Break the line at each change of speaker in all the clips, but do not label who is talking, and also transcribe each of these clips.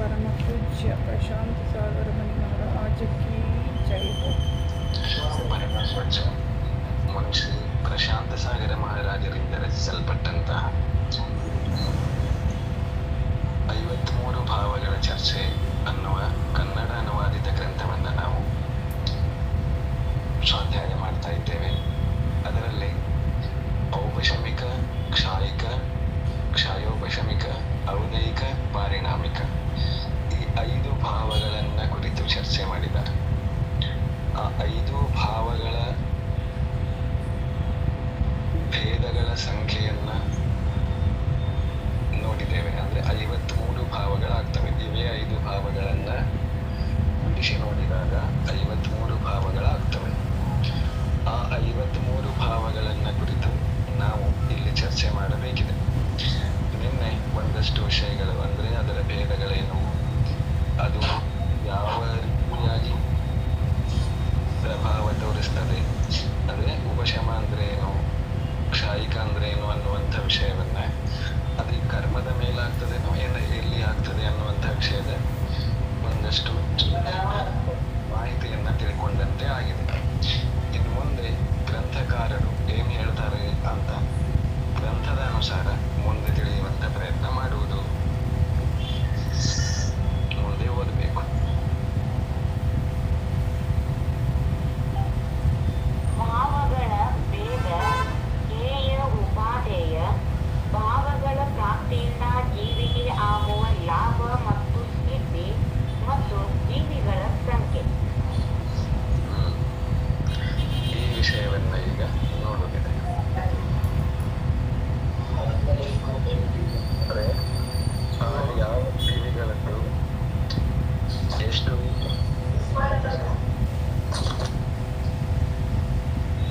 ಪರಮ ಪೂಜ್ಯ ಪ್ರಶಾಂತ ಸಾಗರ ಮನಿ ಮಹಾರಾಜ ಕಿ ಜೈ ಹೋ.
ಮುನ್ಷಿ ಪ್ರಶಾಂತ ಸಾಗರ ಮಹಾರಾಜರಿಂದ ರಚಿಸಲ್ಪಟ್ಟಂತಹ 53 ಭಾವಗಳ ಚರ್ಚೆ ಅನ್ನುವ ಕನ್ನಡ ಅನುವಾದಿತ ಗ್ರಂಥವನ್ನು ನಾವು ಸ್ವಾಧ್ಯಾಯ ಮಾಡ್ತಾ ಇದ್ದೇವೆ. ಅದರಲ್ಲಿ ಔಪಶಮಿಕ, ಕ್ಷಾಯಿಕ, ಕ್ಷಾಯೋಪಶಮಿಕ, ಔದಯಿಕ, ಪಾರಿಣಾಮಿಕ ಈ 5 ಭಾವಗಳನ್ನ ಕುರಿತು ಚರ್ಚೆ ಮಾಡಿದ್ದಾರೆ. ಆ 5 ಭಾವಗಳ ಭೇದಗಳ ಸಂಖ್ಯೆಯನ್ನ ನೋಡಿದ್ದೇವೆ. ಅಂದ್ರೆ 53 ಭಾವಗಳಾಗ್ತವೆ. ಇವೇ 5 ಭಾವಗಳನ್ನ ಬಿಡಿಸಿ ನೋಡಿದಾಗ 53 ಭಾವಗಳಾಗ್ತವೆ. ಆ 53 ಭಾವಗಳನ್ನ ಕುರಿತು ನಾವು ಇಲ್ಲಿ ಚರ್ಚೆ ಮಾಡಬೇಕಿದೆ. ನಿನ್ನೆ ಒಂದಷ್ಟು ವಿಷಯಗಳು, ಅಂದ್ರೆ ಅದರ ಭೇದಗಳೇನು, ಅದು ಯಾವ ರೀತಿಯಾಗಿ ಪ್ರಭಾವ ತೋರಿಸ್ತದೆ, ಅಂದ್ರೆ ಉಪಶಮ ಅಂದ್ರೆ ಏನು, ಕ್ಷಾಯಿಕ ಅಂದ್ರೆ ಏನು ಅನ್ನುವಂಥ ವಿಷಯವನ್ನ, ಅದು ಈ ಕರ್ಮದ ಮೇಲಾಗ್ತದೇನೋ ಎಲ್ಲಿ ಆಗ್ತದೆ ಅನ್ನುವಂಥ ವಿಷಯದ ಒಂದಷ್ಟು ಮಾಹಿತಿಯನ್ನ ತಿಳ್ಕೊಂಡಂತೆ ಆಗಿದೆ. ಇನ್ನು ಮುಂದೆ ಗ್ರಂಥಕಾರರು ಏನ್ ಹೇಳ್ತಾರೆ ಅಂತ ಗ್ರಂಥದ ಅನುಸಾರ ಮುಂದೆ ತಿಳಿಯುವಂತ ಪ್ರಯತ್ನ ಮಾಡುವುದು, ಮುಂದೆ ಓದಬೇಕು.
ಭಾವಗಳ ಭೇದ, ಧ್ಯೇಯ, ಉಪಾದೇಯ. ಭಾವಗಳ ಪ್ರಾಪ್ತಿಯಿಂದ ಜೀವಿಗೆ ಆಗುವ ಲಾಭ ಮತ್ತು ಸ್ಥಿತಿ ಮತ್ತು ಜೀವಿಗಳ ಸಂಖ್ಯೆ.
ಈ ವಿಷಯವನ್ನ ಈಗ ನೋಡುತ್ತಿದೆ. ಅಂದ್ರೆ ಯಾವ ಜೀವಿಗಳದ್ದು ಎಷ್ಟು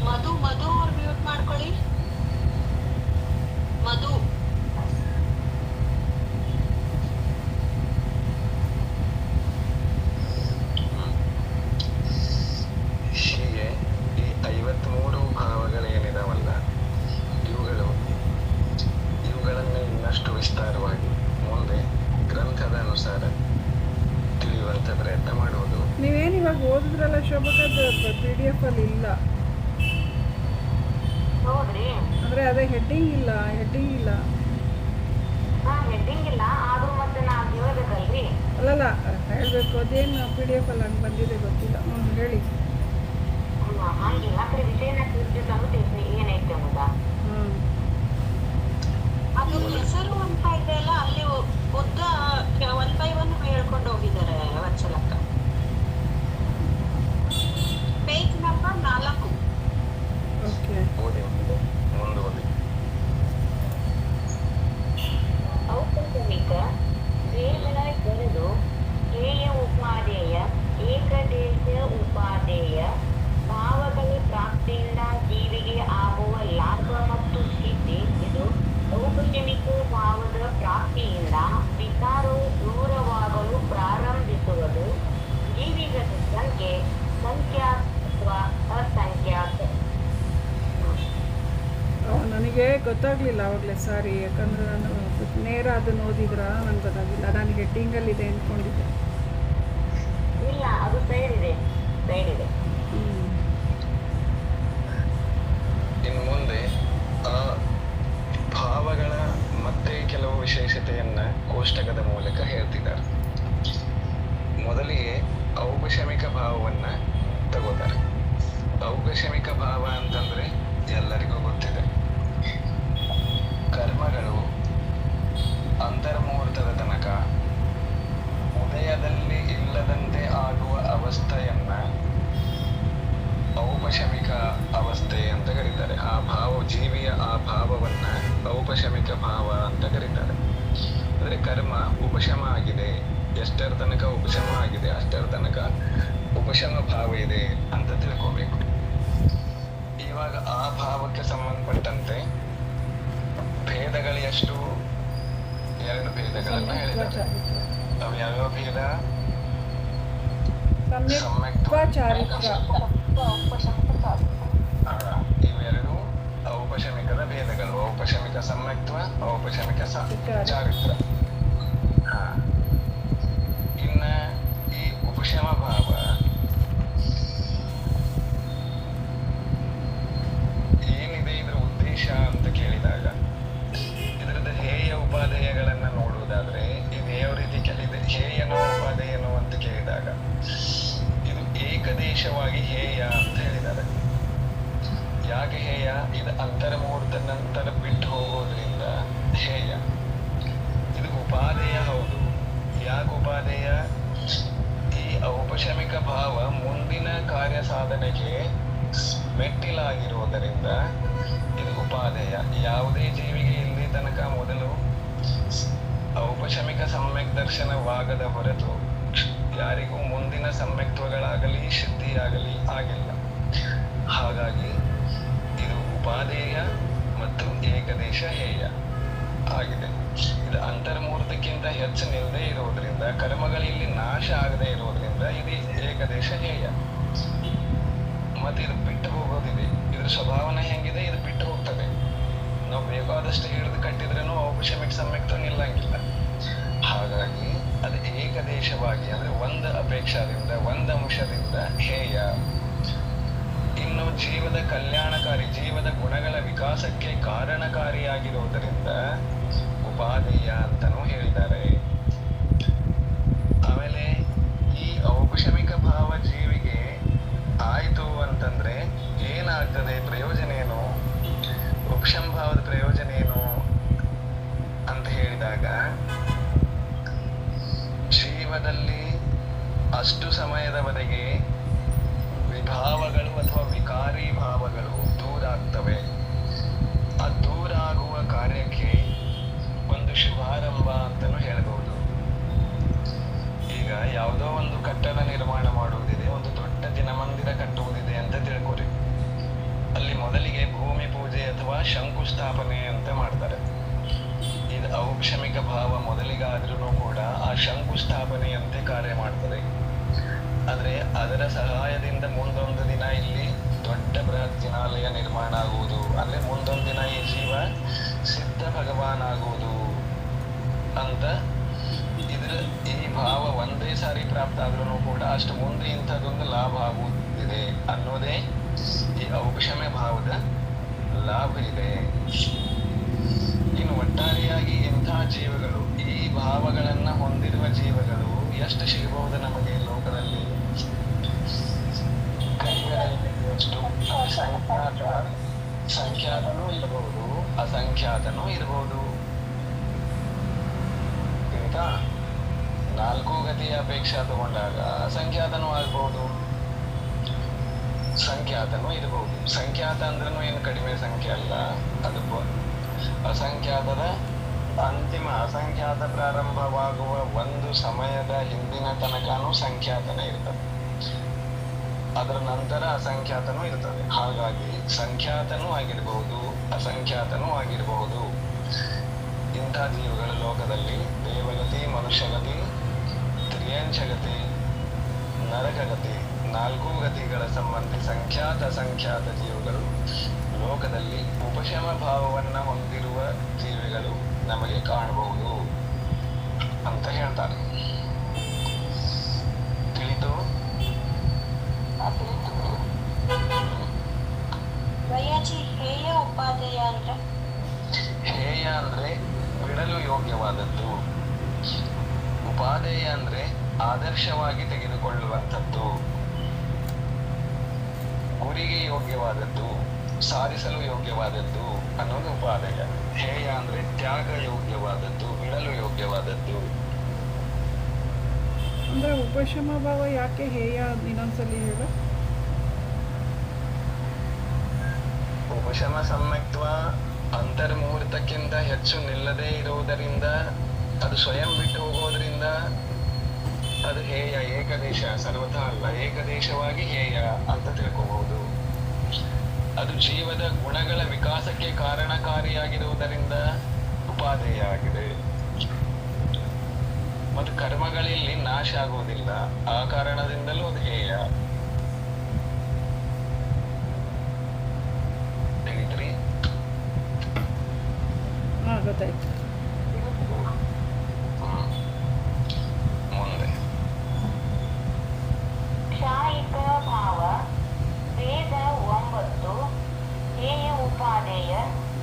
ಮಧು ಅವ್ರು ಮ್ಯೂಟ್ ಮಾಡ್ಕೊಳ್ಳಿ. ಮಧು
ಹೀಗೆ ಈ 53 ಭಾವಗಳೇನಿದಾವಲ್ಲ, ಇವುಗಳನ್ನು ಇನ್ನಷ್ಟು ವಿಸ್ತಾರವಾಗಿ ಮುಂದೆ ಗ್ರಂಥದ ಅನುಸಾರ ತಿಳಿಯುವಂತ ಪ್ರಯತ್ನ ಮಾಡುವುದು.
ನೀವೇನು ಇವಾಗ ಓದಿದ್ರಲ್ಲ ಶೋಭಕದ PDF ಅಲ್ಲಿ ಇಲ್ಲ
ನೋಡ್ರಿ,
ಅಂದ್ರೆ ಅದೇ ಹೆಡ್ಡಿಂಗ್ ಇಲ್ಲ.
ಹೆಡ್ಡಿಂಗ್ ಇಲ್ಲ, ಆದ್ರೂ ಮತ್ತೆ ನಾವ್ ಹೇಳ್ಬೇಕಲ್ರಿ.
ಅಲ್ಲಲ್ಲ ಹೇಳ್ಬೇಕು, ಅದೇನು PDF ಅಲ್ಲಿ ಹಂಗೆ ಬಂದಿದೆ ಗೊತ್ತಿಲ್ಲ. ಹೇಳಿ.
ಹಂಗಿಲ್ಲ, ಕಡೆ ವಿಷಯನ ತಿಳಿಸಿ ಏನೈತೆ ಅನ್ನೋದ. ಅದು ಹೆಸರು ಅಂತ ಇದೆಯಲ್ಲ, ಅಲ್ಲಿ ಉದ್ದ 1 by 1 ಹೇಳ್ಕೊಂಡು ಹೋಗಿದ್ದಾರೆ ವತ್ಸಲಕ್ಕ. Page number 4.
ಓಕೆ,
ಮುಂದೆ ಓದಿ.
ಔಪಚಾರಿಕ ದೇಹಗಳ 2, ಧ್ಯೇಯ ಉಪಾದೇಯ, ಏಕದೇಶ ಉಪಾದೇಯ. ಭಾವಗಳ ಪ್ರಾಪ್ತಿಯಿಂದ ಜೀವಿಗೆ ಆಗುವ ಲಾಭ ಮತ್ತು ಸ್ಥಿತಿ. ಇದು ಔಪಶಮಿಕ ಭಾವದ ಪ್ರಾಪ್ತಿಯಿಂದ ವಿಕಾರವು ದೂರವಾಗಲು ಪ್ರಾರಂಭಿಸುವುದು. ಜೀವಿಗಳ ಸಂಖ್ಯೆ ಸಂಖ್ಯಾತ ಅಥವಾ ಅಸಂಖ್ಯಾತ.
ನನಗೆ ಗೊತ್ತಾಗಲಿಲ್ಲ ಆವಾಗಲೇ, ಸಾರಿ. ಯಾಕಂದರೆ ನಾನು ನೇರ ಅದನ್ನು ಓದಿದ್ರ ನನಗೆ ಗೊತ್ತಾಗಲಿಲ್ಲ. ನಾನು ಹೆಡ್ಡಿಂಗಲ್ಲಿ ಇದೆ ಅಂದ್ಕೊಂಡಿದ್ದೆ.
ಇಲ್ಲ, ಅದು ಸೈಡ್ ಇದೆ.
ಇನ್ನು ಮುಂದೆ ಆ ಭಾವಗಳ ಮತ್ತೆ ಕೆಲವು ವಿಶೇಷತೆಯನ್ನ ಕೋಷ್ಟಕದ ಮೂಲಕ ಹೇಳ್ತಿದ್ದಾರೆ. ಮೊದಲಿಗೆ ಔಪಶಮಿಕ ಭಾವವನ್ನ ತಗೋತಾರೆ. ಔಪಶಮಿಕ ಭಾವ ಅಂತಂದ್ರೆ ಎಲ್ಲರಿಗೂ ಗೊತ್ತಿದೆ. ಕರ್ಮಗಳು ಅಂತರ್ಮುಹೂರ್ತದ ತನಕ ಉದಯದಲ್ಲಿ ಇಲ್ಲದಂತೆ ಆಗುವ ಅವಸ್ಥೆಯನ್ನ ಔಪಶಮಿಕ ಅವಸ್ಥೆ ಅಂತ ಕರೀತಾರೆ. ಆ ಜೀವಿಯ ಆ ಭಾವವನ್ನ ಔಪಶಮಿಕ ಭಾವ ಅಂತ ಕರೀತಾರೆ. ಅಂದ್ರೆ ಕರ್ಮ ಉಪಶಮ ಆಗಿದೆ, ಎಷ್ಟರ ತನಕ ಉಪಶಮ ಆಗಿದೆ ಅಷ್ಟರ ತನಕ ಉಪಶಮ ಭಾವ ಇದೆ ಅಂತ ತಿಳ್ಕೋಬೇಕು. ಇವಾಗ ಆ ಭಾವಕ್ಕೆ ಸಂಬಂಧಪಟ್ಟಂತೆ ಭೇದಗಳು ಎಷ್ಟು? 2 ಭೇದಗಳನ್ನ ಹೇಳಿದ್ದಾರೆ. ಅವು ಯಾವ್ಯಾವ ಭೇದ? ಇವೆರಡು ಔಪಶಮಿಕದ ಭೇದಗಳು. ಔಪಶಮಿಕ ಸಮ್ಯಕ್ತ್ವ, ಔಪಶಮಿಕ ಚಾರಿತ್ರ. ಹೇಯನೋ ಉಪಾದೇಯನೋ ಅಂತ ಕೇಳಿದಾಗ ಇದು ಏಕದೇಶವಾಗಿ ಹೇಯ ಅಂತ ಹೇಳಿದ್ದಾರೆ. ಯಾಕೆ ಹೇಯ? ಇದು ಅಂತರ್ಮುಹೂರ್ತ ನಂತರ ಬಿಟ್ಟು ಹೋಗೋದ್ರಿಂದ ಹೇಯ. ಇದು ಉಪಾದೇಯ ಹೌದು. ಯಾಕೆ ಉಪಾದೇಯ? ಈ ಔಪಶಮಿಕ ಭಾವ ಮುಂದಿನ ಕಾರ್ಯ ಸಾಧನೆಗೆ ಮೆಟ್ಟಿಲಾಗಿರುವುದರಿಂದ ಇದು ಉಪಾದೇಯ. ಯಾವುದೇ ಜೀವಿಗೆ ಇಲ್ಲಿ ತನಕ ಮೊದಲು ಔಪಶಮಿಕ ಸಮ್ಯಕ್ ದರ್ಶನವಾಗದ ಹೊರತು ಯಾರಿಗೂ ಮುಂದಿನ ಸಮ್ಯಕ್ತ್ವಗಳಾಗಲಿ ಸಿದ್ಧಿಯಾಗಲಿ ಆಗಿಲ್ಲ. ಹಾಗಾಗಿ ಇದು ಉಪಾದೇಯ ಮತ್ತು ಏಕದೇಶ ಹೇಯ ಆಗಿದೆ. ಇದು ಅಂತರ್ಮುಹೂರ್ತಕ್ಕಿಂತ ಹೆಚ್ಚು ನಿಲ್ಲದೆ ಇರುವುದರಿಂದ, ಕರ್ಮಗಳಲ್ಲಿ ನಾಶ ಆಗದೆ ಇರುವುದರಿಂದ ಇದು ಏಕದೇಶ ಹೇಯ. ಮತ್ತೆ ಇದು ಬಿಟ್ಟು ಹೋಗೋದಿದೆ. ಇದ್ರ ಸ್ವಭಾವನೆ ಹೆಂಗಿದೆ? ಇದು ಬಿಟ್ಟು ಹೋಗ್ತದೆ. ನಾವು ಬೇಕಾದಷ್ಟು ಹಿಡಿದು ಕಟ್ಟಿದ್ರೂ ಔಪಶಮಿಕ ಸಮ್ಯಕ್ತ್ವ ನಿಲ್ಲಂಗಿಲ್ಲ. ಹಾಗಾಗಿ ಅದು ಏಕದೇಶವಾಗಿ ಅಂದ್ರೆ ಒಂದು ಅಪೇಕ್ಷದಿಂದ, ಒಂದು ಅಂಶದಿಂದ ಹೇಯ. ಇನ್ನು ಜೀವದ ಕಲ್ಯಾಣಕಾರಿ, ಜೀವದ ಗುಣಗಳ ವಿಕಾಸಕ್ಕೆ ಕಾರಣಕಾರಿಯಾಗಿರುವುದರಿಂದ ಉಪಾದೇಯ ಅಂತನೂ ಹೇಳಿದ್ದಾರೆ. ಆಮೇಲೆ ಈ ಔಪಶಮಿಕ ಭಾವ ಜೀವಿಗೆ ಆಯ್ತು ಅಂತಂದ್ರೆ ಏನಾಗ್ತದೆ? ಪ್ರಯೋಜನ ಏನು? ಉಪಶಂಭಾವದ ಪ್ರಯೋಜನ ಏನು ಅಂತ ಹೇಳಿದಾಗ, ಜೀವದಲ್ಲಿ ಅಷ್ಟು ಸಮಯದವರೆಗೆ ವಿಭಾವಗಳು ಅಥವಾ ವಿಕಾರಿ ಭಾವಗಳು ದೂರ ಆಗ್ತವೆ. ಆ ದೂರ ಆಗುವ ಕಾರ್ಯಕ್ಕೆ ಒಂದು ಶುಭಾರಂಭ ಅಂತಲೂ ಹೇಳ್ಬಹುದು. ಈಗ ಯಾವುದೋ ಒಂದು ಕಟ್ಟಡ ನಿರ್ಮಾಣ ಮಾಡುವುದಿದೆ, ಒಂದು ದೊಡ್ಡ ದಿನಮಂದಿರ ಕಟ್ಟುವುದಿದೆ ಅಂತ ತಿಳ್ಕೊರಿ. ಅಲ್ಲಿ ಮೊದಲಿಗೆ ಭೂಮಿ ಪೂಜೆ ಅಥವಾ ಶಂಕುಸ್ಥಾಪನೆ ಅಂತ ಮಾಡ್ತಾರೆ. ಇದು ಔಪಶಮಿಕ ಭಾವ ಮೊದಲಿಗಾದ್ರೂ ಕೂಡ ಆ ಶಂಕುಸ್ಥಾಪನೆಯಂತೆ ಕಾರ್ಯ ಮಾಡ್ತದೆ. ಆದ್ರೆ ಅದರ ಸಹಾಯದಿಂದ ಮುಂದೊಂದು ದಿನ ಇಲ್ಲಿ ದೊಡ್ಡ ಬೃಹತ್ ಜಿನಾಲಯ ನಿರ್ಮಾಣ ಆಗುವುದು, ಅಂದ್ರೆ ಮುಂದೊಂದು ದಿನ ಈ ಜೀವ ಸಿದ್ಧ ಭಗವಾನ್ ಆಗುವುದು ಅಂತ ಇದ್ರ ಈ ಭಾವ ಒಂದೇ ಸಾರಿ ಪ್ರಾಪ್ತ ಆದ್ರೂ ಕೂಡ ಅಷ್ಟು ಮುಂದೆ ಇಂಥದ್ದೊಂದು ಲಾಭ ಆಗುತ್ತಿದೆ ಅನ್ನೋದೇ ಈ ಔಪಶಮ್ಯ ಭಾವದ ಲಾಭ ಇದೆ. ಇನ್ನು ಒಟ್ಟಾರೆಯಾಗಿ ಇಂಥ ಜೀವಗಳು, ಈ ಭಾವಗಳನ್ನ ಹೊಂದಿರುವ ಜೀವಗಳು ಎಷ್ಟು ಸಿಗಬಹುದು ನಮಗೆ ಲೋಕದಲ್ಲಿ? ಸಂಖ್ಯಾತನೂ ಇರಬಹುದು, ಅಸಂಖ್ಯಾತನೂ ಇರಬಹುದು. ಈಗ 4 ಗತಿಯ ಅಪೇಕ್ಷಾ ತಗೊಂಡಾಗ ಅಸಂಖ್ಯಾತನೂ ಆಗ್ಬಹುದು, ಸಂಖ್ಯಾತನೂ ಇರಬಹುದು. ಸಂಖ್ಯಾತ ಅಂದ್ರೂ ಏನು ಕಡಿಮೆ ಸಂಖ್ಯೆ ಅಲ್ಲ, ಅದು ಅಸಂಖ್ಯಾತದ ಅಂತಿಮ ಅಸಂಖ್ಯಾತ ಪ್ರಾರಂಭವಾಗುವ ಒಂದು ಸಮಯದ ಹಿಂದಿನ ತನಕನೂ ಸಂಖ್ಯಾತನೇ ಇರ್ತದೆ, ಅದರ ನಂತರ ಅಸಂಖ್ಯಾತನೂ ಇರ್ತದೆ. ಹಾಗಾಗಿ ಸಂಖ್ಯಾತನೂ ಆಗಿರಬಹುದು, ಅಸಂಖ್ಯಾತನೂ ಆಗಿರಬಹುದು. ಇಂಥ ಜೀವಗಳ ಲೋಕದಲ್ಲಿ ದೇವಗತಿ, ಮನುಷ್ಯಗತಿ, ತ್ರಿಯಂಚಗತಿ, ನರಕಗತಿ 4 ಗತಿಗಳ ಸಂಬಂಧಿ ಸಂಖ್ಯಾತ ಅಸಂಖ್ಯಾತ ಜೀವಗಳು ಲೋಕದಲ್ಲಿ ಉಪಶಮ ಭಾವವನ್ನ ಹೊಂದಿರುವ ಜೀವಿಗಳು ನಮಗೆ ಕಾಣಬಹುದು ಅಂತ ಹೇಳ್ತಾರೆ. ತಿಳಿತು?
ಭಯ್ಯಾಜಿ, ಹೇಯ ಉಪಾದೇಯ ಅಂದ್ರೆ?
ಹೇಯ ಅಂದ್ರೆ ಬಿಡಲು ಯೋಗ್ಯವಾದದ್ದು, ಉಪಾದೇಯ ಅಂದ್ರೆ ಆದರ್ಶವಾಗಿ ತೆಗೆದುಕೊಳ್ಳುವಂಥದ್ದು, ಗುರಿಗೆ ಯೋಗ್ಯವಾದದ್ದು, ಸಾಧಿಸಲು ಯೋಗ್ಯವಾದದ್ದು ಅನ್ನೋದು ಉಪಾದೇಯ. ಹೇಯ ಅಂದ್ರೆ ತ್ಯಾಗ ಯೋಗ್ಯವಾದದ್ದು, ಬಿಡಲು ಯೋಗ್ಯವಾದದ್ದು.
ಅಂದ್ರೆ ಉಪಶಮ ಭಾವ ಯಾಕೆ ಹೇಯ? ಇನ್ನೊಂದ್ಸಲಿ ಹೇಳು.
ಉಪಶಮ ಸಮ್ಯಕ್ತ್ವ ಅಂತರ್ಮುಹೂರ್ತಕ್ಕಿಂತ ಹೆಚ್ಚು ನಿಲ್ಲದೇ ಇರುವುದರಿಂದ, ಅದು ಸ್ವಯಂ ಬಿಟ್ಟು ಹೋಗೋದ್ರಿಂದ ಅದು ಹೇಯ. ಏಕದೇಶ, ಸರ್ವಥಾ ಅಲ್ಲ, ಏಕದೇಶವಾಗಿ ಹೇಯ ಅಂತ ತಿಳ್ಕೋಬಹುದು. ಅದು ಜೀವದ ಗುಣಗಳ ವಿಕಾಸಕ್ಕೆ ಕಾರಣಕಾರಿಯಾಗಿರುವುದರಿಂದ ಉಪಾದೇಯ ಆಗಿದೆ. ಮತ್ತು ಕರ್ಮಗಳಲ್ಲಿ ನಾಶ ಆಗುವುದಿಲ್ಲ, ಆ ಕಾರಣದಿಂದಲೂ ಅದು ಹೇಯ. ತೆಗಿದ್ರಿ?
ಗೊತ್ತಾಯ್ತು.
ಮುಂದೆ
ಕ್ಷಾಯಿಕ ಭಾವ ವೇದ 9 ಹೇಯ ಉಪಾದೇಯ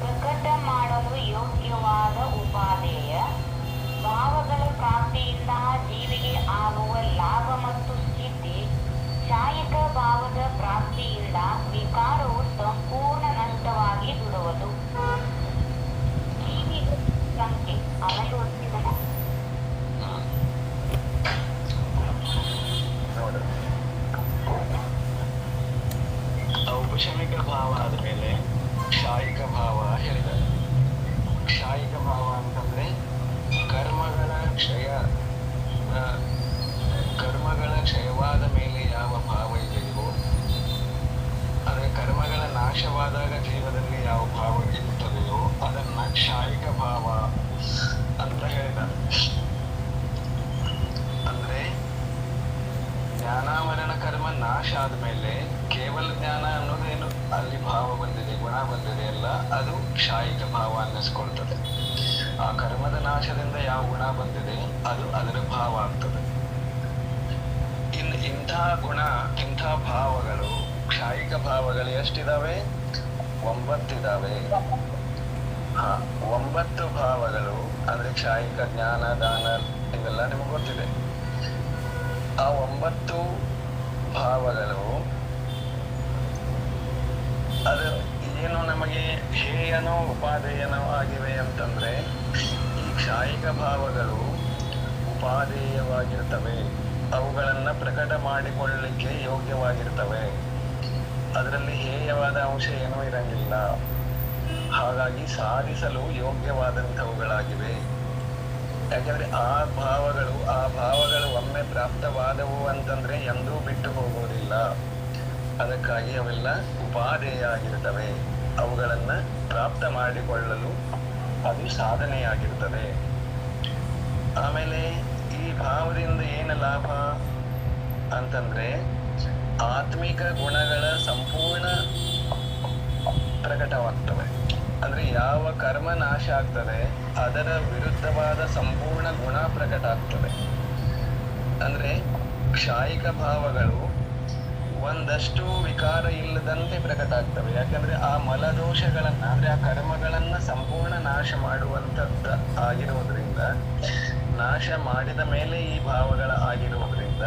ಪ್ರಕಟ ಮಾಡಲು ಯೋಗ್ಯವಾದ ಉಪಾದೇಯ ಭಾವಗಳ ಪ್ರಾಪ್ತಿಯಿಂದ ಶಾಯಿಕ ಭಾವದ ಪ್ರಾಪ್ತಿಯಿಂದ ವಿಕಾರವು ಸಂಪೂರ್ಣ ನಷ್ಟವಾಗಿ ಬಿಡುವುದು. ಜೀವಿಗಳ ಸಂಖ್ಯೆ ಆಮೇಲೆ ಓದ್ತಿದ್ದಾನೆ.
ನೋಡು, ಔಪಶಮಿಕ ಭಾವ ಆದ್ಮೇಲೆ ಕ್ಷಾಯಿಕ ಭಾವ ಹೇಳಿದ್ದಾರೆ. ಕ್ಷಾಯಿಕ ಭಾವ ಅಂತಂದ್ರೆ ಕರ್ಮಗಳ ಕ್ಷಯವಾದ ಮೇಲೆ ಯಾವ ಭಾವ ಇದೆಯೋ, ಅಂದ್ರೆ ಕರ್ಮಗಳ ನಾಶವಾದಾಗ ಜೀವದಲ್ಲಿ ಯಾವ ಭಾವ ಇರುತ್ತದೆಯೋ ಅದನ್ನ ಕ್ಷಾಯಿಕ ಭಾವ ಅಂತ ಹೇಳಿದ್ದಾರೆ. ಅಂದ್ರೆ ಜ್ಞಾನಾವರಣ ಕರ್ಮ ನಾಶ ಆದ್ಮೇಲೆ ಕೇವಲ ಜ್ಞಾನ ಅನ್ನೋದೇನು ಅಲ್ಲಿ ಭಾವ ಬಂದಿದೆ, ಗುಣ ಬಂದಿದೆ ಅಲ್ಲ, ಅದು ಕ್ಷಾಯಿಕ ಭಾವ ಅನ್ನಿಸ್ಕೊಳ್ತದೆ. ಆ ಕರ್ಮದ ನಾಶದಿಂದ ಯಾವ ಗುಣ ಬಂದಿದೆ ಅದು ಅದರ ಭಾವ ಆಗ್ತದೆ. ಇಂಥ ಗುಣ, ಇಂಥ ಭಾವಗಳು, ಕ್ಷಾಯಿಕ ಭಾವಗಳು ಎಷ್ಟಿದಾವೆ? 9 ಇದಾವೆ. 9 ಭಾವಗಳು ಅಂದ್ರೆ ಕ್ಷಾಯಿಕ, ಜ್ಞಾನ, ದಾನ ಇವೆಲ್ಲ ನಿಮಗೆ ಗೊತ್ತಿದೆ. ಆ 9 ಭಾವಗಳು ಅದು ಏನು ನಮಗೆ ಹೇಯನೋ ಉಪಾದೇಯನೋ ಆಗಿವೆ ಅಂತಂದ್ರೆ, ಈ ಕ್ಷಾಯಿಕ ಭಾವಗಳು ಉಪಾದೇಯವಾಗಿರ್ತವೆ, ಅವುಗಳನ್ನ ಪ್ರಕಟ ಮಾಡಿಕೊಳ್ಳಲಿಕ್ಕೆ ಯೋಗ್ಯವಾಗಿರ್ತವೆ. ಅದರಲ್ಲಿ ಹೇಯವಾದ ಅಂಶ ಏನೂ ಇರಂಗಿಲ್ಲ. ಹಾಗಾಗಿ ಸಾಧಿಸಲು ಯೋಗ್ಯವಾದಂಥವುಗಳಾಗಿವೆ. ಯಾಕಂದ್ರೆ ಆ ಭಾವಗಳು ಒಮ್ಮೆ ಪ್ರಾಪ್ತವಾದವು ಅಂತಂದ್ರೆ ಎಂದೂ ಬಿಟ್ಟು ಹೋಗೋದಿಲ್ಲ. ಅದಕ್ಕಾಗಿ ಅವೆಲ್ಲ ಉಪಾದೇಯ ಆಗಿರ್ತವೆ. ಅವುಗಳನ್ನ ಪ್ರಾಪ್ತ ಮಾಡಿಕೊಳ್ಳಲು ಅದು ಸಾಧನೆಯಾಗಿರ್ತದೆ. ಆಮೇಲೆ ಈ ಭಾವದಿಂದ ಏನು ಲಾಭ ಅಂತಂದ್ರೆ, ಆತ್ಮಿಕ ಗುಣಗಳ ಸಂಪೂರ್ಣ ಪ್ರಕಟವಾಗ್ತವೆ. ಅಂದ್ರೆ ಯಾವ ಕರ್ಮ ನಾಶ ಆಗ್ತದೆ ಅದರ ವಿರುದ್ಧವಾದ ಸಂಪೂರ್ಣ ಗುಣ ಪ್ರಕಟ ಆಗ್ತದೆ. ಅಂದ್ರೆ ಕ್ಷಾಯಿಕ ಭಾವಗಳು ಒಂದಷ್ಟು ವಿಕಾರ ಇಲ್ಲದಂತೆ ಪ್ರಕಟ ಆಗ್ತವೆ. ಯಾಕಂದ್ರೆ ಆ ಮಲದೋಷಗಳನ್ನ, ಅಂದ್ರೆ ಆ ಕರ್ಮಗಳನ್ನ ಸಂಪೂರ್ಣ ನಾಶ ಮಾಡುವಂತದ್ದ ಆಗಿರುವುದರಿಂದ, ನಾಶ ಮಾಡಿದ ಮೇಲೆ ಈ ಭಾವಗಳ ಆಗಿರುವುದರಿಂದ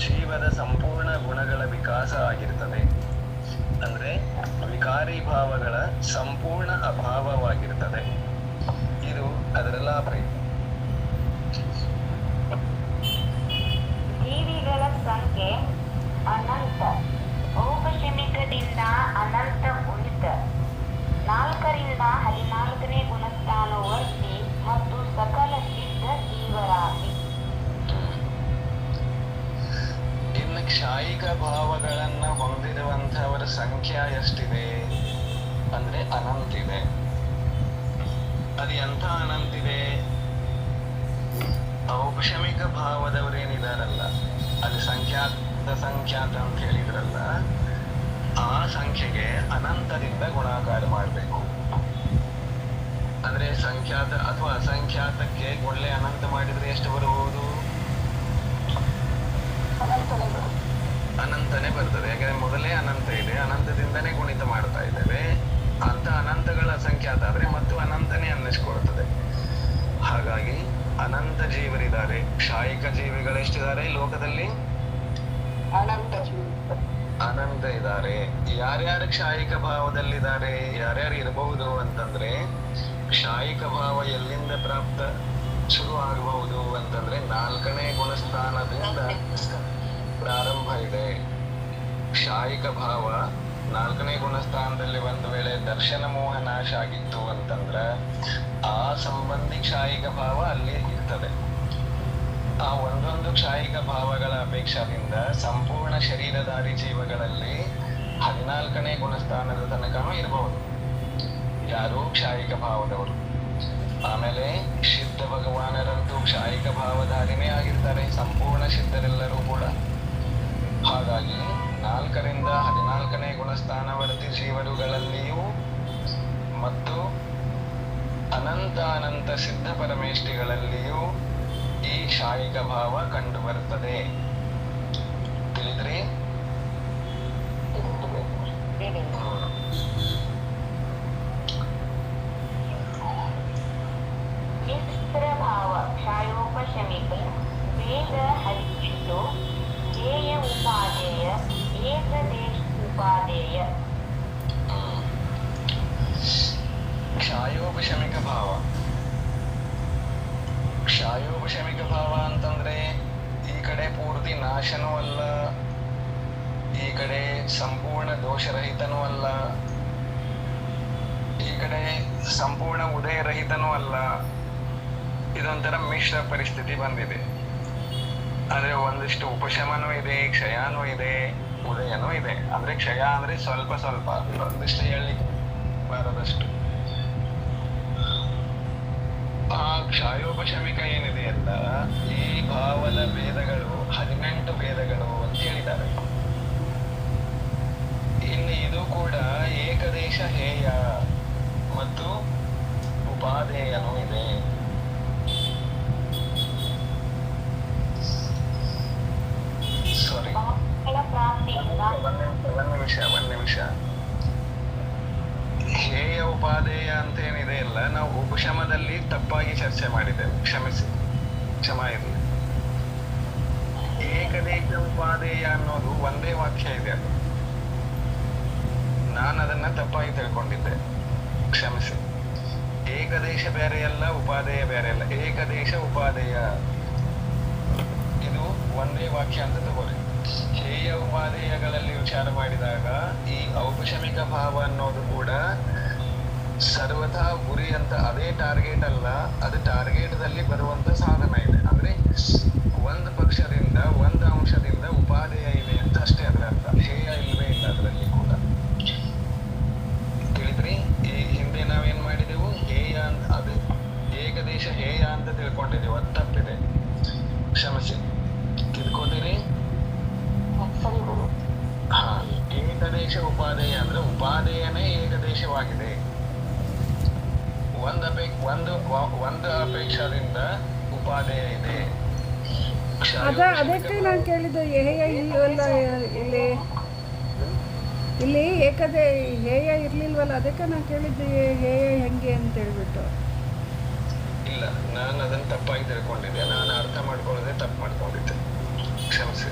ಜೀವದ ಸಂಪೂರ್ಣ ಗುಣಗಳ ವಿಕಾಸ ಆಗಿರ್ತದೆ. ಅಂದ್ರೆ ವಿಕಾರಿ ಭಾವಗಳ ಸಂಪೂರ್ಣ ಅಭಾವವಾಗಿರ್ತದೆ. ಇದು ಅದರ ಲಾಭ.
ಜೀವಿಗಳ ಸಂಖ್ಯೆ ಅನಂತ. ಔಪಶಮಿಕದಿಂದ ಅನಂತ ಉಳಿತ 4ರಿಂದ 14ನೇ ಗುಣಸ್ಥಾನವರ್ತಿ ಮತ್ತು ಸಕಲ ಸಿದ್ಧ ಜೀವರಾಶಿ.
ಇನ್ನು ಕ್ಷಾಯಿಕ ಭಾವಗಳನ್ನ ಹೊಂದಿರುವಂತಹವರ ಸಂಖ್ಯೆ ಎಷ್ಟಿದೆ ಅಂದ್ರೆ ಅನಂತಿದೆ. ಅದು ಎಂಥ ಅನಂತಿದೆ? ಔಪಶಮಿಕ ಭಾವದವರೇನಿದಾರಲ್ಲ, ಅಲ್ಲಿ ಸಂಖ್ಯಾತ ಅಂತ ಹೇಳಿದ್ರಲ್ಲ, ಆ ಸಂಖ್ಯೆಗೆ ಅನಂತದಿಂದ ಗುಣಾಕಾರ ಮಾಡಬೇಕು. ಅಂದ್ರೆ ಸಂಖ್ಯಾತ ಅಥವಾ ಅಸಂಖ್ಯಾತಕ್ಕೆ ಗುಳ್ಳೆ ಅನಂತ ಮಾಡಿದ್ರೆ ಎಷ್ಟು ಬರಬಹುದು? ಅನಂತನೇ ಬರ್ತದೆ. ಯಾಕಂದ್ರೆ ಮೊದಲೇ ಅನಂತ ಇದೆ, ಅನಂತದಿಂದನೇ ಗುಣಿತ ಮಾಡ್ತಾ ಇದ್ದೇವೆ. ಅಂತ ಅನಂತಗಳ ಅಸಂಖ್ಯಾತ ಆದ್ರೆ ಮತ್ತು ಅನಂತನೇ ಅನ್ನಿಸ್ಕೊಳ್ತದೆ. ಹಾಗಾಗಿ ಅನಂತ ಜೀವರಿದ್ದಾರೆ. ಕ್ಷಾಯಿಕ ಜೀವಿಗಳು ಎಷ್ಟಿದ್ದಾರೆ ಲೋಕದಲ್ಲಿ? ಅನಂತ ಇದ್ದಾರೆ. ಯಾರ್ಯಾರು ಕ್ಷಾಯಿಕ ಭಾವದಲ್ಲಿದ್ದಾರೆ, ಯಾರ್ಯಾರು ಇರಬಹುದು ಅಂತಂದ್ರೆ, ಕ್ಷಾಯಿಕ ಭಾವ ಎಲ್ಲಿಂದ ಪ್ರಾಪ್ತ ಶುರು ಆಗಬಹುದು ಅಂತಂದ್ರೆ 4ನೇ ಗುಣಸ್ಥಾನದಿಂದ ಪ್ರಾರಂಭ ಇದೆ. ಕ್ಷಾಯಿಕ ಭಾವ 4ನೇ ಗುಣಸ್ಥಾನದಲ್ಲಿ ಒಂದು ವೇಳೆ ದರ್ಶನ ಮೋಹ ನಾಶ ಆಗಿತ್ತು ಅಂತಂದ್ರ ಆ ಸಂಬಂಧಿ ಕ್ಷಾಯಿಕ ಭಾವ ಅಲ್ಲಿ ಇರ್ತದೆ. ಆ ಒಂದೊಂದು ಕ್ಷಾಯಿಕ ಭಾವಗಳ ಅಪೇಕ್ಷದಿಂದ ಸಂಪೂರ್ಣ ಶರೀರಧಾರಿ ಜೀವಗಳಲ್ಲಿ 14ನೇ ಗುಣಸ್ಥಾನದ ತನಕನೂ ಇರಬಹುದು ಯಾರು ಕ್ಷಾಯಿಕ ಭಾವದವರು. ಆಮೇಲೆ ಸಿದ್ಧ ಭಗವಾನರಂತೂ ಕ್ಷಾಯಿಕ ಭಾವಧಾರಿನೇ ಆಗಿರ್ತಾರೆ, ಸಂಪೂರ್ಣ ಸಿದ್ಧರೆಲ್ಲರೂ ಕೂಡ. ಹಾಗಾಗಿ 4ರಿಂದ 14ನೇ ಗುಣಸ್ಥಾನವರ್ತಿ ಜೀವರುಗಳಲ್ಲಿಯೂ ಮತ್ತು ಅನಂತ ಸಿದ್ಧ ಪರಮೇಷ್ಠಿಗಳಲ್ಲಿಯೂ ಈ ಕ್ಷಾಯಿಕ ಭಾವ ಕಂಡು ಬರುತ್ತದೆ. ತಿಳಿದ್ರಿ?
ಮಿಶ್ರ ಭಾವ ಕ್ಷಾಯೋಪಶಮಿಕ ವೇದ ಹರಿಷ್ಟು ಹೇಯ ಉಪಾದೇಯ
ನಾಶನೂ ಅಲ್ಲ, ಈ ಕಡೆ ಸಂಪೂರ್ಣ ದೋಷರಹಿತನೂ ಅಲ್ಲ, ಈ ಕಡೆ ಸಂಪೂರ್ಣ ಉದಯರಹಿತನೂ ಅಲ್ಲ. ಇದೊಂಥರ ಮಿಶ್ರ ಪರಿಸ್ಥಿತಿ ಬಂದಿದೆ. ಅಂದ್ರೆ ಒಂದಿಷ್ಟು ಉಪಶಮನೂ ಇದೆ, ಕ್ಷಯನೂ ಇದೆ, ಉದಯನೂ ಇದೆ. ಅಂದ್ರೆ ಕ್ಷಯ ಅಂದ್ರೆ ಸ್ವಲ್ಪ ಸ್ವಲ್ಪ, ಒಂದಿಷ್ಟು ಹೇಳಲಿಕ್ಕೆ ಬಾರದಷ್ಟು. ಆ ಕ್ಷಯೋಪಶಮಿಕ ಏನಿದೆ ಅಲ್ಲ, ಈ ಭಾವದ ಭೇದಗಳು 18 ಭೇದಗಳು ಅಂತ ಹೇಳಿದ್ದಾರೆ. ಇನ್ನು ಇದು ಕೂಡ ಏಕದೇಶ ಹೇಯ ಮತ್ತು ಉಪಾದೇಯನೂ ಇದೆ. ಸಾರಿ,
ಭಾವಗಳ ಪ್ರಾಪ್ತಿಯಿಂದ
ಒಂದ್ ನಿಮಿಷ. ಹೇಯ ಉಪಾದೇಯ ಅಂತ ಏನಿದೆ ಅಲ್ಲ, ನಾವು ಉಪಶಮದಲ್ಲಿ ತಪ್ಪಾಗಿ ಚರ್ಚೆ ಮಾಡಿದ್ದೇವೆ, ಕ್ಷಮಿಸಿ, ಕ್ಷಮ ಇರಲಿ. ಏಕದೇಶ ಉಪಾದೇಯ ಅನ್ನೋದು ಒಂದೇ ವಾಕ್ಯ ಇದೆ, ಅದು ನಾನು ಅದನ್ನ ತಪ್ಪಾಗಿ ತಿಳ್ಕೊಂಡಿದ್ದೆ, ಕ್ಷಮಿಸಿ. ಏಕದೇಶ ಬೇರೆ ಅಲ್ಲ, ಉಪಾದೇಯ ಬೇರೆ ಅಲ್ಲ. ಏಕದೇಶ ಉಪಾದೇಯ ಇದು ಒಂದೇ ವಾಕ್ಯ ಅಂತ ತಗೋರಿ. ಹೇಯ ಉಪಾದೇಯಗಳಲ್ಲಿ ವಿಚಾರ ಮಾಡಿದಾಗ ಈ ಔಪಶಮಿಕ ಭಾವ ಅನ್ನೋದು ಕೂಡ ಸರ್ವಥಾ ಗುರಿ ಅಂತ, ಅದೇ ಟಾರ್ಗೆಟ್ ಅಲ್ಲ, ಅದು ಟಾರ್ಗೆಟ್ದಲ್ಲಿ ಬರುವಂತ ಸಾಧನ ಇದೆ. ಅಂದ್ರೆ ಒಂದು ಪಕ್ಷದಿಂದ ಒಂದು ಅಂಶದಿಂದ ಉಪಾದೇಯ ಇದೆ ಅಂತ ಅಷ್ಟೇ ಅದರ ಅರ್ಥ. ಹೇಯ ಇಲ್ವೇ ಇಲ್ಲ ಅದರಲ್ಲಿ ಕೂಡ. ತಿಳಿದ್ರಿ? ಈ ಹಿಂದೆ ನಾವೇನ್ ಮಾಡಿದೆವು, ಹೇಯ ಅಂತ, ಅದು ಏಕದೇಶ ಹೇಯ ಅಂತ ತಿಳ್ಕೊಂಡಿದ್ದೇವೆ, ಅದು ತಪ್ಪಿದೆ, ಕ್ಷಮಿಸಿ. ತಿಳ್ಕೊತೀರಿ? ಹಾ, ಏಕದೇಶ ಉಪಾದೇಯ ಅಂದ್ರೆ ಉಪಾದೇಯನೇ ಏಕದೇಶವಾಗಿದೆ. ಒಂದು ಅಪೇಕ್ಷದಿಂದ ಉಪಾದೇಯ ಇದೆ.
ಅದಕ್ಕೆ ನಾನು ಕೇಳಿದ್ದು ಹೇಯ ಇಲ್ವಲ್ಲ ಇಲ್ಲಿ ಹೇಯ ಇರ್ಲಿಲ್ವಲ್ಲ, ಅದಕ್ಕೆ ನಾನು ಕೇಳಿದ್ದು ಹೇಯ ಹೆಂಗೆ ಅಂತ ಹೇಳ್ಬಿಟ್ಟು.
ಇಲ್ಲ, ನಾನು ಅದನ್ನ ತಪ್ಪಾಗಿ ತಿಳ್ಕೊಂಡಿದ್ದೆ, ನಾನು ಅರ್ಥ ಮಾಡ್ಕೊಳ್ಳೋದೇ ತಪ್ಪು ಮಾಡ್ಕೊಂಡಿದ್ದೆ, ಕ್ಷಮಿಸಿ.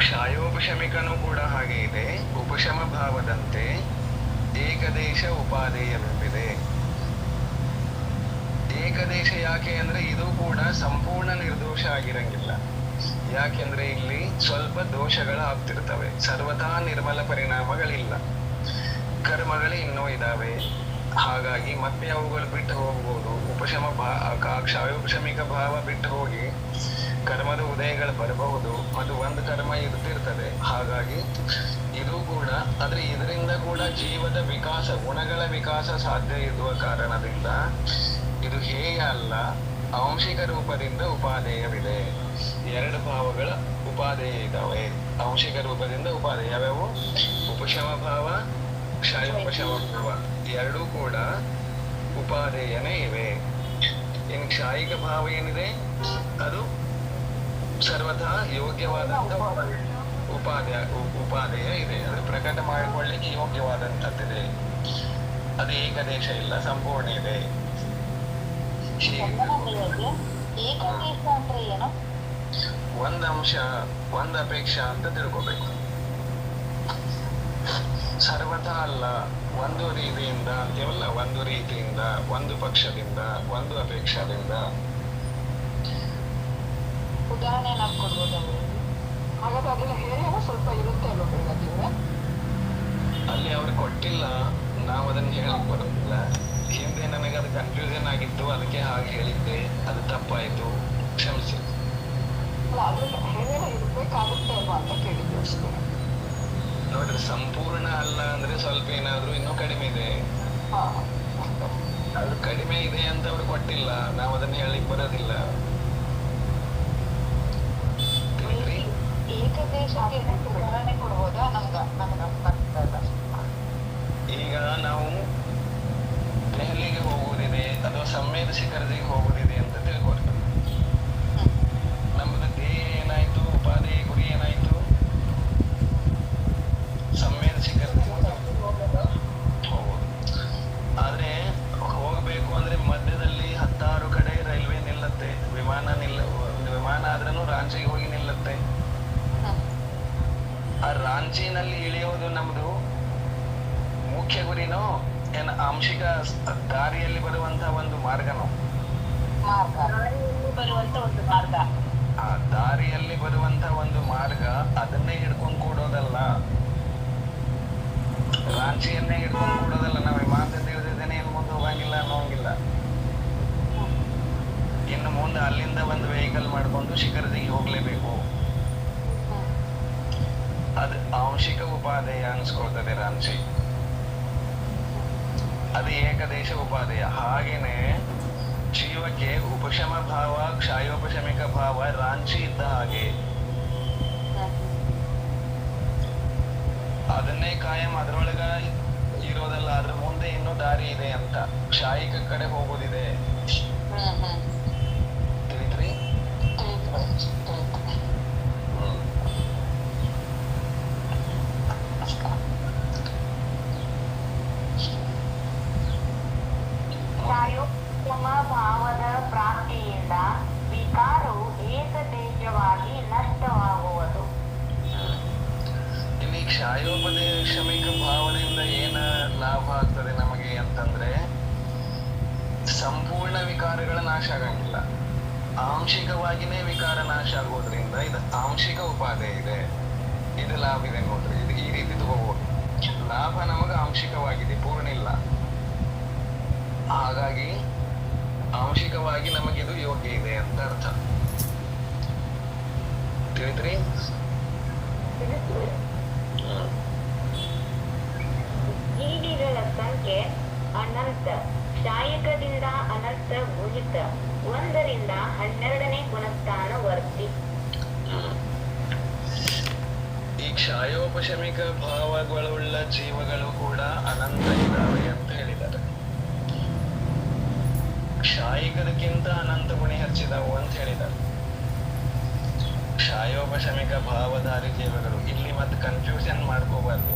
ಕ್ಷಯೋಪಶಮಿಕನೂ ಕೂಡ ಹಾಗೆ ಇದೆ. ಉಪಶಮ ಭಾವದಂತೆ ಏಕದೇಶ ಉಪಾದೇಯವೆಂಬಿದೆ. ಏಕದೇಶ ಯಾಕೆ ಅಂದ್ರೆ ಇದು ಕೂಡ ಸಂಪೂರ್ಣ ನಿರ್ದೋಷ ಆಗಿರಂಗಿಲ್ಲ. ಯಾಕೆಂದ್ರೆ ಇಲ್ಲಿ ಸ್ವಲ್ಪ ದೋಷಗಳು ಆಗ್ತಿರ್ತವೆ, ಸರ್ವಥಾ ನಿರ್ಮಲ ಪರಿಣಾಮಗಳಿಲ್ಲ, ಕರ್ಮಗಳೇ ಇನ್ನೂ ಇದಾವೆ. ಹಾಗಾಗಿ ಮತ್ತೆ ಅವುಗಳು ಬಿಟ್ಟು ಹೋಗ್ಬೋದು. ಕ್ಷಯೋಪಶಮಿಕ ಭಾವ ಬಿಟ್ಟು ಹೋಗಿ ಕರ್ಮದ ಉದಯಗಳು ಬರಬಹುದು, ಅದು ಒಂದು ಕರ್ಮ ಇರ್ತಿರ್ತದೆ. ಹಾಗಾಗಿ ಇದು ಕೂಡ, ಆದ್ರೆ ಇದರಿಂದ ಕೂಡ ಜೀವದ ವಿಕಾಸ, ಗುಣಗಳ ವಿಕಾಸ ಸಾಧ್ಯ ಇರುವ ಕಾರಣದಿಂದ ಇದು ಹೇಯ ಅಲ್ಲ, ಆಂಶಿಕ ರೂಪದಿಂದ ಉಪಾದೇಯವಿದೆ. ಎರಡು ಭಾವಗಳ ಉಪಾದೇಯ ಇದ್ದಾವೆ, ಆಂಶಿಕ ರೂಪದಿಂದ ಉಪಾದೇಯ. ಯಾವ್ಯಾವು? ಉಪಶಮ ಭಾವ, ಕ್ಷಯೋಪಶಮ ಭಾವ, ಎರಡೂ ಕೂಡ ಉಪಾದೇಯನೇ ಇವೆ. ಇನ್ನು ಕ್ಷಾಯಿಕ ಭಾವ ಏನಿದೆ, ಅದು ಸರ್ವಥಾ ಯೋಗ್ಯವಾದಂತ ಉಪಾದೇಯ ಇದೆ, ಅದು ಪ್ರಕಟ ಮಾಡಿಕೊಳ್ಳಿಕ್ಕೆ ಯೋಗ್ಯವಾದಂತದ್ದಿದೆ. ಅದು ಏಕದೇಶ ಇಲ್ಲ, ಸಂಪೂರ್ಣ ಇದೆ.
ಏಕದೇಶ ಅಂದ್ರೆ ಏನು?
ಒಂದ್ ಅಂಶ, ಒಂದ್ ಅಪೇಕ್ಷಾ ಅಂತ ತಿಳ್ಕೊಬೇಕು. ಸರ್ವಥಾ ಅಲ್ಲ, ಒಂದು ರೀತಿಯಿಂದ ಅಂತೀವಲ್ಲ, ಒಂದು ರೀತಿಯಿಂದ, ಒಂದು ಪಕ್ಷದಿಂದ, ಒಂದು ಅಪೇಕ್ಷಾದಿಂದ.
ಉದಾಹರಣೆ ನಾವು ಕೊಡ್ಬೋದು. ಹಾಗಾದ್ರೆ ಅದನ್ನ ಹೇಳ ಸ್ವಲ್ಪ ಇರುತ್ತೆ ಅಲ್ವ ಬೆಳಗ್ಗೆ?
ಅಲ್ಲಿ ಅವ್ರು ಕೊಟ್ಟಿಲ್ಲ, ನಾವು ಅದನ್ನ ಹೇಳಕ್ ಬರೋದಿಲ್ಲ. ಹಿಂದೆ ನನಗೆ ಅದು ಕನ್ಫ್ಯೂಷನ್ ಆಗಿತ್ತು, ಅದಕ್ಕೆ ಹಾಗೆ ಹೇಳಿದ್ದೆ, ಅದು ತಪ್ಪಾಯ್ತು, ಕ್ಷಮಿಸಿ.
ಅಲ್ಲ, ಅದ್ರಲ್ಲಿ ಹೇಳ ಇರ್ಬೇಕಾಗುತ್ತೆ ಅಲ್ವಾ ಅಂತ ಕೇಳಿದ್ವಿ ಅಷ್ಟೇ.
ನೋಡ್ರಿ, ಸಂಪೂರ್ಣ ಅಲ್ಲ ಅಂದ್ರೆ ಸ್ವಲ್ಪ ಏನಾದ್ರು ಇನ್ನೂ ಕಡಿಮೆ ಇದೆ. ಅದು ಕಡಿಮೆ ಇದೆ ಅಂತ ಅವ್ರು ಕೊಟ್ಟಿಲ್ಲ, ನಾವು ಅದನ್ನ ಹೇಳಿಕ್ ಬರೋದಿಲ್ಲ.
ಏಕದೇಶಕ್ಕೆ ಉದಾಹರಣೆ ಕೊಡ್ಬೋದಾ? ನಮ್ಗೆ
ಈಗ ನಾವು ದೆಹಲಿಗೆ ಹೋಗುವುದಿದೆ ಅಥವಾ ಸಂವೇದ ಶಿಖರದಿಗೆ ಹೋಗುವುದಿದೆ ಅಂತ ತಿಳ್ಕೊಳ್ತೀವಿ. ನಮ್ಮದು ಧ್ಯೇಯ ಏನಾಯ್ತು, ಉಪಾದೇಯ ಗುರಿ ಏನಾಯ್ತು? ಸಂವೇದ ಶಿಖರದಿಗೆ ಹೋಗುವುದು. ಆದ್ರೆ ಹೋಗ್ಬೇಕು ಅಂದ್ರೆ ಮಧ್ಯದಲ್ಲಿ 16 ಕಡೆ ರೈಲ್ವೆ ನಿಲ್ಲತ್ತೆ, ವಿಮಾನ ಆದ್ರೂ ರಾಂಚಿಗೆ ಹೋಗಿ ನಿಲ್ಲತ್ತೆ. ಆ ರಾಂಚಿನಲ್ಲಿ ಇಳಿಯೋದು ನಮ್ದು ಮುಖ್ಯ ಗುರಿನೋ ಏನ ಆಂಶಿಕ ದಾರಿಯಲ್ಲಿ ಬರುವಂತಹ ಒಂದು ಮಾರ್ಗನೋ?
ದಾರಿಯಲ್ಲಿ ಬರುವಂತ ಒಂದು ಮಾರ್ಗ.
ಆ ದಾರಿಯಲ್ಲಿ ಬರುವಂತ ಒಂದು ಮಾರ್ಗ ಅದನ್ನೇ ಹಿಡ್ಕೊಂಡು ಕೂಡೋದಲ್ಲ, ರಾಂಚಿಯನ್ನೇ ಹಿಡ್ಕೊಂಡು ಕೂಡೋದಲ್ಲ. ನಾವು ವಿಮಾನದಿಂದ ಇಳಿದಿದ್ದೇನೆ ಇನ್ನು ಮುಂದೆ ಹೋಗಂಗಿಲ್ಲ ಅನ್ನೋಂಗಿಲ್ಲ. ಇನ್ನು ಮುಂದೆ ಅಲ್ಲಿಂದ ಒಂದು ವೆಹಿಕಲ್ ಮಾಡ್ಕೊಂಡು ಶಿಖರದಿಗೆ ಹೋಗ್ಲೇಬೇಕು. ಅದು ಆಂಶಿಕ ಉಪಾದೇಯ ಅನ್ಸ್ಕೊಳ್ತದೆ ರಾಂಚಿ. ಅದು ಏಕದೇಶ ಉಪಾದೇಯ. ಹಾಗೇನೆ ಜೀವಕ್ಕೆ ಉಪಶಮ ಭಾವ, ಕ್ಷಾಯೋಪಶಮಿಕ ಭಾವ ರಾಂಚಿ ಇದ್ದ ಹಾಗೆ. ಅದನ್ನೇ ಕಾಯಂ ಅದ್ರೊಳಗ ಇರೋದಲ್ಲ, ಅದ್ರ ಮುಂದೆ ಇನ್ನೂ ದಾರಿ ಇದೆ ಅಂತ, ಕ್ಷಾಯಿಕ ಕಡೆ ಹೋಗೋದಿದೆ. ತಿಳಿತ್ರಿ?
ಕ್ಷಾಯೋಪಶಮ ಭಾವದ ಪ್ರಾಪ್ತಿಯಿಂದ ವಿಕಾರವು ಏಕದೇಶವಾಗಿ ನಷ್ಟವಾಗುವುದು.
ಇಲ್ಲಿ ಕ್ಷಾಯೋಪದೇಶಮಿಕ ಭಾವದಿಂದ ಏನ ಲಾಭ ಆಗ್ತದೆ ನಮಗೆ ಅಂತಂದ್ರೆ, ಸಂಪೂರ್ಣ ವಿಕಾರಗಳ ನಾಶ ಆಗಂಗಿಲ್ಲ, ಆಂಶಿಕವಾಗಿನೇ ವಿಕಾರ ನಾಶ ಆಗೋದ್ರಿಂದ ಇದು ಆಂಶಿಕ ಉಪಾದೆ ಇದೆ. ಇದು ಲಾಭ ಇದೆ ನೋಡ್ರಿ. ಇದು ಈ ರೀತಿ ತಗೋಬಹುದು. ಲಾಭ ನಮಗ ಆಂಶಿಕವಾಗಿದೆ, ಪೂರ್ಣ ಇಲ್ಲ. ಹಾಗಾಗಿ ಆಂಶಿಕವಾಗಿ ನಮಗಿದು ಯೋಗ್ಯ ಇದೆ ಅಂತ ಅರ್ಥ. ತಿಳಿದ್ರಿ?
ಜೀವಿಗಳ ಸಂಖ್ಯೆ ಅನಂತ, ಕ್ಷಾಯಿಕದಿಂದ ಅನಂತ ಗುಣಿತ 1ರಿಂದ 12ನೇ ಗುಣಸ್ಥಾನ ವರ್ತಿ.
ಈ ಕ್ಷಾಯೋಪಶಮಿಕ ಭಾವಗಳುಳ್ಳ ಜೀವಗಳು ಕೂಡ ಅನಂತ ಇದ್ದಾವೆ ಅಂತ ಹೇಳಿದ್ದಾರೆ. ಕ್ಷಾಯಿಕದಕ್ಕಿಂತ ಅನಂತ ಗುಣಿ ಹೆಚ್ಚಿದವು ಅಂತ ಹೇಳಿದ್ದಾರೆ. ಕ್ಷಾಯೋಪಶಮಿಕ ಭಾವಧಾರಿ ಜೀವಗಳು. ಇಲ್ಲಿ ಮತ್ತೆ ಕನ್ಫ್ಯೂಷನ್ ಮಾಡ್ಕೋಬಾರ್ದು.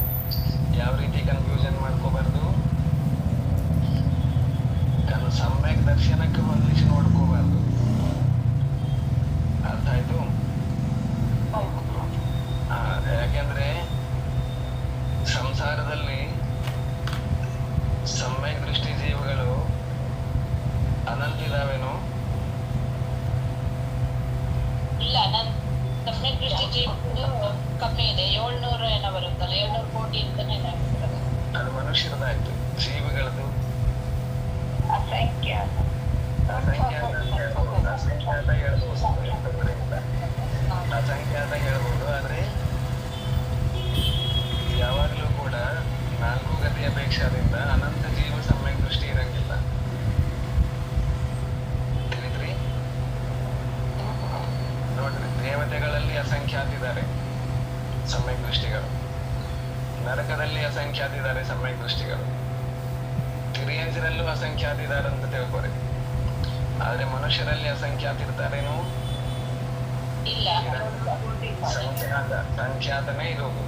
ಯಾವ ರೀತಿ ಕನ್ಫ್ಯೂಷನ್ ಮಾಡ್ಕೋಬಾರ್ದು? ಸಮ್ಯಕ್ ದರ್ಶನಕ್ಕೆ ಹೊಂದಿಸಿ ನೋಡ್ಕೋಬಾರ್ದು. ಅರ್ಥ ಆಯ್ತು? ಯಾಕೆಂದ್ರೆ ಸಂಸಾರದಲ್ಲಿ ಸಮ್ಯಕ್ ದೃಷ್ಟಿ ಜೀವಗಳು ಅನಂತ ಇದಾವೇನು?
ಇಲ್ಲ, ನನ್ ಸಮ್ಯಕ್ ದೃಷ್ಟಿ ಜೀವಗಳು ಕಮ್ಮಿ ಇದೆ. 700 ಏನೋ ಬರುತ್ತಲ್ಲ, 700 ಕೋಟಿ ಅಂತಾನೆ ಬರ್ತದೆ.
ಅದು ಮನುಷ್ಯರದಾಯ್ತು. ಜೀವಿಗಳದ್ದು
ಅಸಂಖ್ಯ
ಅಸಂಖ್ಯಾತ ಹೇಳ್ಬೋದು. ಆದ್ರೆ ಯಾವಾಗ್ಲೂ ಕೂಡ 4 ಗತಿ ಅಪೇಕ್ಷಾದಿಂದ ಅನಂತ ಜೀವ ಸಮ್ಯಕ್ ದೃಷ್ಟಿ ಇರಂಗಿಲ್ಲ. ತಿಳಿದ್ರಿ? ನೋಡ್ರಿ, ದೇವತೆಗಳಲ್ಲಿ ಅಸಂಖ್ಯಾತಿದ್ದಾರೆ ಸಮ್ಯಕ್ ದೃಷ್ಟಿಗಳು, ನರಕದಲ್ಲಿ ಅಸಂಖ್ಯಾತಿದ್ದಾರೆ ಸಮ್ಯಕ್ ದೃಷ್ಟಿಗಳು, ತಿರಿಯಂಜರಲ್ಲೂ ಅಸಂಖ್ಯಾತಿದ್ದಾರೆ ಅಂತ ತಿಳ್ಕೊರಿ. ಆದ್ರೆ ಮನುಷ್ಯರಲ್ಲಿ ಅಸಂಖ್ಯಾತಿರ್ತಾರೇನು?
ಇಲ್ಲ,
ಸಂಖ್ಯಾತನೇ ಇರೋದು.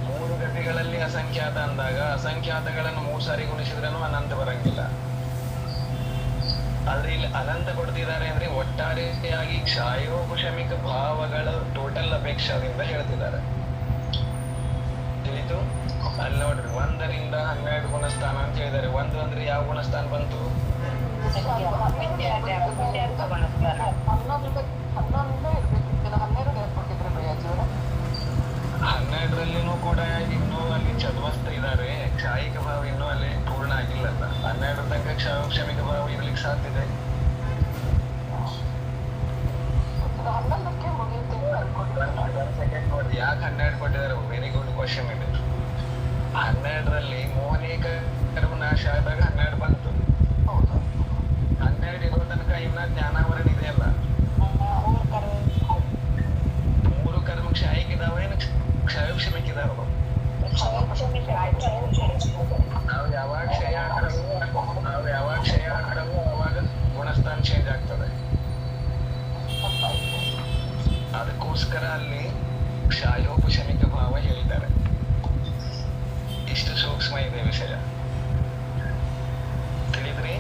3 ಗತಿಗಳಲ್ಲಿ ಅಸಂಖ್ಯಾತ ಅಂದಾಗ ಅಸಂಖ್ಯಾತಗಳನ್ನು 3 ಸಾರಿ ಗುಣಿಸಿದ್ರೂ ಅನಂತ ಬರಂಗಿಲ್ಲ. ಆದ್ರೆ ಇಲ್ಲಿ ಅನಂತ ಕೊಡ್ತಿದ್ದಾರೆ ಅಂದ್ರೆ ಒಟ್ಟಾರೆಯಾಗಿ ಕ್ಷಾಯೋಪಶಮಿಕ ಭಾವಗಳ ಟೋಟಲ್ ಅಪೇಕ್ಷಾದಿಂದ ಹೇಳ್ತಿದ್ದಾರೆ. ತಿಳಿತು? ಅಲ್ಲಿ ನೋಡ್ರಿ, 1ರಿಂದ 12 ಗುಣಸ್ಥಾನ ಅಂತ ಹೇಳಿದ್ದಾರೆ. 1 ಅಂದ್ರೆ ಯಾವ ಗುಣಸ್ಥಾನ ಬಂತು? 12ರಲ್ಲಿನೂ ಕೂಡ ಇನ್ನೂ ಅಲ್ಲಿ ಚತುವಸ್ಥ ಇದ್ದಾರೆ. ಕ್ಷಾಯಿಕ ಭಾವ ಇನ್ನೂ ಅಲ್ಲಿ ಪೂರ್ಣ ಆಗಿಲ್ಲಲ್ಲ. 12 ತನಕ ಕ್ಷಾಯೋಪಶಮಿಕ ಭಾವ ಇರ್ಲಿಕ್ಕೆ ಸಾಧ್ಯ ಇದೆ. ನೋಡಿ, ಯಾಕೆ 12 ಕೊಟ್ಟಿದ್ದಾರೆ? ವೆರಿ ಗುಡ್ ಕ್ವಶನ್ ಇದೆ. 12ರಲ್ಲಿ ಮೋಹನೀಕ ಕರ್ಮನಾಶ ಆದಾಗ 12 ಬಂತು. 12 ಇರೋ ತನಕ ಇನ್ನ ಜ್ಞಾನಾವರಣ ಇದೆಯಲ್ಲ. 3 ಕರ್ಮ ಕ್ಷಾಯಿಕ ಇದಾವೆ, ಕ್ಷಾಯೋಪಶಮಿಕ ಇದಾವೆ. ನಾವು ಯಾವಾಗ ಕ್ಷಯ ಆಗ್ತವೋ ಅವಾಗ ಗುಣಸ್ಥಾನ ಚೇಂಜ್ ಆಗ್ತದೆ. ಅದಕ್ಕೋಸ್ಕರ ಅಲ್ಲಿ ಕ್ಷಾಯೋಪಶಮಿಕ ಭಾವ ಹೇಳಿದ್ದಾರೆ. ಇಷ್ಟು ಸೂಕ್ಷ್ಮ ಇದೆ ವಿಷಯ. ತಿಳಿದ್ರಿ?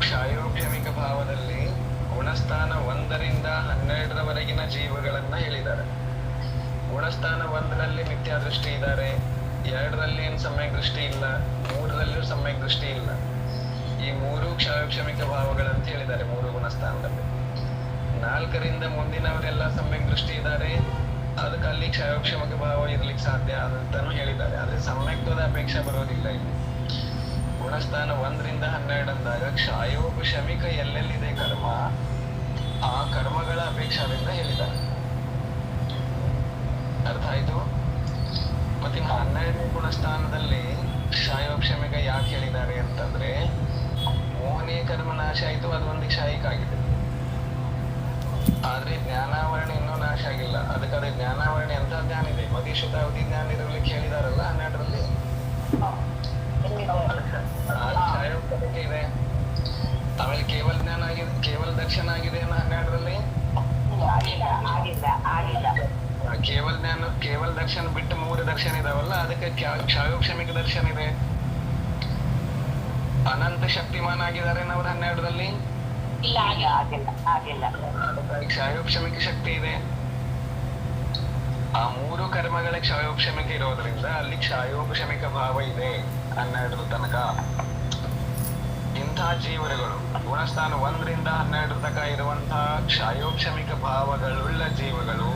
ಕ್ಷಾಯೋಪಶಮಿಕ ಭಾವದಲ್ಲಿ ಗುಣಸ್ಥಾನ 1ರಿಂದ 12ರವರೆಗಿನ ಜೀವಗಳನ್ನ ಹೇಳಿದ್ದಾರೆ. ಗುಣಸ್ಥಾನ 1ರಲ್ಲಿ ಮಿಥ್ಯಾ ದೃಷ್ಟಿ ಇದ್ದಾರೆ, 2ರಲ್ಲಿ ಏನು ಸಮ್ಯಕ್ ದೃಷ್ಟಿ ಇಲ್ಲ, 3ರಲ್ಲೂ ಸಮ್ಯಕ್ ದೃಷ್ಟಿ ಇಲ್ಲ. ಈ ಮೂರು ಕ್ಷಮಿಕ ಭಾವಗಳಂತ ಹೇಳಿದ್ದಾರೆ ಮೂರು ಗುಣಸ್ಥಾನದಲ್ಲಿ. 4ರಿಂದ ಮುಂದಿನವರೆಲ್ಲ ಸಮ್ಯಕ್ ದೃಷ್ಟಿ ಇದ್ದಾರೆ, ಅದಕ್ಕೆ ಅಲ್ಲಿ ಕ್ಷಮಿಕ ಭಾವ ಇರ್ಲಿಕ್ಕೆ ಸಾಧ್ಯ ಅಂತಾನು ಹೇಳಿದ್ದಾರೆ. ಆದ್ರೆ ಸಮ್ಯಕ್ತ್ವದ ಅಪೇಕ್ಷೆ ಬರೋದಿಲ್ಲ ಇಲ್ಲಿ. ಗುಣಸ್ಥಾನ 1ರಿಂದ 12 ಅಂದಾಗ ಕ್ಷಮಿಕ ಎಲ್ಲೆಲ್ಲಿದೆ ಕರ್ಮ, ಆ ಕರ್ಮಗಳ ಅಪೇಕ್ಷಾದಿಂದ ಹೇಳಿದ್ದಾರೆ. ಅರ್ಥ ಆಯ್ತು? ಮತ್ತೆ 12ನೇ ಗುಣಸ್ಥಾನದಲ್ಲಿ ಕ್ಷಮಿಕ ಯಾಕೆ ಹೇಳಿದ್ದಾರೆ ಅಂತಂದ್ರೆ, ಮೋಹನೀಯ ಕರ್ಮ ನಾಶ ಆಯ್ತು, ಅದು ಒಂದು ಕ್ಷಾಯಿಕ ಆಗಿದೆ. ಆದ್ರೆ ಜ್ಞಾನಾವರಣೆ ಇನ್ನೂ ನಾಶ ಆಗಿಲ್ಲ. ಅದಕ್ಕೆ ಜ್ಞಾನಾವರಣೆ ಅಂತ ಜ್ಞಾನ ಇದೆ, ಮಧುಶುದ್ಧ ಅವಧಿ ಜ್ಞಾನ ಇರಲಿಕ್ಕೆ ಹೇಳಿದಾರಲ್ಲ 12ರಲ್ಲಿ. ಕ್ಷಯೋಕ್ಷಮಿಕ ಇದೆ. ಆಮೇಲೆ ಕೇವಲ ಜ್ಞಾನ ಆಗಿದೆ, ಕೇವಲ ದರ್ಶನ ಆಗಿದೆ 12ರಲ್ಲಿ. ಕೇವಲ ದರ್ಶನ ಬಿಟ್ಟು 3 ದರ್ಶನ ಇದಾವಲ್ಲ, ಅದಕ್ಕೆ ಕ್ಷಯೋಕ್ಷಮಿಕ ದರ್ಶನ ಇದೆ. ಅನಂತ ಶಕ್ತಿಮಾನ್ ಆಗಿದ್ದಾರೆ ನಾವು 12ರಲ್ಲಿ.
ಇಲ್ಲ ಆಗಿಲ್ಲ.
ಕ್ಷಯೋಕ್ಷಮಿಕ ಶಕ್ತಿ ಇದೆ. ಆ 3 ಕರ್ಮಗಳ ಕ್ಷಯೋಕ್ಷಮಿಕ ಇರೋದ್ರಿಂದ ಅಲ್ಲಿ ಕ್ಷಯೋಕ್ಷಮಿಕ ಭಾವ ಇದೆ 12 ತನಕ. ಇಂಥ ಜೀವರುಗಳು ಗುಣಸ್ಥಾನ 1ರಿಂದ 12 ತನಕ ಇರುವಂತಹ ಕ್ಷಯೋಕ್ಷಮಿಕ ಭಾವಗಳುಳ್ಳ ಜೀವಗಳು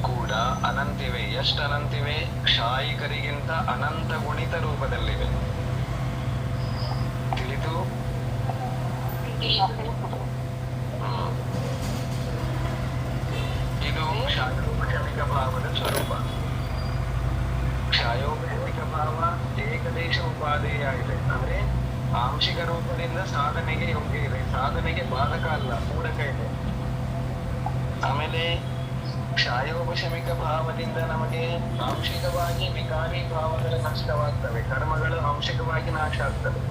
ಕೂಡ ಅನಂತಿವೆ. ಎಷ್ಟು ಅನಂತಿವೆ? ಕ್ಷಾಯಿಕರಿಗಿಂತ ಅನಂತ ಗುಣಿತ ರೂಪದಲ್ಲಿವೆ. ತಿಳಿದು? ಇದು ಕ್ಷಯೋಪಶಮಿಕ ಭಾವದ ಸ್ವರೂಪ. ಕ್ಷಯೋಪಶಮಿಕ ಭಾವ ಏಕದೇಶ ಉಪಾದೇಯ ಇದೆ, ಅಂದ್ರೆ ಆಂಶಿಕ ರೂಪದಿಂದ ಸಾಧನೆಗೆ ಯೋಗ್ಯ ಇದೆ, ಸಾಧನೆಗೆ ಬಾಧಕ ಅಲ್ಲ, ಪೂರಕ ಇದೆ. ಆಮೇಲೆ ಕ್ಷಯೋಪಶಮಿಕ ಭಾವದಿಂದ ನಮಗೆ ಆಂಶಿಕವಾಗಿ ವಿಕಾರಿ ಭಾವಗಳು ನಷ್ಟವಾಗ್ತವೆ, ಕರ್ಮಗಳು ಆಂಶಿಕವಾಗಿ ನಾಶ ಆಗ್ತವೆ,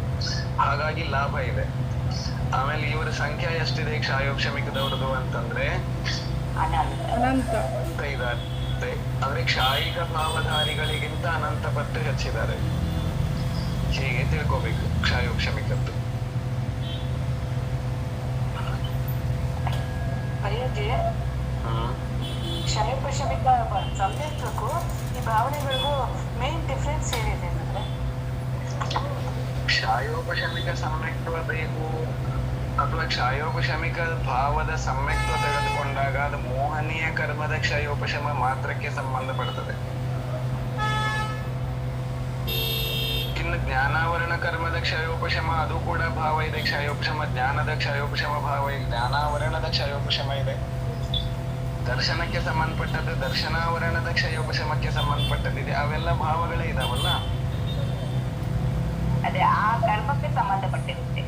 ಹಾಗಾಗಿ ಲಾಭ ಇದೆ. ಆಮೇಲೆ ಇವರ ಸಂಖ್ಯೆ ಎಷ್ಟಿದೆ ಕ್ಷಯೋಪಶಮಿಕದವ್ರದ್ದು ಅಂತಂದ್ರೆ
ಅನಂತ
ಇದ್ದಾರೆ. ಅಂದ್ರೆ ಕ್ಷಾಯಿಕ ಭಾವಧಾರಿಗಳಿಗಿಂತ ಅನಂತ ಪಟ್ಟು ಹೆಚ್ಚಿದ್ದಾರೆ. ಹೀಗೆ ತಿಳ್ಕೋಬೇಕು ಕ್ಷಯೋಪಶಮಿಕದ್ದು.
ಅಯೋಧ್ಯೆ ಕ್ಷಯೋಪಶಮಿಕ ಸಂವೇದಕಕ್ಕೂ ಈ ಭಾವನೆಗಳಿಗೂ ಮೇನ್ ಡಿಫ್ರೆನ್ಸ್ ಏನಿದೆ ಅಂದ್ರೆ,
ಕ್ಷಯೋಪಶಮಿಕ ಸಮ್ಯಕ್ತ್ವ ಬೇಕು ಅಥವಾ ಕ್ಷಯೋಪಶಮಿಕ ಭಾವದ ಸಮ್ಯಕ್ತ್ವ ತೆಗೆದುಕೊಂಡಾಗ ಅದು ಮೋಹನೀಯ ಕರ್ಮದ ಕ್ಷಯೋಪಶಮ ಮಾತ್ರಕ್ಕೆ ಸಂಬಂಧಪಡುತ್ತದೆ. ಇನ್ನು ಜ್ಞಾನಾವರಣ ಕರ್ಮದ ಕ್ಷಯೋಪಶಮ ಅದು ಕೂಡ ಭಾವ ಇದೆ, ಕ್ಷಯೋಪಶಮ. ಜ್ಞಾನದ ಕ್ಷಯೋಪಶಮ ಭಾವ ಇದೆ, ಜ್ಞಾನಾವರಣದ ಕ್ಷಯೋಪಶಮ ಇದೆ. ದರ್ಶನಕ್ಕೆ ಸಂಬಂಧಪಟ್ಟದ್ದು ದರ್ಶನಾವರಣದ ಕ್ಷಯೋಪಶಮಕ್ಕೆ ಸಂಬಂಧಪಟ್ಟದ್ದಿದೆ. ಅವೆಲ್ಲ ಭಾವಗಳೇ ಇದಾವಲ್ಲ,
ಅದೇ ಆ ಕರ್ಮಕ್ಕೆ ಸಂಬಂಧಪಟ್ಟಿರುತ್ತೆ.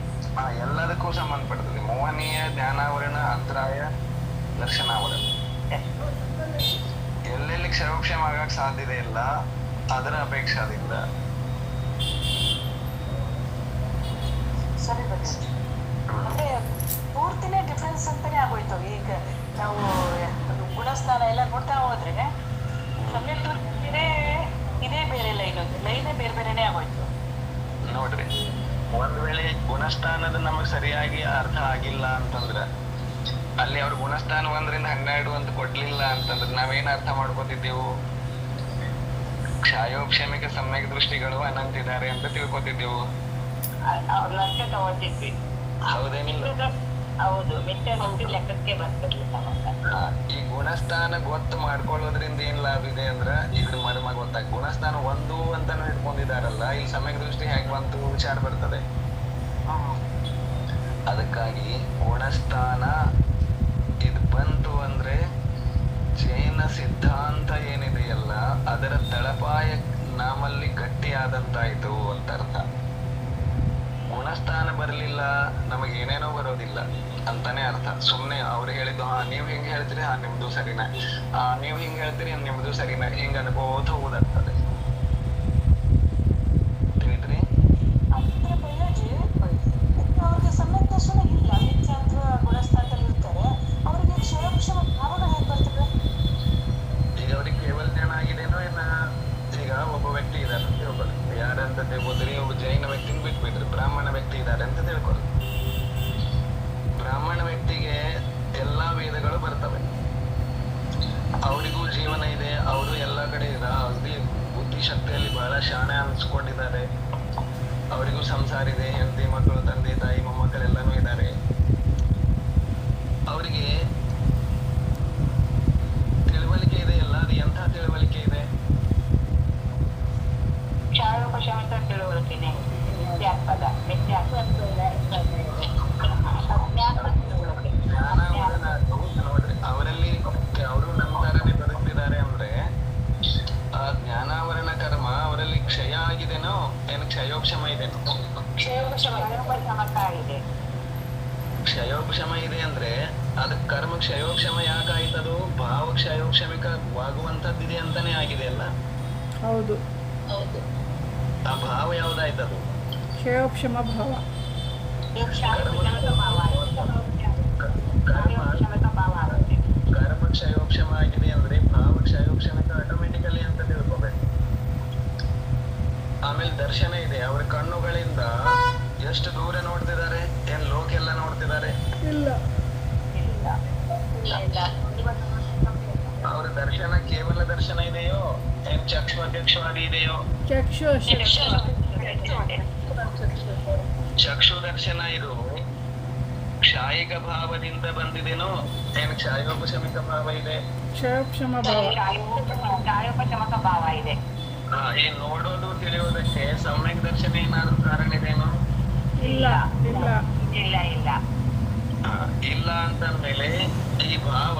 ಎಲ್ಲದಕ್ಕೂ ಸಂಬಂಧಪಡ್ತದೆ. ಮೋಹನೀಯ, ಜ್ಞಾನಾವರಣ, ಅಂತರಾಯ, ದರ್ಶನಾವರಣ. ಎಲ್ಲೆಲ್ಲಿ ಕ್ಷಯೋಪಶಮ ಆಗಕ್ ಸಾಧ್ಯತೆ ಇಲ್ಲ ಅದರ ಅಪೇಕ್ಷಾದಿಂದ.
ಸರಿ ಬನ್ನಿ. ಅಂದ್ರೆ ಪೂರ್ತಿನೇ ಡಿಫ್ರೆನ್ಸ್ ಅಂತಾನೆ ಆಗೋಯ್ತು. ಈಗ ನಾವು ಗುಣಸ್ಥಾನ ಎಲ್ಲ ನೋಡ್ತಾ ಹೋದ್ರೆ ಸಮ್ಯಕ್ತೇ ಇದೇ ಬೇರೆ ಲೈನೇ ಬೇರೆ ಬೇರೆನೆ ಆಗೋಯ್ತು.
ನೋಡ್ರಿ, ಒಂದ್ ವೇಳೆ ಗುಣಸ್ಥಾನದ ನಮಗ್ ಸರಿಯಾಗಿ ಅರ್ಥ ಆಗಿಲ್ಲ ಅಂತಂದ್ರ, ಅಲ್ಲಿ ಅವ್ರ ಗುಣಸ್ಥಾನ 1ರಿಂದ 12 ಅಂತ ಕೊಡ್ಲಿಲ್ಲ ಅಂತಂದ್ರೆ ನಾವೇನ್ ಅರ್ಥ ಮಾಡ್ಕೋತಿದ್ದೆವು? ಕ್ಷಯೋಪಶಮಿಕ ಸಮ್ಯಕ್ ದೃಷ್ಟಿಗಳು ಅನಂತಿದ್ದಾರೆ ಅಂತ ತಿಳ್ಕೊತಿದ್ದೆವು.
ಅವ್ರನ್ನಷ್ಟೇ ತಗೋತಿದ್ವಿ.
ಹೌದೇನಿಲ್ಲ?
ಹೌದು, ಮಿತ್ರ ದೃಷ್ಟಿ ಲೆಕ್ಕಕ್ಕೆ ಬರ್ತಿರ್ಲಿಲ್ಲ.
ಈ ಗುಣಸ್ಥಾನ ಗೊತ್ತು ಮಾಡ್ಕೊಳ್ಳೋದ್ರಿಂದ ಏನ್ ಲಾಭ ಇದೆ ಅಂದ್ರ ಇದ್ರ ಮರ್ಮ ಗೊತ್ತಾಗ. ಗುಣಸ್ಥಾನ 1 ಅಂತಾನು ಇಟ್ಕೊಂಡಿದಾರಲ್ಲ, ಈ ಸಮ್ಯಕ್ ದೃಷ್ಟಿ ಹೇಗ್ ಬಂತು ವಿಚಾರ ಬರ್ತದೆ. ಅದಕ್ಕಾಗಿ ಗುಣಸ್ಥಾನ ಇದು ಬಂತು ಅಂದ್ರೆ ಜೈನ ಸಿದ್ಧಾಂತ ಏನಿದೆಯಲ್ಲ ಅದರ ತಳಪಾಯ ನಮ್ಮಲ್ಲಿ ಗಟ್ಟಿಯಾದಂತಾಯ್ತು ಅಂತ ಅರ್ಥ. ಗುಣಸ್ಥಾನ ಬರಲಿಲ್ಲ ನಮಗೆ ಏನೇನೋ ಬರೋದಿಲ್ಲ ಅಂತಾನೆ ಅರ್ಥ. ಸುಮ್ನೆ ಅವ್ರು ಹೇಳಿದ್ದು ನೀವ್ ಹಿಂಗ್ ಹೇಳ್ತೀರಿ, ನಿಮ್ದು ಸರಿನಾ, ನೀವ್ ಹಿಂಗ್ ಹೇಳ್ತೀರಿ, ನಿಮ್ದು ಸರಿನಾ, ಹಿಂಗ ಅನ್ಕೋತ ಹೋಗುದಾಗ್ತದೆ. ತಿಳಿದ್ರಿ?
ಅವ್ರಿಗೆ ಸಮ್ಯಕ್ ದರ್ಶನ ಇಲ್ಲ, ಮಿಥ್ಯ ಅಥವಾ ಗುಣಸ್ಥಾನದಲ್ಲಿ ಇರ್ತಾರೆ, ಅವ್ರಿಗೆ ಕ್ಷಯೋಪಶಮ ಭಾವಗಳು ಹೇಗೆ ಬರ್ತದೆ?
ಈಗ ಅವ್ರಿಗೆ ಕೇವಲ ಜ್ಞಾನ ಆಗಿದೇನೋ ಏನ? ಈಗ ಒಬ್ಬ ವ್ಯಕ್ತಿ ಇದಾರೆ ಅಂತ ತಿಳ್ಕೊಳ್ಳಿ, ಯಾರಂತ ತಿಳ್ಕೊದ್ರಿ, ಒಬ್ಬ ಜೈನ ವ್ಯಕ್ತಿನ ಬಿಟ್ಬಿಟ್ರಿ, ಬ್ರಾಹ್ಮಣ ವ್ಯಕ್ತಿ ಇದ್ದಾರೆ ಅಂತ ತಿಳ್ಕೊಳ್ಳಿ. ಬ್ರಾಹ್ಮಣ ವ್ಯಕ್ತಿಗೆ ಎಲ್ಲಾ ವೇದಗಳು ಬರ್ತವೆ, ಅವರಿಗೂ ಜೀವನ ಇದೆ, ಅವರು ಎಲ್ಲಾ ಕಡೆ ಬುದ್ಧಿಶಕ್ತಿಯಲ್ಲಿ ಬಹಳ ಶಾಣೆ ಅನ್ಸ್ಕೊಂಡಿದ್ದಾರೆ, ಅವರಿಗೂ ಸಂಸಾರ ಇದೆ, ಹೆಂಡತಿ ಮಕ್ಕಳು, ತಂದೆ ತಾಯಿ ಮೊಮ್ಮಕ್ಕಳೆಲ್ಲನೂ ಇದ್ದಾರೆ. ಅವರಿಗೆ ತಿಳುವಳಿಕೆ ಇದೆ ಅಲ್ಲ, ಅದು ಎಂಥ ತಿಳುವಳಿಕೆ ಇದೆ?
ಕ್ಷಾಯೋಪಶಮಿತ ತಿಳುವಳಿಕೆನೆ. ಮಿಥ್ಯಾತ್ಪದ
ನೋಡ್ರಿ, ಅವರಲ್ಲಿ ಅವರು ನಮ್ಮ ತರನೇ ಬದುಕ್ತಿದ್ದಾರೆ ಅಂದ್ರೆ ಆ ಜ್ಞಾನಾವರಣ ಕರ್ಮ ಅವರಲ್ಲಿ ಕ್ಷಯ ಆಗಿದೆನೋ ಏನು ಕ್ಷಯೋಪಶಮ ಇದೆನೋ?
ಕ್ಷಯೋಪಶಮ ಇದೆ.
ಕ್ಷಯೋಪಶಮ ಇದೆ ಅಂದ್ರೆ ಅದ ಕರ್ಮ ಕ್ಷಯೋಪಶಮ ಯಾಕಾಯ್ತದು? ಭಾವ ಕ್ಷಯೋಪಶಮಿಕವಾಗುವಂತದ್ದಿದೆ ಅಂತಾನೆ ಆಗಿದೆ ಅಲ್ಲ.
ಹೌದು,
ಹೌದು.
ಆ ಭಾವ ಯಾವ್ದಾಯ್ತದು?
ಕ್ಷಯೋಪಶಮ ಭಾವ.
ಕರ್ಮ ಕ್ಷಯೋಪಶಮ ಆಗಿದೆ ಅಂದ್ರೆ ಭಾವ ಕ್ಷಯೋಪಶಮಿಕ ಆಟೋಮೆಟಿಕಲಿ ಅಂತ ತಿಳ್ಕೊಬೇಕು. ಆಮೇಲೆ ದರ್ಶನ ಇದೆ, ಅವರ ಕಣ್ಣುಗಳಿಂದ ಎಷ್ಟು ದೂರ ನೋಡ್ತಿದ್ದಾರೆ? ಏನ್ ಲೋಕ ಎಲ್ಲ ನೋಡ್ತಿದ್ದಾರೆ?
ಇಲ್ಲ,
ಅವರ ದರ್ಶನ ಕೇವಲ ದರ್ಶನ ಇದೆಯೋ ಏನ್ ಚಕ್ಷುವಾದಿ ಇದೆಯೋ?
ಚಕ್ಷು ಅಷ್ಟೇ.
ಚಕ್ಷು ದರ್ಶನ ಇದು ಕ್ಷಾಯಿಕ ಭಾವದಿಂದ ಬಂದಿದೆನೋ ಏನ್ ಕ್ಷಾಯೋಪಶಮಿಕ ಭಾವ ಇದೆ?
ಕ್ಷಯೋಪಶಮ ಭಾವ.
ಕ್ಷಾಯೋಪಶಮಕ ಭಾವ ಇದೆ.
ಈ ನೋಡೋದು ತಿಳಿಯೋದಕ್ಕೆ ಸಮ್ಯಕ್ ದರ್ಶನ ಏನಾದ್ರೂ ಕಾರಣ ಇದೆನೋ?
ಇಲ್ಲ, ಇಲ್ಲ,
ಇಲ್ಲ ಇಲ್ಲ
ಇಲ್ಲ ಅಂತಂದ್ಮೇಲೆ ಈ ಭಾವ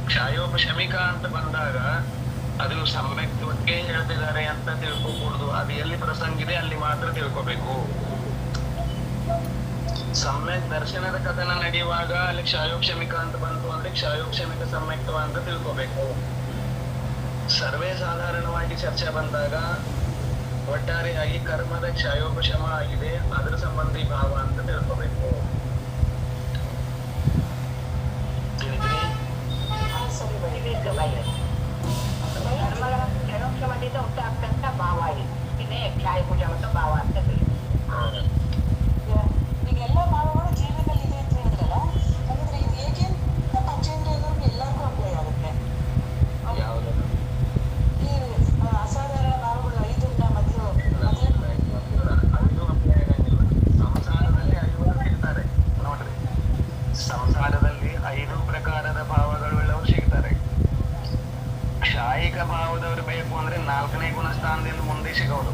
ಕ್ಷಾಯೋಪಶಮಿಕ ಅಂತ ಬಂದಾಗ ಅದು ಸಮ್ಯಕ್ ಬಗ್ಗೆ ಹೇಳ್ತಿದ್ದಾರೆ ಅಂತ ತಿಳ್ಕೊಕೂಡುದು. ಅದು ಎಲ್ಲಿ ಪ್ರಸಂಗ ಇದೆ ಅಲ್ಲಿ ಮಾತ್ರ ತಿಳ್ಕೊಬೇಕು. ಸಮ್ಯಕ್ ದರ್ಶನದ ಕಥನ ನಡೆಯುವಾಗ ಅಲ್ಲಿ ಕ್ಷಾಯೋಪಶಮಿಕ ಅಂತ ಬಂತು ಅಂದ್ರೆ ಕ್ಷಾಯೋಪಶಮಿಕ ಸಮ್ಯಕ್ತವ ಅಂತ ತಿಳ್ಕೊಬೇಕು. ಸರ್ವೇ ಸಾಧಾರಣವಾಗಿ ಚರ್ಚೆ ಬಂದಾಗ ಒಟ್ಟಾರೆಯಾಗಿ ಕರ್ಮದ ಕ್ಷಯೋಪಶಮ ಆಗಿದೆ, ಅದರ ಸಂಬಂಧಿ ಭಾವ ಅಂತ ತಿಳ್ಕೊಬೇಕು. ತಿಳಿದ್ರಿ?
ಧರ್ಮಗಳ ಕ್ಷಯೋಪಶಮದಿಂದ ಉಂಟಾಗ್ತಂತ ಭಾವ ಇದೆ, ಕ್ಷಾಯೋಪಶಮಕ ಭಾವ ಅಂತ
ಈಗೆಲ್ಲ ಭಾವಗಳು ಜೀವನದಲ್ಲಿ ಇದೆ ಅಂತ ಹೇಳಿದ್ರಲ್ಲ, ಹಾಗಾದ್ರೆ ಇದು ಏಕೆ ಪಂಚೇಂದ್ರಿಯದವ್ರಿಗೆ ಎಲ್ಲರಿಗೂ ಅಪ್ಲೈ ಆಗುತ್ತೆ?
ಯಾವುದು?
ಈ ಅಸಾಧಾರಣ ಭಾವಗಳು 5ರಿಂದ ಮೊದಲು
ಅದು ಅಪ್ಲೈ ಆಗಂಗಿಲ್ಲ. ಸಂಸಾರದಲ್ಲಿ 5 ಸಿಗ್ತಾರೆ ನೋಡ್ರಿ. ಸಂಸಾರದಲ್ಲಿ 5 ಪ್ರಕಾರದ ಭಾವಗಳುಳ್ಳವರು ಸಿಗ್ತಾರೆ. ಕ್ಷಾಯಿಕ ಭಾವದವರು ಬೇಕು ಅಂದ್ರೆ 4ನೇ ಗುಣಸ್ಥಾನದಿಂದ ಮುಂದೆ ಸಿಗೋದು.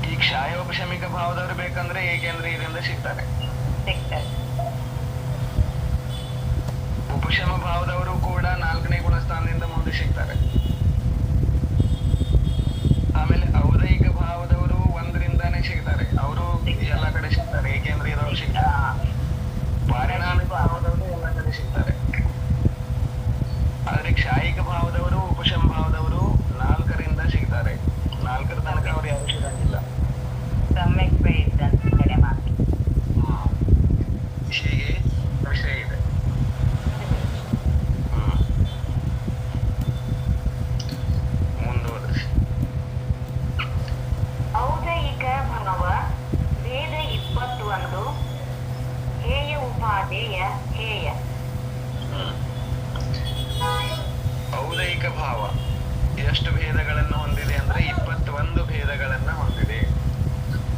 ಈ ಕ್ಷಾಯೋಪಶಮಿಕ ಭಾವದವರು ಬೇಕಂದ್ರೆ ಏಕೆಂದ್ರೆ ಇದರಿಂದ ಸಿಗ್ತಾರೆ. ಉಪಶಮ ಭಾವದವರು ಕೂಡ 4ನೇ ಗುಣಸ್ಥಾನದಿಂದ ಮುಂದೆ ಸಿಗ್ತಾರೆ. ಆಮೇಲೆ ಔದೈಕ ಭಾವದವರು 1ರಿಂದಾನೇ ಸಿಗ್ತಾರೆ, ಅವರು ಎಲ್ಲ ಕಡೆ ಸಿಗ್ತಾರೆ, ಏಕೆಂದ್ರೆ ಇದವರು ಸಿಗ್ತಾರೆ. ಪಾರಿಣಾಮಿಕ ಭಾವದವರು ಎಲ್ಲ ಕಡೆ ಸಿಗ್ತಾರೆ. ಆದ್ರೆ ಕ್ಷಾಯಿಕ ಭಾವದವರು ಉಪಶಮ ಭಾವದವರು 4ರಿಂದ ಸಿಗ್ತಾರೆ. 4ರ ತನಕ ಅವ್ರು ಯಾರು ಸಿಗಂಗಿಲ್ಲ.
ಸಮ್ಯಕ್ ಕಡೆ ಮಾತ್ರ
ಹೀಗೆ ವಿಷಯ ಇದೆ. ಮುಂದುವರಿಸಿ.
ಔದಯಿಕ ಭಾವ ಭೇದ 21 ಹೇಯ ಉಪಾದೇಯ ಹೇಯ.
ಔದಯಿಕ ಭಾವ ಎಷ್ಟು ಭೇದಗಳನ್ನು ಹೊಂದಿದೆ ಅಂದ್ರೆ 21 ಭೇದಗಳನ್ನ ಹೊಂದಿದೆ.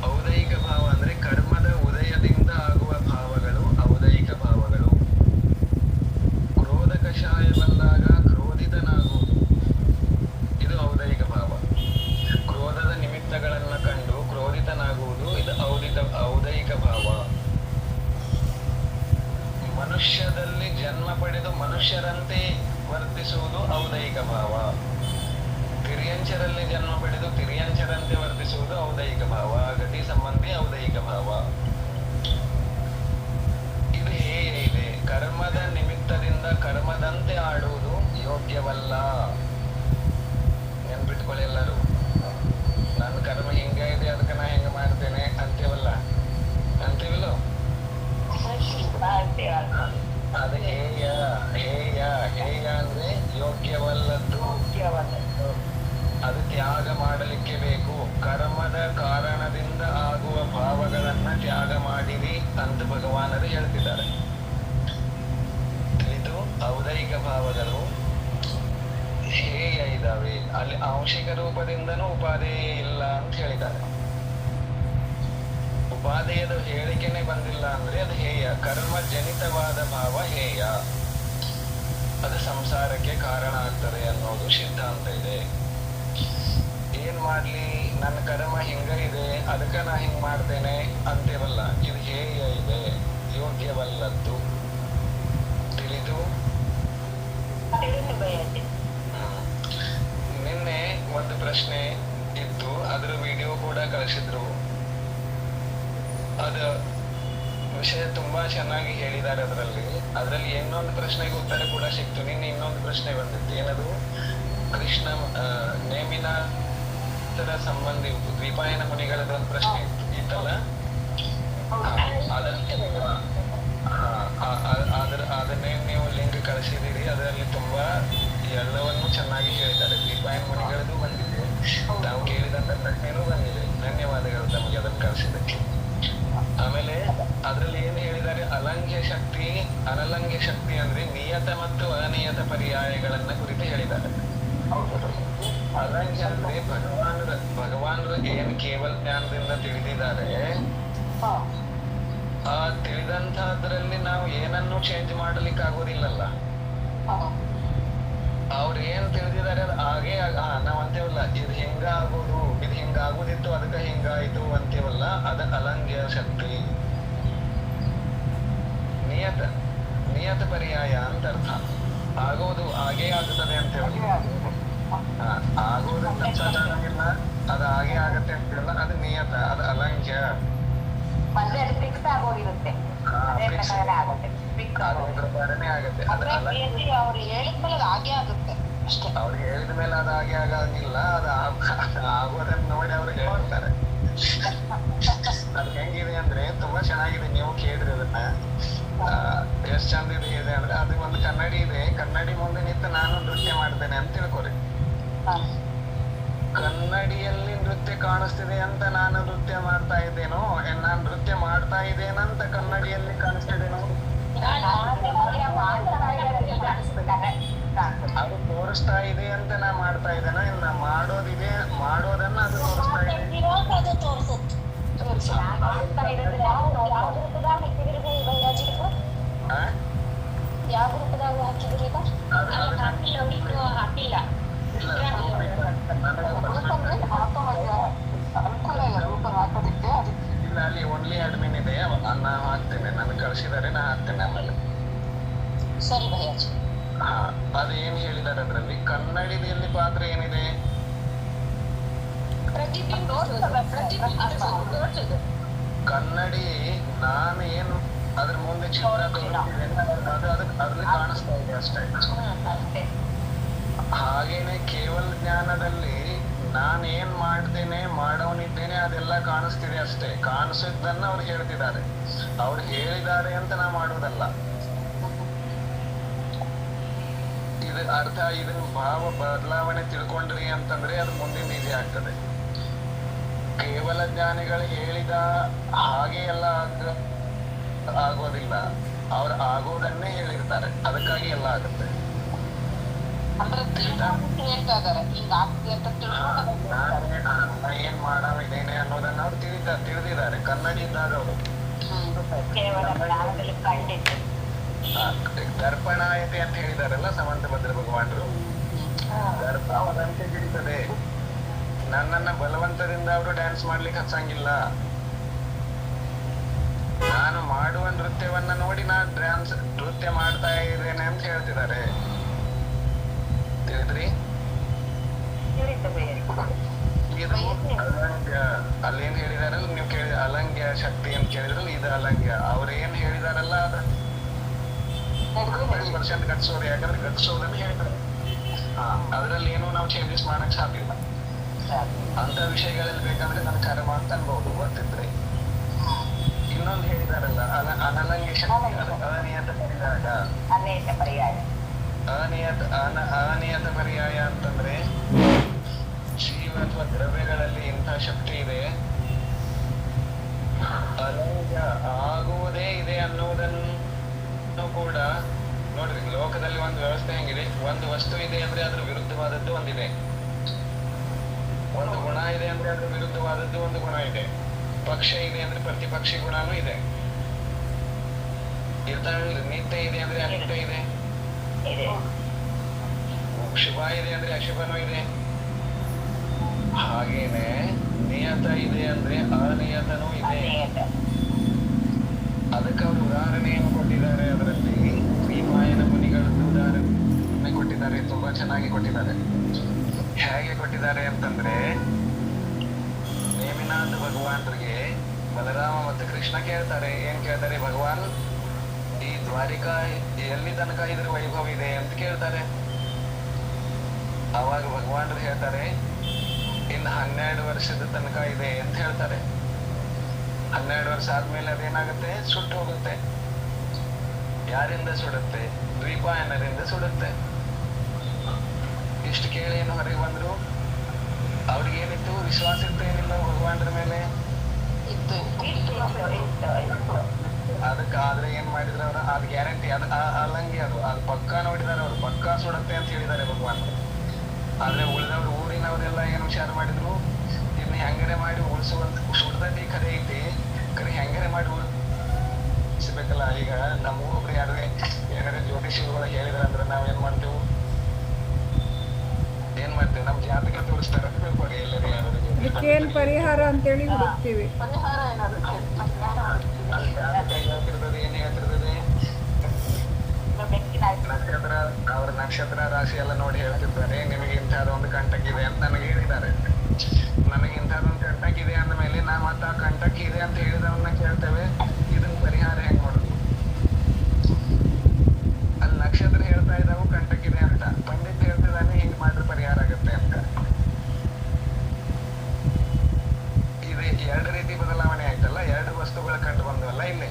ಔದಯಿಕ ಭಾವ ಅಂದ್ರೆ ಕರ್ಮದ ಉದಯದಿಂದ ಆಗುವ ಭಾವಗಳು ಔದಯಿಕ ಭಾವಗಳು. ಕ್ರೋಧ ಕಷಾಯ ಬಂದಾಗ ಕ್ರೋಧಿತನಾಗುವುದು, ಇದು ಔದಯಿಕ ಭಾವ. ಕ್ರೋಧದ ನಿಮಿತ್ತಗಳನ್ನ ಕಂಡು ಕ್ರೋಧಿತನಾಗುವುದು, ಇದು ಔದಯಿಕ ಭಾವ. ಮನುಷ್ಯದಲ್ಲಿ ಜನ್ಮ ಪಡೆದು ಮನುಷ್ಯರಂತೆ ವರ್ತಿಸುವುದು ಔದಯಿಕ ಭಾವ. ತಿರ್ಯಂಚರಲ್ಲಿ ಜನ್ಮ ಪಡೆದು ತಿರ್ಯಂಚರಂತೆ ವರ್ತಿಸುವುದು ಔದಯಿಕ ಭಾವ. ಗತಿ ಸಂಬಂಧಿ ಔದಯಿಕ ಭಾವ. ಇದು ಹೇಗೆ ಇದೆ? ಕರ್ಮದ ನಿಮಿತ್ತದಿಂದ ಕರ್ಮದಂತೆ ಆಡುವುದು ಯೋಗ್ಯವಲ್ಲ. ನೆನ್ಪಿಟ್ಕೊಳ್ಳಿ ಎಲ್ಲರೂ. ನನ್ನ ಕರ್ಮ ಹಿಂಗ ಇದೆ, ಅದಕ್ಕೆ ನಾ ಹೆಂಗ ಮಾಡ್ತೇನೆ ಅಂತೀವಲ್ಲ, ಅಂತೀವಿಲ್ಲೋ? ಅದು ಹೇಯ. ಹೇಯ ಹೇಯ ಅಂದ್ರೆ ಯೋಗ್ಯವಲ್ಲದ್ದು. ಅದು ತ್ಯಾಗ ಮಾಡಲಿಕ್ಕೆ ಬೇಕು. ಕರ್ಮದ ಕಾರಣದಿಂದ ಆಗುವ ಭಾವಗಳನ್ನ ತ್ಯಾಗ ಮಾಡಿರಿ ಅಂತ ಭಗವಾನರು ಹೇಳ್ತಿದ್ದಾರೆ. ಇದು ಔದಯಿಕ ಭಾವಗಳು ಹೇಯ ಇದಾವೆ. ಅಲ್ಲಿ ಆಂಶಿಕ ರೂಪದಿಂದನೂ ಉಪಾದೇಯ ಇಲ್ಲ ಅಂತ ಹೇಳಿದ್ದಾರೆ. ಉಪಾದೇಯದ ಹೇಳಿಕೆನೆ ಬಂದಿಲ್ಲ ಅಂದ್ರೆ ಅದು ಹೇಯ. ಕರ್ಮ ಜನಿತವಾದ ಭಾವ ಹೇಯ, ಅದು ಸಂಸಾರಕ್ಕೆ ಕಾರಣ ಆಗ್ತದೆ ಅನ್ನೋದು ಸಿದ್ಧಾಂತ ಇದೆ. ಏನ್ ಮಾಡ್ಲಿ, ನನ್ನ ಕರ್ಮ ಹಿಂಗ ಇದೆ ಅದಕ್ಕ ನಾ ಹಿಂಗ್ ಮಾಡ್ತೇನೆ ಅಂತೇವಲ್ಲ. ಇದು ಹೇಯ ಇದೆ, ಯೋಗ್ಯವಲ್ಲದ್ದು. ತಿಳಿದು
ತಿಳಿದು ಬಯಸಿ.
ನಿನ್ನೆ ಒಂದು ಪ್ರಶ್ನೆ ಇತ್ತು, ಅದ್ರ ವಿಡಿಯೋ ಕೂಡ ಕಳಿಸಿದ್ರು. ಅದ ವಿಷಯ ತುಂಬಾ ಚೆನ್ನಾಗಿ ಹೇಳಿದ್ದಾರೆ ಅದ್ರಲ್ಲಿ ಇನ್ನೊಂದು ಪ್ರಶ್ನೆಗೆ ಉತ್ತರ ಕೂಡ ಸಿಕ್ತು. ನಿನ್ನೆ ಇನ್ನೊಂದು ಪ್ರಶ್ನೆ ಬಂದಿತ್ತು, ಏನದು ಕೃಷ್ಣ ನೇಮಿನ ಸಂಬಂಧಿ ದ್ವೀಪಾಯನ ಮುನಿಗಳದ ಒಂದು ಪ್ರಶ್ನೆ ಇತ್ತಲ್ಲ. ಅದನ್ನೇ ನೀವು ಲಿಂಕ್ ಕಳಿಸಿದ್ದೀರಿ. ಅದರಲ್ಲಿ ತುಂಬಾ ಎಲ್ಲವನ್ನೂ ಚೆನ್ನಾಗಿ ಹೇಳಿದ್ದಾರೆ. ದ್ವೀಪಾಯನ ಮುನಿಗಳದ್ದು ಬಂದಿದೆ, ತಾವು ಕೇಳಿದಂತ ಪ್ರಶ್ನೆನೂ ಬಂದಿದೆ. ಧನ್ಯವಾದಗಳು ತಮಗೆ ಅದನ್ನು ಕಳಿಸಿದ್ದಕ್ಕೆ. ಆಮೇಲೆ ಅದ್ರಲ್ಲಿ ಏನ್ ಹೇಳಿದ್ದಾರೆ, ಅಲಂಘ್ಯ ಶಕ್ತಿ ಅನಲಂಘ್ಯ ಶಕ್ತಿ ಅಂದ್ರೆ ನಿಯತ ಮತ್ತು ಅನಿಯತ ಪರ್ಯಾಯಗಳನ್ನ ಕುರಿತು ಹೇಳಿದ್ದಾರೆ. ಅಲಂಘ್ಯ ಅಂದ್ರೆ ಭಗವಾನರು ಏನ್ ಕೇವಲ ಜ್ಞಾನದಿಂದ ತಿಳಿದಿದ್ದಾರೆ, ಆ ತಿಳಿದಂತದ್ರಲ್ಲಿ ನಾವು ಏನನ್ನು ಚೇಂಜ್ ಮಾಡ್ಲಿಕ್ಕೆ ಆಗೋದಿಲ್ಲಲ್ಲ. ಅವ್ರು ಏನ್ ತಿಳಿದಿದ್ದಾರೆ ಅದು ಹಾಗೆ ನಾವ್ ಅಂತೇವಲ್ಲ, ಇದು ಹಿಂಗ ಆಗೋದು, ಇದು ಹಿಂಗ ಆಗೋದಿತ್ತು ಅದಕ್ಕ ಹಿಂಗಾಯ್ತು ಅಂತೇವಲ್ಲ, ಅದ ಅಲಂಘ್ಯ ಶಕ್ತಿ. ನಿಯತ ಪರ್ಯಾಯ ಅಂತ ಅರ್ಥ. ಆಗೋದು ಹಾಗೆ ಆಗುತ್ತದೆ ಅಂತೇಳಿ, ಆಗೋದು ಇಲ್ಲ, ಅದು ಹಾಗೆ ಆಗತ್ತೆ ಅಂತೇಳಲ್ಲ, ಅದು ನಿಯತ, ಅದು ಅಲಂಘ್ಯ.
ಮತ್ತೆ ಅದು ಫಿಕ್ಸ್ ಆಗೋಗಿರುತ್ತೆ, ಅದೇ ಪ್ರಕಾರನೇ ಆಗುತ್ತೆ, ಫಿಕ್ಸ್ ಆಗೋದು
ಪ್ರಕಾರನೇ ಆಗತ್ತೆ. ಅದು
ಅವ್ರು ಹೇಳಿದ್ಮೇಲೆ ಅದು ಹಾಗೆ ಆಗುತ್ತೆ ಅಷ್ಟೇ.
ಅವ್ರಿಗೆ ಹೇಳಿದ ಮೇಲೆ ಅದು ಹಾಗೆ ಆಗಂಗಿಲ್ಲ, ಅದು ಆಗೋದನ್ನ ನೋಡಿ ಅವ್ರು ಹೇಳ್ತಾರೆ. ಅದು ಹೆಂಗಿದೆ ಅಂದ್ರೆ ತುಂಬಾ ಚೆನ್ನಾಗಿದೆ, ನೀವು ಕೇಳಿದ್ರಿ ಅದನ್ನ. ಎಷ್ಟ್ ಚಂದ ಇದೆ ಅಂದ್ರೆ, ಅದು ಒಂದು ಕನ್ನಡಿ ಇದೆ, ಕನ್ನಡಿ ಮುಂದೆ ನಿಂತು ನಾನು ನೃತ್ಯ ಮಾಡ್ತೇನೆ ಅಂತ ತಿಳ್ಕೊರಿ. ಕನ್ನಡಿಯಲ್ಲಿ ನೃತ್ಯ ಕಾಣಿಸ್ತಿದೆ ಅಂತ ನಾನು ನೃತ್ಯ ಮಾಡ್ತಾ ಇದ್ದೇನೋ, ನಾನ್ ನೃತ್ಯ ಮಾಡ್ತಾ ಇದ್ದೇನಂತ ಕನ್ನಡಿಯಲ್ಲಿ ಕಾಣಿಸ್ತಿದ್ದೇನೋ, ಅದು ತೋರಿಸ್ತಾ ಇದೆ ಅಂತ ನಾ ಮಾಡ್ತಾ ಇದ್ದೇನೋ, ಇನ್ನ ಮಾಡೋದಿದೆ, ಮಾಡೋದನ್ನ ಅದು ತೋರಿಸ್ತಾ ಇದೆ.
ಯಾವ ಗ್ರೂಪದಾಗ ಹಾಕಿದ್ರಿ ಈಗ? ಹಾಕಿಲ್ಲ.
ಇಲ್ಲ, ಅಲ್ಲಿ ಓನ್ಲಿ ಅಡ್ಮಿನ್ ಇದೆ, ನಾ ಹಾಕ್ತೇನೆ, ನನ್ಗೆ ಕಳಿಸಿದ್ದಾರೆ, ನಾ ಹಾಕ್ತೇನೆ ಆಮೇಲೆ.
ಸರಿ ಭಯ್ಯಾಜಿ.
ಹಾ, ಅದು ಏನ್ ಹೇಳಿದ್ದಾರೆ ಅದ್ರಲ್ಲಿ, ಕನ್ನಡಿಯಲ್ಲಿ ಪಾತ್ರ ಏನಿದೆ, ಕನ್ನಡಿ ನಾನು ಏನು ಅದ್ರ ಮುಂದೆ ಚಿತ್ರ ಅದ್ರಲ್ಲಿ ಕಾಣಿಸ್ತಾ ಇದೆ ಅಷ್ಟೇ. ಹಾಗೇನೆ ಕೇವಲ ಜ್ಞಾನದಲ್ಲಿ ನಾನು ಏನ್ ಮಾಡ್ತೇನೆ, ಮಾಡೋನಿದ್ದೇನೆ, ಅದೆಲ್ಲ ಕಾಣಿಸ್ತಿದೆ ಅಷ್ಟೇ. ಕಾಣಿಸಿದ್ದನ್ನ ಅವ್ರು ಹೇಳ್ತಿದ್ದಾರೆ, ಅವ್ರು ಹೇಳಿದ್ದಾರೆ ಅಂತ ನಾ ಮಾಡೋದಲ್ಲ. ಇದು ಅರ್ಥ, ಇದನ್ನ ಭಾವ ಬದಲಾವಣೆ ತಿಳ್ಕೊಂಡ್ರಿ ಅಂತಂದ್ರೆ ಅದು ಮುಂದಿನ ಈಸಿ ಆಗ್ತದೆ. ಕೇವಲ ಜ್ಞಾನಿಗಳು ಹೇಳಿದ ಹಾಗೆ ಎಲ್ಲ ಆಗೋದಿಲ್ಲ, ಅವ್ರು ಆಗೋದನ್ನೇ ಹೇಳಿರ್ತಾರೆ, ಅದಕ್ಕಾಗಿ ಎಲ್ಲ ಆಗುತ್ತೆ. ಏನ್ ಮಾಡಾವಿದ್ದೇನೆ ಅನ್ನೋದನ್ನ ಅವ್ರು ತಿಳಿದಿದ್ದಾರೆ, ಕನ್ನಡಿ ಇದ್ದಾಗ ಅವರು. ದರ್ಪಣಾಯತೆ ಅಂತ ಹೇಳಿದಾರಲ್ಲ ಸಮಂತ ಭದ್ರ ಭಗವಾನರು, ದರ್ಪ ಅವರಂತೆ ಹಿಡಿತದೆ. ನನ್ನನ್ನ ಬಲವಂತದಿಂದ ಅವರು ಡ್ಯಾನ್ಸ್ ಮಾಡ್ಲಿಕ್ಕೆ ಹಚ್ಚಂಗಿಲ್ಲ. ನಾನು ಮಾಡುವ ನೃತ್ಯವನ್ನ ನೋಡಿ ನಾ ನೃತ್ಯ ಮಾಡ್ತಾ ಇದ್ದೇನೆ ಅಂತ ಹೇಳ್ತಿದ್ದಾರೆ. ತಿಳಿದ್ರಿ? ಅಲ್ಲೇನ್ ಹೇಳಿದಾರಲ್ಲ, ನೀವು ಕೇಳಿ ಅಲಂಘ್ಯ ಶಕ್ತಿ ಅಂತ ಕೇಳಿದ್ರಲ್ಲ, ಇದು ಅಲಂಘ್ಯ. ಅವ್ರ ಏನ್ ಹೇಳಿದಾರಲ್ಲ ಅದು 100% ಗಟ್ಸೋದು, ಯಾಕಂದ್ರೆ ಗಟ್ಸೋದನ್ನ ಹೇಳ್ತಾರೆ. ಅದ್ರಲ್ಲಿ ಏನೋ ನಾವು ಚೇಂಜಸ್ ಮಾಡಕ್ ಸಾಧ್ಯ ಇಲ್ಲ. ಅಂತ ವಿಷಯಗಳಲ್ಲಿ ಬೇಕಂದ್ರೆ ನನ್ನ ಕರ್ಮ ಅಂತ ಅನ್ಬಹುದು ಗೊತ್ತಿದ್ರೆ. ಇನ್ನೊಂದು ಹೇಳಿದಾರಲ್ಲ ಅನಲಂಘ್ಯ ಶಕ್ತಿ, ಅನಿಯತ ಪರ್ಯಾಯ. ಅನಿಯತ ಪರ್ಯಾಯ ಅಂತಂದ್ರೆ ಜೀವ ಅಥವಾ ದ್ರವ್ಯಗಳಲ್ಲಿ ಇಂಥ ಶಕ್ತಿ ಇದೆ, ಅಲಂಘ್ಯ ಆಗುವುದೇ ಇದೆ ಅನ್ನುವುದನ್ನು ಕೂಡ ನೋಡ್ರಿ, ಲೋಕದಲ್ಲಿ ಒಂದು ವ್ಯವಸ್ಥೆ ಹೆಂಗಿದೆ, ಒಂದು ವಸ್ತು ಇದೆ ಅಂದ್ರೆ ಅದ್ರ ವಿರುದ್ಧವಾದದ್ದು ಒಂದಿದೆ, ಒಂದು ಗುಣ ಇದೆ ಅಂದ್ರೆ ಅದ್ರ ವಿರುದ್ಧವಾದದ್ದು ಒಂದು ಗುಣ ಇದೆ, ಪಕ್ಷ ಇದೆ ಅಂದ್ರೆ ಪ್ರತಿಪಕ್ಷಿ ಗುಣನೂ ಇದೆ, ಇರ್ತಾವೆ. ನಿತ್ಯ ಇದೆ ಅಂದ್ರೆ ಅನಿತ್ಯ ಇದೆ, ಶುಭ ಇದೆ ಅಂದ್ರೆ ಅಶುಭನೂ ಇದೆ. ಹಾಗೇನೆ ನಿಯತ ಇದೆ ಅಂದ್ರೆ ಅನಿಯತನೂ ಇದೆ. ಅದಕ್ಕೆ ಅವರು ಉದಾಹರಣೆಯನ್ನು ಕೊಟ್ಟಿದ್ದಾರೆ. ಅದರಲ್ಲಿ ಶ್ರೀಮಾಯನ ಮುನಿಗಳದ್ದು ಉದಾಹರಣೆ ಕೊಟ್ಟಿದ್ದಾರೆ, ತುಂಬಾ ಚೆನ್ನಾಗಿ ಕೊಟ್ಟಿದ್ದಾರೆ. ಹೇಗೆ ಕೊಟ್ಟಿದ್ದಾರೆ ಅಂತಂದ್ರೆ, ನೇಮಿನಾಥ ಭಗವಾನ್ರಿಗೆ ಬಲರಾಮ ಮತ್ತು ಕೃಷ್ಣ ಕೇಳ್ತಾರೆ. ಏನ್ ಕೇಳ್ತಾರೆ? ಭಗವಾನ್, ಈ ದ್ವಾರಿಕಾ ಎಲ್ಲಿ ತನಕ ಇದ್ರ ವೈಭವ ಇದೆ ಅಂತ ಕೇಳ್ತಾರೆ. ಅವಾಗ ಭಗವಾನ್ರು ಹೇಳ್ತಾರೆ, ಇನ್ನು 12 ವರ್ಷದ ತನಕ ಇದೆ ಅಂತ ಹೇಳ್ತಾರೆ. 12 ವರ್ಷ ಆದ್ಮೇಲೆ ಅದೇನಾಗುತ್ತೆ? ಸುಟ್ಟು ಹೋಗುತ್ತೆ. ಯಾರಿಂದ ಸುಡುತ್ತೆ? ದ್ವೀಪಾಯನರಿಂದ ಸುಡುತ್ತೆ. ಇಷ್ಟು ಕೇಳಿ ಏನು ಹೊರಗೆ ಬಂದ್ರು? ಅವ್ರಿಗೇನಿತ್ತು? ವಿಶ್ವಾಸ ಇತ್ತು ಏನಿಲ್ಲ ಭಗವಾನ್ರ ಮೇಲೆ? ಅದಕ್ಕಾದ್ರೆ ಏನ್ ಮಾಡಿದ್ರು ಅವ್ರು? ಅದು ಗ್ಯಾರಂಟಿ, ಅಲ್ಲಂಗೆ ಅದು ಪಕ್ಕಾ ನೋಡಿದಾರೆ ಅವ್ರು, ಪಕ್ಕಾ ಸುಡುತ್ತೆ ಅಂತ ಹೇಳಿದ್ದಾರೆ ಭಗವಾನ್. ಆದ್ರೆ ಉಳಿದವ್ರು ಊರಿನವರೆಲ್ಲ ಏನು ವಿಚಾರ ಮಾಡಿದ್ರು? ಇನ್ನು ಹೆಂಗರೆ ಮಾಡಿ ಉಳಿಸುವಂತ, ಸುಡ್ದತಿ ಖರೆ ಐತಿ, ಖರೆ ಹೆಂಗರೆ ಮಾಡಿ ಉಳಿಸ್ಬೇಕಲ್ಲ. ಈಗ ನಮ್ಮ ಒಬ್ರು ಯಾರೇ ಏನಾರ ಜ್ಯೋತಿಷಿಗಳು ಹೇಳಿದ್ರಂದ್ರೆ ನಾವ್ ಏನ್ ಮಾಡ್ತೇವೆ? ನಮ್ ಜಾತಕ ತೋರಿಸ್ತಾರ ಎಲ್ಲರೂ
ಅದಕ್ಕೇನ್ ಪರಿಹಾರ ಅಂತೇಳಿ ಹುಡುಕ್ತಿವಿ.
ಪರಿಹಾರ ಏನಾದ್ರು
ಏನ್ ಹೇಳ್ತಿರ್ತದೆ? ನಕ್ಷತ್ರ, ಅವ್ರ ನಕ್ಷತ್ರ ರಾಶಿ ಎಲ್ಲ ನೋಡಿ ಹೇಳ್ತಿರ್ತಾರೆ, ನಿಮಗೆ ಇಂಥದೊಂದು ಕಂಟಕ್ ಇದೆ ಅಂತ ನನಗೆ ಹೇಳಿದ್ದಾರೆ. ನನಗೆ ಇಂಥದೊಂದು ಕಂಟಕ್ ಇದೆ ಅಂದ ಮೇಲೆ ನಾ ಮತ್ತ ಆ ಕಂಟಕ್ ಇದೆ ಅಂತ ಹೇಳಿದವನ್ನ ಕೇಳ್ತೇವೆ, ಇದನ್ನ ಪರಿಹಾರ ಹೆಂಗ್ ಮಾಡೋದು? ಅಲ್ಲಿ ನಕ್ಷತ್ರ ಹೇಳ್ತಾ ಇದ್ದಾವು ಕಂಟಕ್ ಇದೆ ಅಂತ, ಪಂಡಿತ್ ಹೇಳ್ತಿದ್ದಾನೆ ಹಿಂಗ್ ಮಾಡಿದ್ರೆ ಪರಿಹಾರ ಆಗುತ್ತೆ ಅಂತ. ಇದು 2 ರೀತಿ ಬದಲಾವಣೆ ಆಯ್ತಲ್ಲ, 2 ವಸ್ತುಗಳ ಕಂಡು ಬಂದವಲ್ಲ ಇಲ್ಲಿ,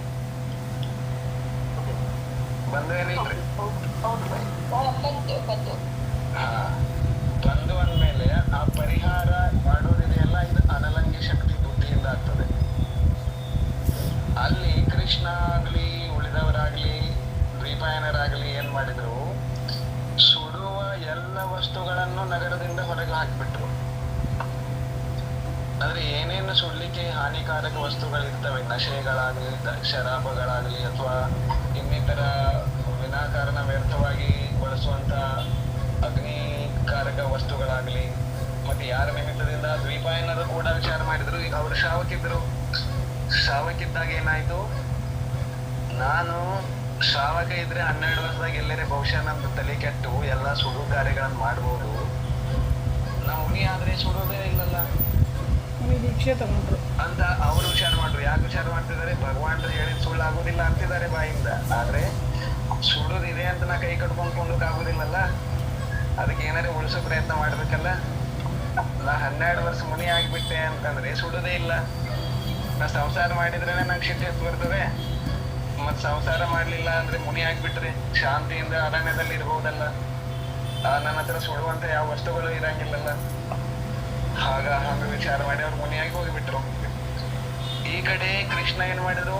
ಬಂದೇನಿಲ್ರಿ? ಹಾ, ಬಂದು ಅಂದ್ಮೇಲೆ ಆ ಪರಿಹಾರ ಮಾಡೋದಿದೆಯಲ್ಲ, ಇದು ಅನಲಂಘ್ಯ ಶಕ್ತಿ ಬುದ್ಧಿಯಿಂದ ಆಗ್ತದೆ. ಅಲ್ಲಿ ಕೃಷ್ಣ ಆಗ್ಲಿ ಉಳಿದವರಾಗ್ಲಿ ದ್ವೀಪಾಯನರಾಗ್ಲಿ ಏನ್ ಮಾಡಿದ್ರು? ಸುಡುವ ಎಲ್ಲ ವಸ್ತುಗಳನ್ನು ನಗರದಿಂದ ಹೊರಗೆ ಹಾಕಿಬಿಟ್ರು. ಅಂದ್ರೆ ಏನೇನು ಸುಡ್ಲಿಕ್ಕೆ ಹಾನಿಕಾರಕ ವಸ್ತುಗಳಿರ್ತವೆ, ನಶೆಗಳಾಗ್ಲಿ, ಶರಾಬಗಳಾಗ್ಲಿ, ಅಥವಾ ಇನ್ನಿತರ ವಿನಾಕಾರಣ ವ್ಯರ್ಥವಾಗಿ ಬಳಸುವಂತ ಅಗ್ನಿಕಾರಕ ವಸ್ತುಗಳಾಗ್ಲಿ, ಮತ್ತೆ ಯಾರ ನಿಮಿತ್ತದಿಂದ ದ್ವೀಪಾಯನರು ಕೂಡ ವಿಚಾರ ಮಾಡಿದ್ರು. ಈಗ ಅವರು ಶ್ರಾವಕಿದ್ರು. ಶ್ರಾವಕಿದ್ದಾಗ ಏನಾಯ್ತು? ನಾನು ಶ್ರಾವಕ ಇದ್ರೆ 12 ವರ್ಷದಾಗ ಎಲ್ಲರೇ ಬಹುಶಃ ನಮ್ದು ತಲೆ ಕೆಟ್ಟು ಎಲ್ಲಾ ಸುಡು ಕಾರ್ಯಗಳನ್ನ ಮಾಡ್ಬೋದು. ನಾವು ಮುನಿ ಆದ್ರೆ ಸುಡೋದೇ ಇಲ್ಲಲ್ಲ
ದೀಕ್ಷೆ ತಗೊಂಡ್ರು
ಅಂತ ಅವ್ರು ವಿಚಾರ ಮಾಡ್ರು. ಯಾಕೆ ವಿಚಾರ ಮಾಡ್ತಿದ್ದಾರೆ? ಭಗವಾನ್ರು ಹೇಳಿದ್ ಸುಳ್ಳಾಗೋದಿಲ್ಲ ಅಂತಿದ್ದಾರೆ ಬಾಯಿಂದ, ಆದ್ರೆ ಸುಡೋದಿದೆ ಅಂತ ನಾ ಕೈ ಕಟ್ಕೊಂಡ್ ಆಗೋದಿಲ್ಲಲ್ಲ. ಅದಕ್ಕೆ ಏನಾದ್ರು ಉಳಿಸೋ ಪ್ರಯತ್ನ ಮಾಡ್ಬೇಕಲ್ಲ. ನಾ 12 ವರ್ಷ ಮುನಿ ಆಗ್ಬಿಟ್ಟೆ ಅಂತಂದ್ರೆ ಸುಡೋದೇ ಇಲ್ಲ. ನಾ ಸಂಸಾರ ಮಾಡಿದ್ರೇನೆ ನಂಗೆ ಶಿಟ್ಟಿ ಎತ್ತು ಬರ್ತದೆ. ಮತ್ ಸಂಸಾರ ಮಾಡ್ಲಿಲ್ಲ ಅಂದ್ರೆ ಮುನಿ ಆಗ್ಬಿಟ್ರೆ ಶಾಂತಿಯಿಂದ ಅರಣ್ಯದಲ್ಲಿ ಇರ್ಬೋದಲ್ಲ. ನನ್ನ ಹತ್ರ ಸುಡುವಂತ ಯಾವ ವಸ್ತುಗಳು ಇರಂಗಿಲ್ಲಲ್ಲ. ಹಂಗ ವಿಚಾರ ಮಾಡಿ ಅವ್ರು ಮುನಿಯಾಗಿ ಹೋಗಿಬಿಟ್ರು. ಈ ಕಡೆ ಕೃಷ್ಣ ಏನ್ ಮಾಡಿದ್ರು?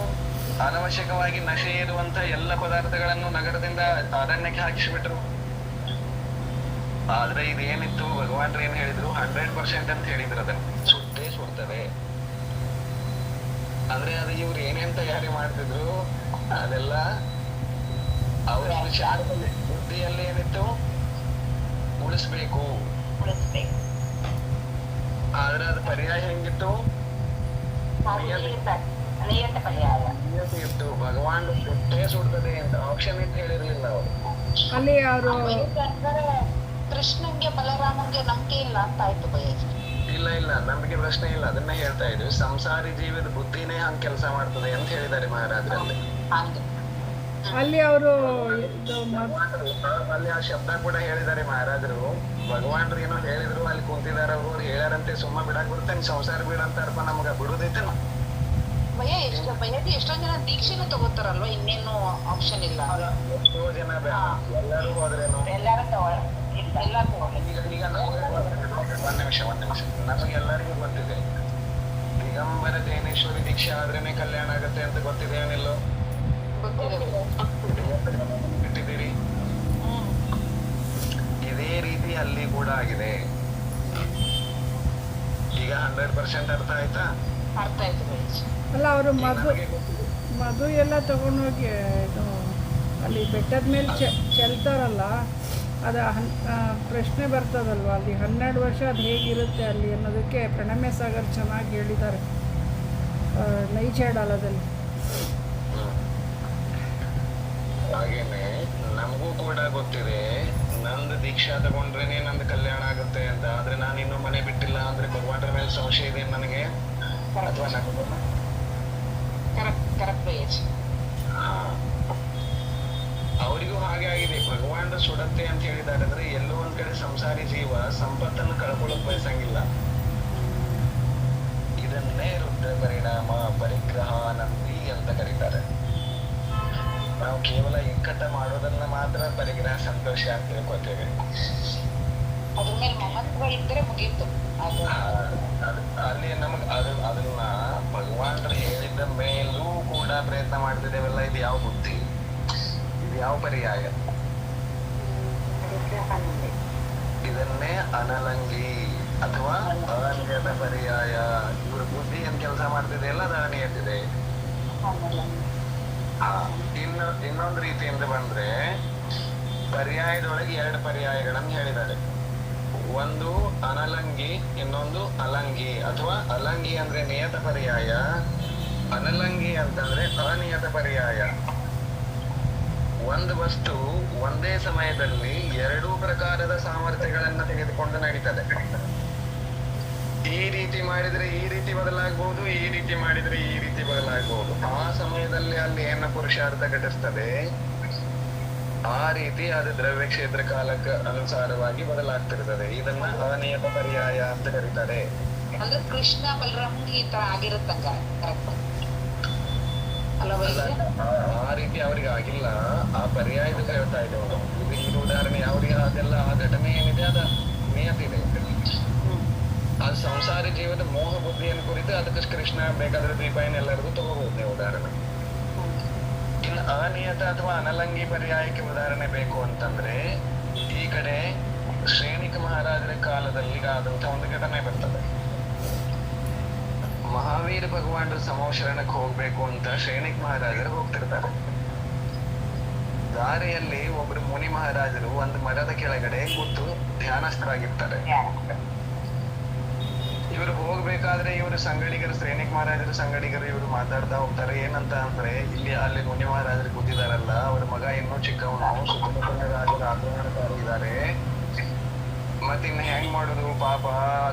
ಅನವಶ್ಯಕವಾಗಿ ನಶೆ ಇರುವಂತ ಎಲ್ಲ ಪದಾರ್ಥಗಳನ್ನು ನಗರದಿಂದ ಅರಣ್ಯಕ್ಕೆ ಹಾಕಿಸ್ಬಿಟ್ರು. ಆದ್ರೆ ಇದೇನಿತ್ತು? ಭಗವಾನ್ರು ಏನ್ ಹೇಳಿದ್ರು? 100% ಅಂತ ಹೇಳಿದ್ರು, ಅದನ್ನ ಸುಟ್ಟೇ ಸುಡ್ತದೆ. ಅಂದ್ರೆ ಅದು ಇವ್ರು ಏನೇನ್ ತಯಾರಿ ಮಾಡ್ತಿದ್ರು ಅದೆಲ್ಲ ಅವ್ರ ವಿಚಾರದಲ್ಲಿ, ಬುದ್ಧಿಯಲ್ಲಿ ಏನಿತ್ತು? ಉಳಿಸ್ಬೇಕು. ಆದ್ರೆ ಅದು ಪರ್ಯಾಯ ಹೆಂಗಿತ್ತು? ಇತ್ತು. ಭಗವಾನ್ ಸುಟ್ಟೇ ಸುಡ್ತದೆ ಅಂತ ಆಪ್ಷನ್ ಅಂತ ಹೇಳಿರ್ಲಿಲ್ಲ ಅವರು.
ಅಲ್ಲಿ ಅವರು
ಕೃಷ್ಣನ್ಗೆ ಬಲರಾಮನ್ಗೆ ನಂಬಿಕೆ ಇಲ್ಲ ಅಂತ ಆಯ್ತು ಭಯ್ಯಾಜಿ.
ಇಲ್ಲ, ನಂಬಿಕೆ ಪ್ರಶ್ನೆ ಇಲ್ಲ. ಅದನ್ನ ಹೇಳ್ತಾ ಇದ್ವಿ. ಸಂಸಾರಿ ಜೀವದ ಬುದ್ಧಿನೇ ಹಂಗ್ ಕೆಲಸ ಮಾಡ್ತದೆ ಅಂತ ಹೇಳಿದ್ದಾರೆ ಮಹಾರಾಜರಲ್ಲಿ.
ಅಲ್ಲಿ ಅವರು
ಅಲ್ಲಿ ಆ ಶಬ್ದ ಕೂಡ ಹೇಳಿದ್ದಾರೆ ಮಹಾರಾಜರು. ಭಗವಾನ್ರು ಏನೋ ಹೇಳಿದ್ರು, ಅಲ್ಲಿ ಕುಂತಿದಾರ ಅವ್ರು ಹೇಳ್ಯಾರಂತೆ, ಸುಮ್ಮ ಬಿಡಾಕ್ ಬರ್ತೇನೆ, ಸಂಸಾರ ಬಿಡಂತಾರಪ್ಪ, ನಮ್ಗ ಬಿಡುದೈತೆ.
ಭಯ್ಯಾಜಿ ಎಷ್ಟೊಂದ್ ಜನ ದೀಕ್ಷೆನೂ ತಗೋತಾರಲ್ವಾ, ಇನ್ನೇನು ಆಪ್ಷನ್ ಇಲ್ಲ.
ಎಷ್ಟೋ ಜನ ಎಲ್ಲರೂ ಹೋದ್ರೇನು? ಈಗ ಒಂದ್ ನಿಮಿಷ ನಮಗೆಲ್ಲರಿಗೂ ಗೊತ್ತಿದೆ, ದಿಗಂಬರ ಜೈನೇಶ್ವರಿ ದೀಕ್ಷೆ ಆದ್ರೇನೆ ಕಲ್ಯಾಣ ಆಗತ್ತೆ ಅಂತ ಗೊತ್ತಿದೆ ಏನಿಲ್ಲೋ?
ಗೊತ್ತಿದೆ.
ಬಿಟ್ಟಿದ್ದೀರಿ. ಇದೇ ರೀತಿ ಅಲ್ಲಿ ಕೂಡ ಆಗಿದೆ. ಈಗ 100% ಅರ್ಥ ಆಯ್ತಾ?
ಅರ್ಥ ಆಯ್ತು ಗುರುಜಿ.
ಅಲ್ಲ ಅವರು
ನಮಗೆ ಗೊತ್ತಿದೆ.
ಮಧು ಎಲ್ಲ ತಗೊಂಡೋಗಿ ಇದು ಅಲ್ಲಿ ಬೆಟ್ಟದ ಮೇಲೆ ಚೆಲ್ತಾರಲ್ಲ, ಅದು ಪ್ರಶ್ನೆ ಬರ್ತದಲ್ವ ಅಲ್ಲಿ 12 ವರ್ಷ ಅದು ಹೇಗಿರುತ್ತೆ ಅಲ್ಲಿ ಅನ್ನೋದಕ್ಕೆ ಪ್ರಣಮ್ಯ ಸಾಗರ್ ಚೆನ್ನಾಗಿ ಹೇಳಿದ್ದಾರೆ ನೈಜಾಡಲದಲ್ಲಿ.
ಹಾಗೇನೆ ನಮಗೂ ಕೂಡ ಗೊತ್ತಿದೆ, ನಂದು ದೀಕ್ಷಾ ತಗೊಂಡ್ರೇನೆ ನಂದು ಕಲ್ಯಾಣ ಆಗುತ್ತೆ ಅಂತ. ಆದ್ರೆ ನಾನು ಇನ್ನೂ ಮನೆ ಬಿಟ್ಟಿಲ್ಲ ಅಂದ್ರೆ ಭಗವಾನ್ರ ಮೇಲೆ ಸಂಶಯ ಇದೆ ನನಗೆ ಅಥವಾ
ಕರೆಕ್ಟ್ ಗುರುಜಿ.
ಅವರಿಗೂ ಹಾಗೆ ಆಗಿದೆ. ಭಗವಾನ್ರ ಸುಡತ್ತೆ ಅಂತ ಹೇಳಿದ್ದಾರೆ ಅಂದ್ರೆ ಎಲ್ಲೋ ಒಂದ್ ಕಡೆ ಸಂಸಾರಿ ಜೀವ ಸಂಪತ್ತನ್ನು ಕಳ್ಕೊಳ್ಳೋಕ್ ಬಯಸಂಗಿಲ್ಲ. ಇದನ್ನೇ ರುದ್ರ ಪರಿಣಾಮ ಪರಿಗ್ರಹ ನಂದಿ ಅಂತ ಕರೀತಾರೆ. ನಾವು ಕೇವಲ ಇಕ್ಕಟ್ಟ ಮಾಡೋದನ್ನ ಮಾತ್ರ ಪರಿಗ್ರಹ ಸಂತೋಷ ಅಂತ ತಿಳ್ಕೊತೇವೆ.
ಅದ್ರ ಮೇಲೆ ಮಮತ್ವಗಳಿದ್ರೆ ಮುಗೀತು.
ಅಲ್ಲಿ ನಮಗ್ ಅದನ್ನ ಭಗವಾನ್ರು ಹೇಳಿದ ಮೇಲೂ ಕೂಡ ಪ್ರಯತ್ನ ಮಾಡ್ತಿದ್ದೇವಲ್ಲ, ಇದು ಯಾವ ಬುದ್ಧಿ, ಇದು ಯಾವ ಪರ್ಯಾಯ? ಇದನ್ನೇ ಅನಲಂಗಿ ಅಥವಾ ಅನಿಯತ ಪರ್ಯಾಯ. ಇವ್ರ ಬುದ್ಧಿ ಏನ್ ಕೆಲಸ ಮಾಡ್ತಿದೆಯಲ್ಲ ಅದು ಅನಿಯತಿದೆ. ಇನ್ನೊಂದು ರೀತಿಯಿಂದ ಬಂದ್ರೆ ಪರ್ಯಾಯದೊಳಗೆ 2 ಪರ್ಯಾಯಗಳನ್ನು ಹೇಳಿದ್ದಾರೆ. ಒಂದು ಅನಲಂಗಿ, ಇನ್ನೊಂದು ಅಲಂಗಿ. ಅಥವಾ ಅಲಂಗಿ ಅಂದ್ರೆ ನಿಯತ ಪರ್ಯಾಯ, ಅನಲಂಗಿ ಅಂತಂದ್ರೆ ಅನಿಯತ ಪರ್ಯಾಯ. ಒಂದು ವಸ್ತು ಒಂದೇ ಸಮಯದಲ್ಲಿ 2 ಪ್ರಕಾರದ ಸಾಮರ್ಥ್ಯಗಳನ್ನ ತೆಗೆದುಕೊಂಡು ನಡೀತದೆ. ಈ ರೀತಿ ಮಾಡಿದ್ರೆ ಈ ರೀತಿ ಬದಲಾಗಬಹುದು, ಈ ರೀತಿ ಮಾಡಿದ್ರೆ ಈ ರೀತಿ ಬದಲಾಗಬಹುದು. ಆ ಸಮಯದಲ್ಲಿ ಅಲ್ಲಿ ಏನು ಪುರುಷಾರ್ಥ ಘಟಿಸ್ತದೆ, ಆ ರೀತಿ ಅದು ದ್ರವ್ಯ ಕ್ಷೇತ್ರ ಕಾಲಕ್ಕೆ ಅನುಸಾರವಾಗಿ ಬದಲಾಗ್ತಿರ್ತದೆ. ಇದನ್ನ ಅನಿಯತ ಪರ್ಯಾಯ ಅಂತ ಕರೀತಾರೆ.
ಅಂದ್ರೆ ಕೃಷ್ಣ ಬಲರಾಮ್ಗೆ ಈ ತರ ಆಗಿರುತ್ತಂಗ ಕರೆಕ್ಟ್ ಅಲ್ಲವಾ?
ಆ ರೀತಿ ಅವ್ರಿಗೆ ಆಗಿಲ್ಲ, ಆ ಪರ್ಯಾಯದ ಹೇಳ್ತಾ ಇದ್ದೇವೆ. ಇದು ಉದಾಹರಣೆ ಯಾವ್ರಿಗೆ ಅದೆಲ್ಲ ಆ ಘಟನೆ ಏನಿದೆ ಅದ ನಿಯತಿದೆ. ಅದು ಸಂಸಾರಿ ಜೀವದ ಮೋಹ ಬುದ್ಧಿಯನ್ನು ಕುರಿತು ಅದಕ್ಕೆ ಕೃಷ್ಣ ಬೇಕಾದ್ರೆ ದ್ವೀಪಾಯನ ಎಲ್ಲರಿಗೂ ತಗೋಬಹುದು ನೀವು ಉದಾಹರಣೆ. ಇನ್ನು ಅನಿಯತ ಅಥವಾ ಅನಲಂಗಿ ಪರ್ಯಾಯಕ್ಕೆ ಉದಾಹರಣೆ ಬೇಕು ಅಂತಂದ್ರೆ ಈ ಕಡೆ ಶ್ರೇಣಿಕ ಮಹಾರಾಜರ ಕಾಲದಲ್ಲಿ ಆದಂತ ಒಂದು ಘಟನೆ ಬರ್ತದೆ. ಮಹಾವೀರ ಭಗವಾನ್ರ ಸಮೋಶರಣಕ್ಕೆ ಹೋಗ್ಬೇಕು ಅಂತ ಶ್ರೇಣಿಕ್ ಮಹಾರಾಜರು ಹೋಗ್ತಿರ್ತಾರೆ. ದಾರಿಯಲ್ಲಿ ಒಬ್ರು ಮುನಿ ಮಹಾರಾಜರು ಒಂದು ಮರದ ಕೆಳಗಡೆ ಕೂತು ಧ್ಯಾನಸ್ಥರಾಗಿರ್ತಾರೆ. ಇವರು ಹೋಗ್ಬೇಕಾದ್ರೆ ಇವರು ಸಂಗಡಿಗರು, ಶ್ರೇಣಿಕ್ ಮಹಾರಾಜರು ಸಂಗಡಿಗರು ಇವರು ಮಾತಾಡ್ತಾ ಹೋಗ್ತಾರೆ. ಏನಂತ ಅಂದ್ರೆ ಅಲ್ಲಿ ಮುನಿ ಮಹಾರಾಜರು ಕೂತಿದಾರಲ್ಲ, ಅವ್ರ ಮಗ ಇನ್ನೂ ಚಿಕ್ಕವನು, ಸುತ್ತಮುತ್ತಲ ರಾಜರು ಆಕ್ರಮಣಕಾರಿ ಇದ್ದಾರೆ, ಮತ್ತಿನ್ನ ಹೆಂಗ್ ಮಾಡುದು ಪಾಪ,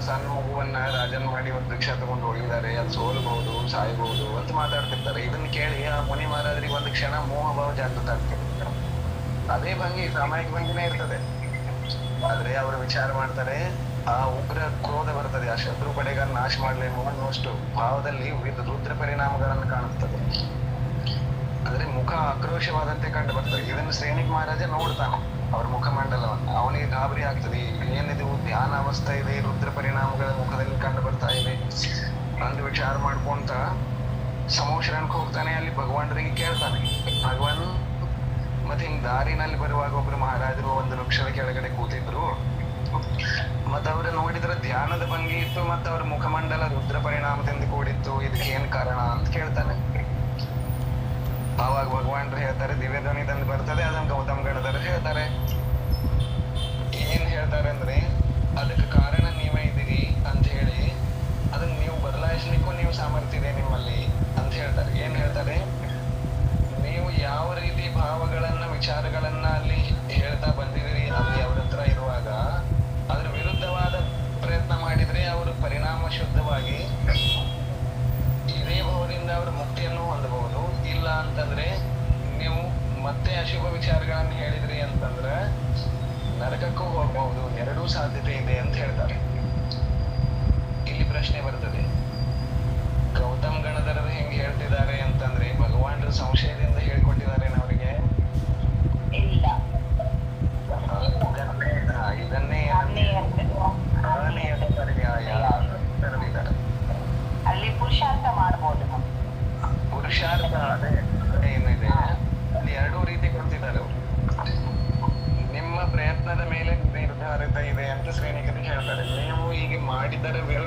ಸಣ್ಣ ಮಗುವನ್ನ ರಾಜನ್ ಮಾಡಿ ಒಂದು ಭಿಕ್ಷಾ ತಗೊಂಡು ಹೋಗಿದ್ದಾರೆ, ಅದು ಸೋಲ್ಬಹುದು ಸಾಯ್ಬಹುದು ಅಂತ ಮಾತಾಡ್ತಿರ್ತಾರೆ. ಇದನ್ನ ಕೇಳಿ ಆ ಮುನಿ ಮಹಾರಾಜರಿಗೆ ಒಂದು ಕ್ಷಣ ಮೋಹ ಭಾವ ಜಾಗೃತ ಆಗ್ತದೆ. ಅದೇ ಭಂಗಿ ಸಾಮಾಜಿಕ ಭಂಗಿನೇ ಇರ್ತದೆ. ಆದ್ರೆ ಅವರು ವಿಚಾರ ಮಾಡ್ತಾರೆ, ಆ ಉಗ್ರ ಕ್ರೋಧ ಬರ್ತದೆ, ಆ ಶತ್ರು ಪಡೆಗಳನ್ನು ನಾಶ ಮಾಡ್ಲೇಮೋ ಅನ್ನುವಷ್ಟು ಭಾವದಲ್ಲಿ ರುದ್ರ ಪರಿಣಾಮಗಳನ್ನು ಕಾಣುತ್ತದೆ. ಅಂದ್ರೆ ಮುಖ ಆಕ್ರೋಶವಾದಂತೆ ಕಂಡು ಬರ್ತದೆ. ಇದನ್ನು ಶ್ರೇಣಿಕ್ ಮಹಾರಾಜ ನೋಡ್ತಾನೆ ಅವ್ರ ಮುಖಮಂಡಲವನ್ನು. ಅವನಿಗೆ ಗಾಬರಿ ಆಗ್ತದೆ, ಏನಿದು ಧ್ಯಾನ ಅವಸ್ಥೆ ಇದೆ, ರುದ್ರ ಪರಿಣಾಮಗಳ ಮುಖದಲ್ಲಿ ಕಂಡು ಬರ್ತಾ ಇದೆ ಅಂದು ವಿಚಾರ ಮಾಡ್ಕೊಂತ ಸಮೋಶರಣಕ್ಕೆ ಹೋಗ್ತಾನೆ. ಅಲ್ಲಿ ಭಗವಾನರಿಗೆ ಕೇಳ್ತಾನೆ. ಭಗವಾನ್ ಮತ್ತೆ ಹಿಂಗ್ ದಾರಿನಲ್ಲಿ ಬರುವಾಗ ಒಬ್ರು ಮಹಾರಾಜರು ಒಂದು ವೃಕ್ಷದ ಕೆಳಗಡೆ ಕೂತಿದ್ರು, ಮತ್ತ ಅವ್ರ ನೋಡಿದ್ರೆ ಧ್ಯಾನದ ಭಂಗಿ ಇತ್ತು, ಮತ್ತ ಅವ್ರ ಮುಖಮಂಡಲ ರುದ್ರ ಪರಿಣಾಮದಿಂದ ಕೂಡಿತ್ತು, ಇದಕ್ಕೆ ಏನ್ ಕಾರಣ ಅಂತ ಕೇಳ್ತಾನೆ. ಆವಾಗ ಭಗವಾನ್ರು ಹೇಳ್ತಾರೆ, ದಿವ್ಯ ಧ್ವನಿದಂದು ಬರ್ತದೆ, ಅದನ್ನ ಗೌತಮ್ ಗಣಧರ್ ಹೇಳ್ತಾರೆ. ಏನ್ ಹೇಳ್ತಾರೆ ಅಂದ್ರೆ ಅದಕ್ಕೆ ಕಾರಣ ನೀವೇ ಇದ್ದೀರಿ ಅಂತ ಹೇಳಿ, ಅದನ್ನ ನೀವು ಬದಲಾಯಿಸ್ಲಿಕ್ಕೂ ನೀವು ಸಾಮರ್ಥ್ಯ ಇದೆ ನಿಮ್ಮಲ್ಲಿ ಅಂತ ಹೇಳ್ತಾರೆ. ಏನ್ ಹೇಳ್ತಾರೆ, ನೀವು ಯಾವ ರೀತಿ ಭಾವಗಳನ್ನ ವಿಚಾರಗಳನ್ನ ಅಲ್ಲಿ ಹೇಳ್ತಾ ಬಂದಿದ್ದೀರಿ ಅಲ್ಲಿ ಅವ್ರ ಹತ್ರ ಇರುವಾಗ, ಅದ್ರ ವಿರುದ್ಧವಾದ ಪ್ರಯತ್ನ ಮಾಡಿದ್ರೆ ಅವರು ಪರಿಣಾಮ ಶುದ್ಧವಾಗಿ ಇದೇ ಭಾವದಿಂದ ಅವರು ಮುಕ್ತಿಯನ್ನು ಹೊಂದಬಹುದು. ಇಲ್ಲ ಅಂತಂದ್ರೆ ನೀವು ಮತ್ತೆ ಅಶುಭ ವಿಚಾರಗಳನ್ನ ಹೇಳಿದ್ರಿ ಅಂತಂದ್ರೆ ನರಕಕ್ಕೂ ಹೋಗಬಹುದು. ಎರಡೂ ಸಾಧ್ಯತೆ ಇದೆ ಅಂತ ಹೇಳ್ತಾರೆ. ಇಲ್ಲಿ ಪ್ರಶ್ನೆ ಬರ್ತದೆ, ಗೌತಮ್ ಗಣಧರರು ಹೆಂಗ್ ಹೇಳ್ತಿದ್ದಾರೆ ಅಂತಂದ್ರೆ ಭಗವಾನ್ರು ಸಂಶಯದಿಂದ ಹೇಳ್ಕೊಟ್ಟಿದ್ದಾರೆ ಅವರಿಗೆ?
ಇಲ್ಲ,
ಇದನ್ನೇ ಅನಿಯತ ಪರ್ಯಾಯ ಕರೆದಿದ್ದಾರೆ.
ಅಲ್ಲಿ ಪುರುಷಾರ್ಥ ಮಾಡ್ಬೋದು.
ಪುರುಷಾರ್ಥ ಅದೇ ಏನಿದೆ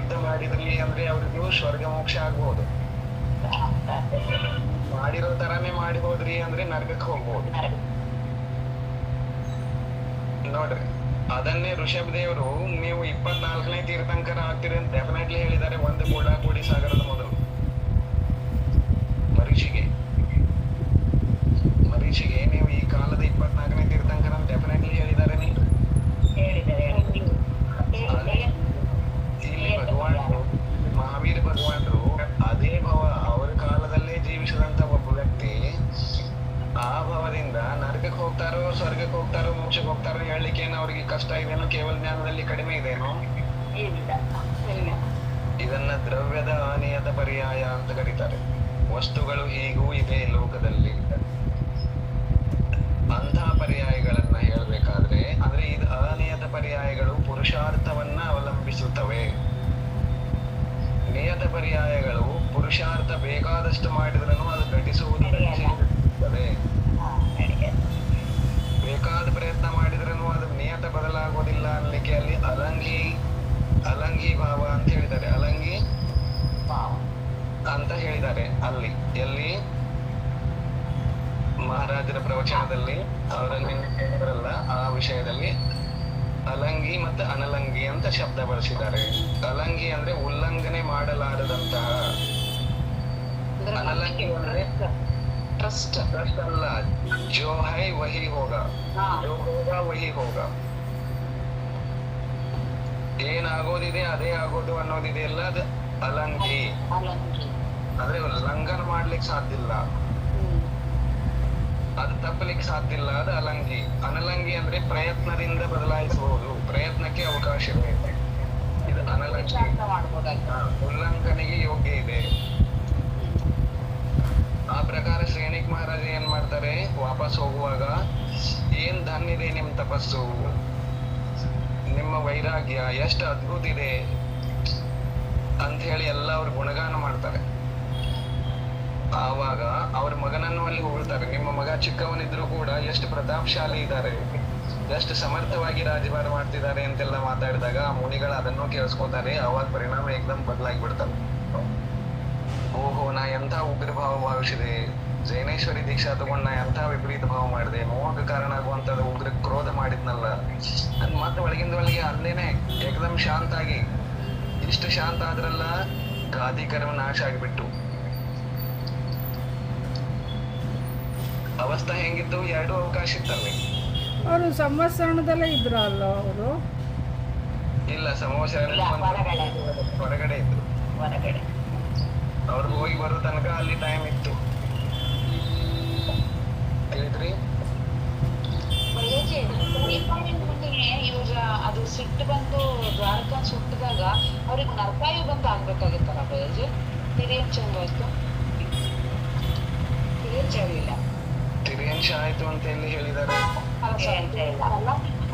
ಯುದ್ಧ ಮಾಡಿದ್ರಿ ಅಂದ್ರೆ ಅವ್ರಿಗೂ ಸ್ವರ್ಗ ಮೋಕ್ಷ ಆಗ್ಬಹುದು. ಮಾಡಿರೋ ತರಾನೇ ಮಾಡಿ ಹೋದ್ರಿ ಅಂದ್ರೆ ನರ್ಕಕ್ಕೆ ಹೋಗ್ಬೋದು ನೋಡ್ರಿ. ಅದನ್ನೇ ಋಷಭ ದೇವರು ನೀವು 24ನೇ ತೀರ್ಥಂಕರ ಆಗ್ತೀರಿ ಅಂತ ಡೆಫಿನೆಟ್ಲಿ ಹೇಳಿದ್ದಾರೆ. ಒಂದು ಕೂಡಿ ಸಾಗರದ ಮೊದಲು ಮರೀಚಿಗೆ ನೀವು ಈ ಕಾಲದ 24ನೇ ತೀರ್ಥಂಕರ ಡೆಫಿನೆಟ್ಲಿ ಹೇಳಿದ್ದಾರೆ. ನೀವು ಇಲ್ಲಿ ಭಗವಾನರು ಮಹಾವೀರ ಭಗವಾನರು ಅದೇ ಭವ ಅವರ ಕಾಲದಲ್ಲೇ ಜೀವಿಸಿದಂತ ಒಬ್ಬ ವ್ಯಕ್ತಿ ಆ ಭವದಿಂದ ನರಕಕ್ಕೆ ಹೋಗ್ತಾರೋ ಸ್ವರ್ಗಕ್ಕೆ ಹೋಗ್ತಾರೋ ಮೋಕ್ಷಕ್ಕೆ ಹೋಗ್ತಾರೋ ಹೇಳಲಿಕ್ಕೆ ಏನೋ ಅವ್ರಿಗೆ ಕಷ್ಟ ಇದೇನೋ, ಕೇವಲ ಜ್ಞಾನದಲ್ಲಿ ಕಡಿಮೆ ಇದೇನೋ. ಇದನ್ನ ದ್ರವ್ಯದ ಅನಿಯತ ಪರ್ಯಾಯ ಅಂತ ಕರೀತಾರೆ. ವಸ್ತುಗಳು ಹೀಗೂ ಇದೆ ಲೋಕದಲ್ಲಿ. ಅಂತಹ ಪರ್ಯಾಯಗಳನ್ನ ಹೇಳ್ಬೇಕಾದ್ರೆ ಅಂದ್ರೆ ಇದು ಅನಿಯತ ಪರ್ಯಾಯಗಳು ಪುರುಷಾರ್ಥವನ್ನ ಅವಲಂಬಿಸುತ್ತವೆ. ನಿಯತ ಪರ್ಯಾಯಗಳು ಪುರುಷಾರ್ಥ ಬೇಕಾದಷ್ಟು ಮಾಡಿದ್ರೂ ಅದು ಘಟಿಸುವುದು ಘಟಿಸುತ್ತದೆ. ಬೇಕಾದ ಪ್ರಯತ್ನ ಮಾಡಿದ್ರೂ ಅದು ನಿಯತ ಬದಲಾಗೋದಿಲ್ಲ ಅನ್ಲಿಕ್ಕೆ ಅಲ್ಲಿ ಅಲಂಘಿ ಭಾವ ಅಂತ ಹೇಳಿದ್ದಾರೆ. ಅಲಂಘಿ ಅಂತ ಹೇಳಿದ್ದಾರೆ ಅಲ್ಲಿ ಎಲ್ಲಿ ಮಹಾರಾಜರ ಪ್ರವಚನದಲ್ಲಿ ಅವರಲ್ಲ ಆ ವಿಷಯದಲ್ಲಿ ಅಲಂಘಿ ಮತ್ತು ಅನಲಂಘಿ ಅಂತ ಶಬ್ದ ಬಳಸಿದ್ದಾರೆ. ಅಲಂಘಿ ಅಂದ್ರೆ ಉಲ್ಲಂಘನೆ ಮಾಡಲಾರದಂತಹ, ಅನಲಂಘಿ ಅಂದ್ರೆ ಟ್ರಸ್ಟ್ ಅಲ್ಲ, ಜೋ ಹೈ ವಹಿ ಹೋಗ, ಜೋ ಹೋಗ ವಹಿ ಹೋಗ. ಏನಾಗೋದಿದೆ ಅದೇ ಆಗೋದು ಅನ್ನೋದಿದೆ ಅಲ್ಲ, ಅದು ಅಲಂಘಿ. ಅಂದ್ರೆ ಲಂಘನ ಮಾಡ್ಲಿಕ್ಕೆ ಸಾಧ್ಯ ಇಲ್ಲ, ಅದು ತಪ್ಪಲಿಕ್ಕೆ ಸಾಧ್ಯ ಇಲ್ಲ, ಅದು ಅಲಂಘಿ. ಅನಲಂಘಿ ಅಂದ್ರೆ ಪ್ರಯತ್ನದಿಂದ ಬದಲಾಯಿಸಬಹುದು, ಪ್ರಯತ್ನಕ್ಕೆ ಅವಕಾಶವಿದೆ. ಇದು ಅನಲಂಘಿ, ಉಲ್ಲಂಘನೆಗೆ ಯೋಗ್ಯ ಇದೆ. ಆ ಪ್ರಕಾರ ಶ್ರೇಣಿಕ್ ಮಹಾರಾಜ ಏನ್ ಮಾಡ್ತಾರೆ, ವಾಪಸ್ ಹೋಗುವಾಗ ಏನ್ ಧನ್ಯ ಇದೆ ನಿಮ್ ತಪಸ್ಸು, ನಿಮ್ಮ ವೈರಾಗ್ಯ ಎಷ್ಟು ಅದ್ಭುತ ಇದೆ ಅಂತ ಹೇಳಿ ಎಲ್ಲ ಅವ್ರ ಗುಣಗಾನ ಮಾಡ್ತಾರೆ. ಆವಾಗ ಅವ್ರ ಮಗನನ್ನು ಅಲ್ಲಿ ಹೊಗಳ್ತಾರೆ. ನಿಮ್ಮ ಮಗ ಚಿಕ್ಕವನಿದ್ರು ಕೂಡ ಎಷ್ಟು ಪ್ರತಾಪಶಾಲಿ ಇದ್ದಾರೆ, ಎಷ್ಟು ಸಮರ್ಥವಾಗಿ ರಾಜಭಾರ ಮಾಡ್ತಿದ್ದಾರೆ ಅಂತೆಲ್ಲ ಮಾತಾಡಿದಾಗ ಆ ಮುನಿಗಳು ಅದನ್ನು ಕೇಳಿಸ್ಕೊತಾರೆ. ಅವಾಗ ಪರಿಣಾಮ ಏಕದಮ್ ಬದಲಾಗಿ ಬಿಡ್ತಾರೆ. ಓಹೋ, ನಾ ಎಂಥ ಉಗ್ರ ಭಾವ ಭಾವಿಸಿದೆ, ಜೈನೇಶ್ವರಿ ದೀಕ್ಷಾ ತಗೊಂಡ್ ನಾ ಎಂಥ ವಿಪರೀತ ಭಾವ ಮಾಡಿದೆ, ನೋವಾಗ ಕಾರಣ ಆಗುವಂತದ್ದು ಉಗ್ರ ಕ್ರೋಧ ಮಾಡಿದ್ನಲ್ಲ ಅದ್ ಮತ್ತೆ ಒಳಗಿಂದ ಒಳಗೆ ಅಲ್ಲೇನೆ ಏಕದಮ್ ಶಾಂತ ಆಗಿ, ಇಷ್ಟು ಶಾಂತ ಆದ್ರಲ್ಲ ಗಾದಿ ಕರ್ಮ ನಾಶ ಆಗಿಬಿಟ್ಟು. ಅವಸ್ಥಾ ಹೆಂಗಿತ್ತು, ಎರಡು ಅವಕಾಶ ಇತ್ತಲ್ಲಿ.
ಅವರು ಸಂವತ್ಸರಣದಲ್ಲೇ ಇದ್ರು ಅಲ್ಲ ಅವರು?
ಇಲ್ಲ, ಸಂವತ್ಸರ ಹೊರಗಡೆ ಇದ್ರು. ಅವ್ರು ಹೋಗಿ ಬರೋ ತನಕ ಅಲ್ಲಿ ಟೈಮ್ ಇತ್ತು. ಹೇಳಿದ್ರಿ
ಇವಾಗ ಅದು ಸಿಟ್ಟು ಬಂದು ದ್ವಾರಕನ್ ಸುಟ್ಟಿದಾಗ ಅವ್ರಿಗೆ ನರಕಾಯು ಬಂದು ಆಗ್ಬೇಕಾಗಿತ್ತಲ್ಲ ಬಯಜಿ? ತಿರಿಯನ್ ಚಂದಾಯ್ತು, ತಿರಿಯನ್ ಚಲಿಲ್ಲ,
ತಿರಿಯಂಶ ಆಯ್ತು ಅಂತ ಎಲ್ಲಿ ಹೇಳಿದ್ದಾರೆ?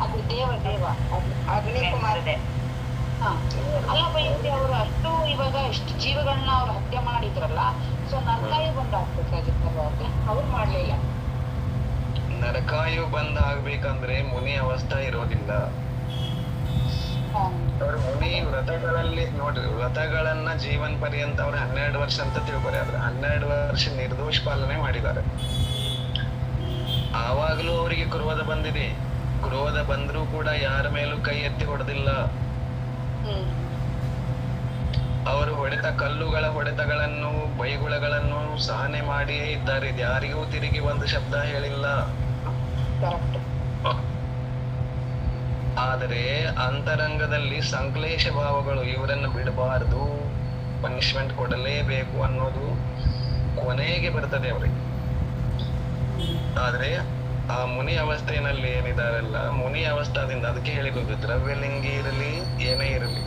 ಅದು ದೇವ
ಅಗ್ನಿಕುಮಾರದೆ.
ಅಲ್ಲ ಬೈಜಿ, ಅವರು ಅಷ್ಟು ಇವಾಗ ಎಷ್ಟು ಜೀವಗಳನ್ನ ಅವ್ರು ಹತ್ಯೆ ಮಾಡಿದ್ರಲ್ಲ, ಸೊ ನರಕಾಯು ಬಂದು ಆಗ್ಬೇಕಾಗಿತ್ತಲ್ಲ ಅವ್ರಿಗೆ, ಅವ್ರು ಮಾಡ್ಲಿಲ್ಲ.
ನರಕಾಯು ಬಂದ್ ಆಗ್ಬೇಕಂದ್ರೆ ಮುನಿ ಅವಸ್ಥಾ ಇರೋದಿಲ್ಲ. ಅವ್ರ ಮುನಿ ವ್ರತಗಳಲ್ಲಿ ನೋಡ್ರಿ, ವ್ರತಗಳನ್ನ ಜೀವನ್ ಪರ್ಯಂತ ಅವ್ರು 12 ವರ್ಷ ಅಂತ ತಿಳ್ಕೊರಿ. ಆದ್ರೆ 12 ವರ್ಷ ನಿರ್ದೋಷ ಪಾಲನೆ ಮಾಡಿದ್ದಾರೆ. ಆವಾಗ್ಲೂ ಅವರಿಗೆ ಕ್ರೋಧ ಬಂದಿದೆ. ಕ್ರೋಧ ಬಂದ್ರೂ ಕೂಡ ಯಾರ ಮೇಲೂ ಕೈ ಎತ್ತಿ ಹೊಡೆದಿಲ್ಲ. ಅವರು ಹೊಡೆತ ಕಲ್ಲುಗಳ ಹೊಡೆತಗಳನ್ನು ಬೈಗುಳಗಳನ್ನು ಸಹನೆ ಮಾಡಿಯೇ ಇದ್ದಾರೆ. ಯಾರಿಗೂ ತಿರುಗಿ ಒಂದು ಶಬ್ದ ಹೇಳಿಲ್ಲ. ಆದರೆ ಅಂತರಂಗದಲ್ಲಿ ಸಂಕ್ಲೇಶ ಭಾವಗಳು ಇವರನ್ನು ಬಿಡಬಾರದು, ಪನಿಷ್ಮೆಂಟ್ ಕೊಡಲೇಬೇಕು ಅನ್ನೋದು ಕೊನೆಗೆ ಬರ್ತದೆ ಅವರಿಗೆ. ಆದ್ರೆ ಆ ಮುನಿ ಅವಸ್ಥೆಯಲ್ಲಿ ಏನಿದಾರಲ್ಲ, ಮುನಿ ಅವಸ್ಥಾದಿಂದ ಅದಕ್ಕೆ ಹೇಳಿರೋದು ದ್ರವ್ಯಲಿಂಗಿ ಇರಲಿ ಏನೇ ಇರಲಿ,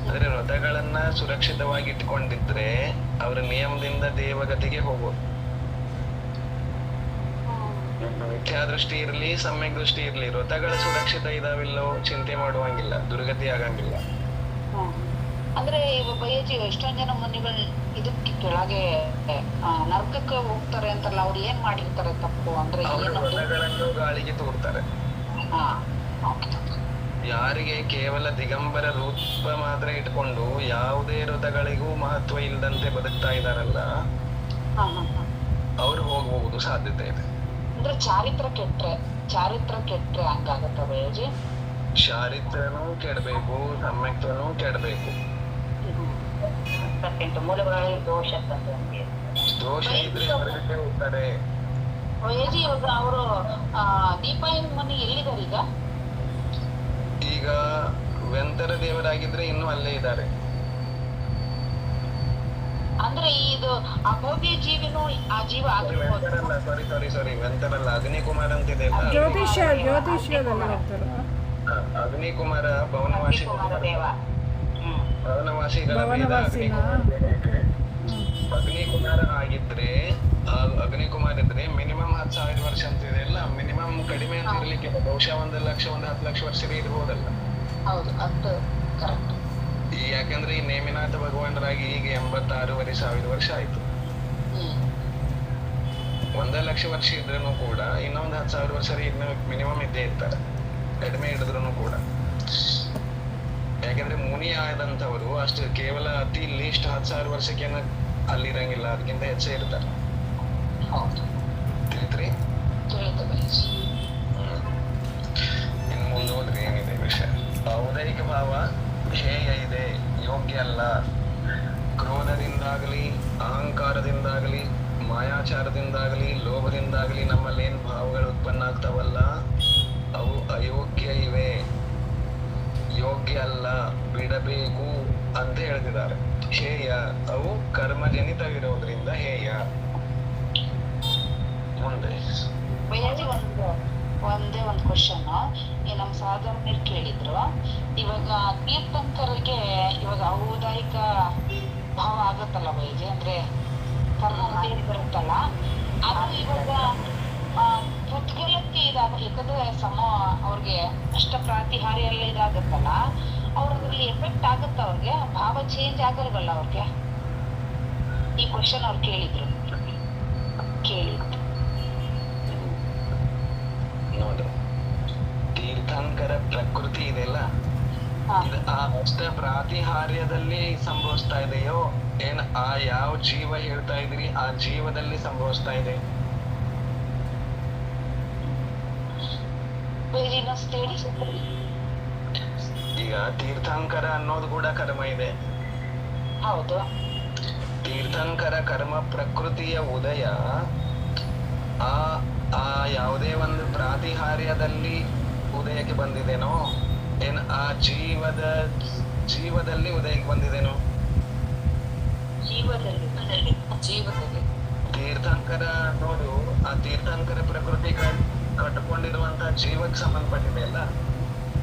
ಅಂದ್ರೆ ವ್ರತಗಳನ್ನ ಸುರಕ್ಷಿತವಾಗಿ ಇಟ್ಕೊಂಡಿದ್ರೆ ಅವರ ನಿಯಮದಿಂದ ದೇವಗತಿಗೆ ಹೋಗೋದು. ಮಿಥ್ಯಾ ದೃಷ್ಟಿ ಇರ್ಲಿ ಸಮ್ಯಕ್ ದೃಷ್ಟಿ ಇರ್ಲಿ, ವ್ರತಗಳ ಸುರಕ್ಷಿತ ಇದಾವಿಲ್ಲೋ ಚಿಂತೆ ಮಾಡುವಂಗಿಲ್ಲ, ದುರ್ಗತಿ ಆಗಂಗಿಲ್ಲ.
ಅಂದ್ರೆ ಬೈಜಿ ಎಷ್ಟೊಂದ್ ಜನ ಮುನಿಗಳು ಇದಕ್ಕೆ ಕೆಳಗೆ ನರ್ಕಕ್ಕೆ ಹೋಗ್ತಾರೆ ಅಂತಲ್ಲ, ಅವ್ರು ಏನ್ ಮಾಡಿರ್ತಾರೆ ತಪ್ಪು ಅಂದ್ರೆ ಏನು?
ವ್ರತಗಳನ್ನು ಗಾಳಿಗೆ ತೋರ್ತಾರೆ. ಯಾರಿಗೆ ಕೇವಲ ದಿಗಂಬರ ರೂಪ ಮಾತ್ರ ಇಟ್ಕೊಂಡು ಯಾವುದೇ ಋತಗಳಿಗೂ ಮಹತ್ವ ಇಲ್ಲದಂತೆ ಬದುಕ್ತಾ ಇದಾರಲ್ಲ,
ಹಾ ಹಾ ಹಾ.
ಅವ್ರು ಹೋಗಬಹುದು ಸಾಧ್ಯತೆ ಇದೆ.
ಅಂದ್ರೆ ಚಾರಿತ್ರ ಕೆಟ್ರೆ ಹಂಗಾಗತ್ತ ಬಯ್ಯಾಜಿ?
ಚಾರಿತ್ರನೂ ಕೆಡಬೇಕು, ಸಮ್ಯಕ್ತನೂ ಕೆಡಬೇಕು.
ಮೂಲಗಳಲ್ಲಿ ದೋಷ ತಂದ್ರೆ
ದೋಷ ಇದ್ರೆ ಹೊರಗಡೆ ಹೋಗ್ತಾರೆ.
ಬಯ್ಯಾಜಿ ಇವಾಗ ಅವರು ದೀಪಾಯನ್ ಮನೆ ಎಲ್ಲಿದ್ದಾರೆ ಈಗ?
ಈಗ ವೆಂತರ ದೇವರಾಗಿದ್ರೆ ಇನ್ನೂ ಅಲ್ಲೇ ಇದ್ದಾರೆ.
ಅಂದ್ರೆ ಇದು ಅಭವ್ಯ ಜೀವಿನೂ ಆ ಜೀವ ಆಗಿರ್ಬೋದು.
ಸಾರಿ ವೆಂತರಲ್ಲ, ಅಗ್ನಿಕುಮಾರ್ ಅಂತಿದೆ ಅಲ್ಲ,
ಜ್ಯೋತಿಷ್ಯದಲ್ಲಿ ಹೋಗ್ತಾರ.
ಅಗ್ನಿಕುಮಾರ ಭವನವಾಸಿ,
ದೇವ.
ಭವನವಾಸಿಗಳ ಭೇದ ಅಗ್ನಿಕುಮಾರ ಆಗಿದ್ರೆ, ಅಗ್ನಿಕುಮಾರ್ ಇದ್ರೆ ಮಿನಿಮಮ್ 10,000 ವರ್ಷ ಅಂತ ಇದೆ ಅಲ್ಲ, ಮಿನಿಮಮ್ ಕಡಿಮೆ ಅಂತ ಇರ್ಲಿಕ್ಕೆ ಬಹುಶಃ 1 ಲಕ್ಷ 10 ಲಕ್ಷ ವರ್ಷ ಇರ್ಬೋದಲ್ಲ.
ಹೌದು, ಅದು ಕರೆಕ್ಟ್.
ಯಾಕಂದ್ರೆ ಈ ನೇಮಿನಾಥ ಭಗವಾನರಾಗಿ ಈಗ 86,500 ವರ್ಷ ಆಯ್ತು. 1 ಲಕ್ಷ ವರ್ಷ ಇದ್ರೂ ಕೂಡ ಇನ್ನೊಂದು 10,000 ವರ್ಷ ಇನ್ನು ಮಿನಿಮಮ್ ಇದ್ದೇ ಇರ್ತಾರೆ, ಕಡಿಮೆ ಹಿಡಿದ್ರು ಕೂಡ. ಯಾಕಂದ್ರೆ ಮುನಿ ಆದಂತವರು ಅಷ್ಟು ಕೇವಲ ಅತಿ ಲೀಸ್ಟ್ 10,000 ವರ್ಷಕ್ಕೇನ ಅಲ್ಲಿರಂಗಿಲ್ಲ, ಅದಕ್ಕಿಂತ ಹೆಚ್ಚೇ ಇರ್ತಾರೆ.
ಹೌದು,
ತಿಳಿತ್ರಿ?
ತಿಳಿದು ಬಯ್ಯಾಜಿ.
ಇನ್ನು ಮುಂದೆ ಹೋದ್ರೆ ಏನಿದೆ ವಿಷಯ. ಔದೈಕ ಭಾವ ಹೇಯ ಇದೆ, ಯೋಗ್ಯ ಅಲ್ಲ. ಕ್ರೋಧದಿಂದಾಗಲಿ, ಅಹಂಕಾರದಿಂದಾಗಲಿ, ಮಾಯಾಚಾರದಿಂದಾಗಲಿ, ಲೋಭದಿಂದಾಗಲಿ ನಮ್ಮಲ್ಲಿ ಏನ್ ಭಾವಗಳು ಉತ್ಪನ್ನ ಆಗ್ತಾವಲ್ಲ, ಅವು ಅಯೋಗ್ಯ ಇವೆ, ಯೋಗ್ಯ ಅಲ್ಲ, ಬಿಡಬೇಕು ಅಂತ ಹೇಳ್ತಿದ್ದಾರೆ. ಹೇಯ, ಅವು ಕರ್ಮಜನಿತವಿರೋದ್ರಿಂದ ಹೇಯ. ಮುಂದೆ
ಬಯ್ಯಾಜಿ ಒಂದೇ ಒಂದು ಕ್ವಶನ್ ಈ ನಮ್ಮ ಸಾಧನೆ ಕೇಳಿದ್ರು. ಇವಾಗ ತೀರ್ಥಂಕರಿಗೆ ಇವಾಗ ಔದಾಯಿಕ ಭಾವ ಆಗುತ್ತಲ್ಲ ಬಯ್ಯಾಜಿ, ಅಂದ್ರೆ ಕರ್ಮ ಉದಯ ಬರುತ್ತಲ್ಲ, ಅದು ಇವಾಗ ಪುದ್ಗಲಕ್ಕೆ ಯಾಕಂದ್ರೆ ಅವ್ರಿಗೆ ಅಷ್ಟ ಪ್ರಾತಿಹಾರ್ಯ ಎಲ್ಲ ಇದಾಗುತ್ತಲ್ಲ, ಅವ್ರಲ್ಲಿ ಎಫೆಕ್ಟ್ ಆಗುತ್ತ, ಅವ್ರಿಗೆ ಭಾವ ಚೇಂಜ್ ಆಗಲ್ವಲ್ಲ ಅವ್ರಿಗೆ? ಈ ಕ್ವಶನ್ ಅವ್ರು ಕೇಳಿದ್ರು.
ನೋಡು, ತೀರ್ಥಂಕರ ಪ್ರಕೃತಿ ಇದೆಲ್ಲ, ಆ ಅಷ್ಟ ಪ್ರಾತಿಹಾರ್ಯದಲ್ಲಿ ಸಂಭವಿಸ್ತಾ ಇದೆಯೋ ಏನ್ ಆ ಯಾವ ಜೀವ ಹೇಳ್ತಾ ಇದ್ರಿ ಆ ಜೀವದಲ್ಲಿ ಸಂಭವಿಸ್ತಾ ಇದೆ? ಈಗ ತೀರ್ಥಂಕರ ಅನ್ನೋದು ಕೂಡ ಕರ್ಮ ಇದೆ.
ಹೌದು,
ತೀರ್ಥಂಕರ ಕರ್ಮ ಪ್ರಕೃತಿಯ ಉದಯ ಆ ಯಾವುದೇ ಒಂದು ಪ್ರಾತಿಹಾರ್ಯದಲ್ಲಿ ಉದಯಕ್ಕೆ ಬಂದಿದೇನೋ ಏನ್ ಆ ಜೀವದಲ್ಲಿ ಉದಯಕ್ಕೆ ಬಂದಿದೇನೋ?
ಜೀವದಲ್ಲಿ
ತೀರ್ಥಂಕರ ನೋಡು, ಆ ತೀರ್ಥಂಕರ ಪ್ರಕೃತಿ ಕಟ್ಟಿಕೊಂಡಿರುವಂತಹ ಜೀವಕ್ಕೆ ಸಂಬಂಧಪಟ್ಟಿದೆ ಅಲ್ಲ.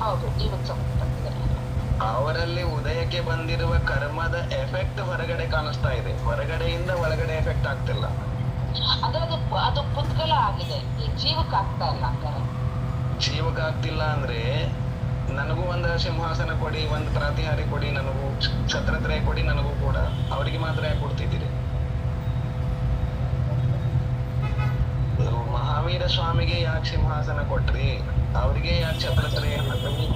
ಹೌದು, ಜೀವಕ್ಕೆ ಸಂಬಂಧಪಟ್ಟಿದೆ.
ಅವರಲ್ಲಿ ಉದಯಕ್ಕೆ ಬಂದಿರುವ ಕರ್ಮದ ಎಫೆಕ್ಟ್ ಹೊರಗಡೆ ಕಾಣಿಸ್ತಾ ಇದೆ, ಹೊರಗಡೆಯಿಂದ ಒಳಗಡೆ ಎಫೆಕ್ಟ್ ಆಗ್ತಿಲ್ಲ.
ಅಂದ್ರೆ ಅದು ಪುದ್ಗಲ ಆಗಿದೆ, ಈ ಜೀವಕ್ಕೆ ಆಗ್ತಾ ಇಲ್ಲ. ಹಂಗಾರೆ
ಜೀವಕ್ಕೆ ಆಗ್ತಿಲ್ಲ ಅಂದ್ರೆ ನನಗೂ ಒಂದು ಸಿಂಹಾಸನ ಕೊಡಿ, ಒಂದು ಪ್ರಾತಿಹಾರಿ ಕೊಡಿ, ನನಗೂ ಛತ್ರತ್ರಯ ಕೊಡಿ, ನನಗೂ ಕೂಡ. ಅವರಿಗೆ ಮಾತ್ರ ಯಾಕೆ ಕೊಡ್ತಿದ್ದೀರಿ? ಮಹಾವೀರ ಸ್ವಾಮಿಗೆ ಯಾಕೆ ಸಿಂಹಾಸನ ಕೊಟ್ರಿ? ಅವ್ರಿಗೆ ಯಾಕೆ ಛತ್ರತ್ರಯ ಹಾಕಿದ್ರಿ?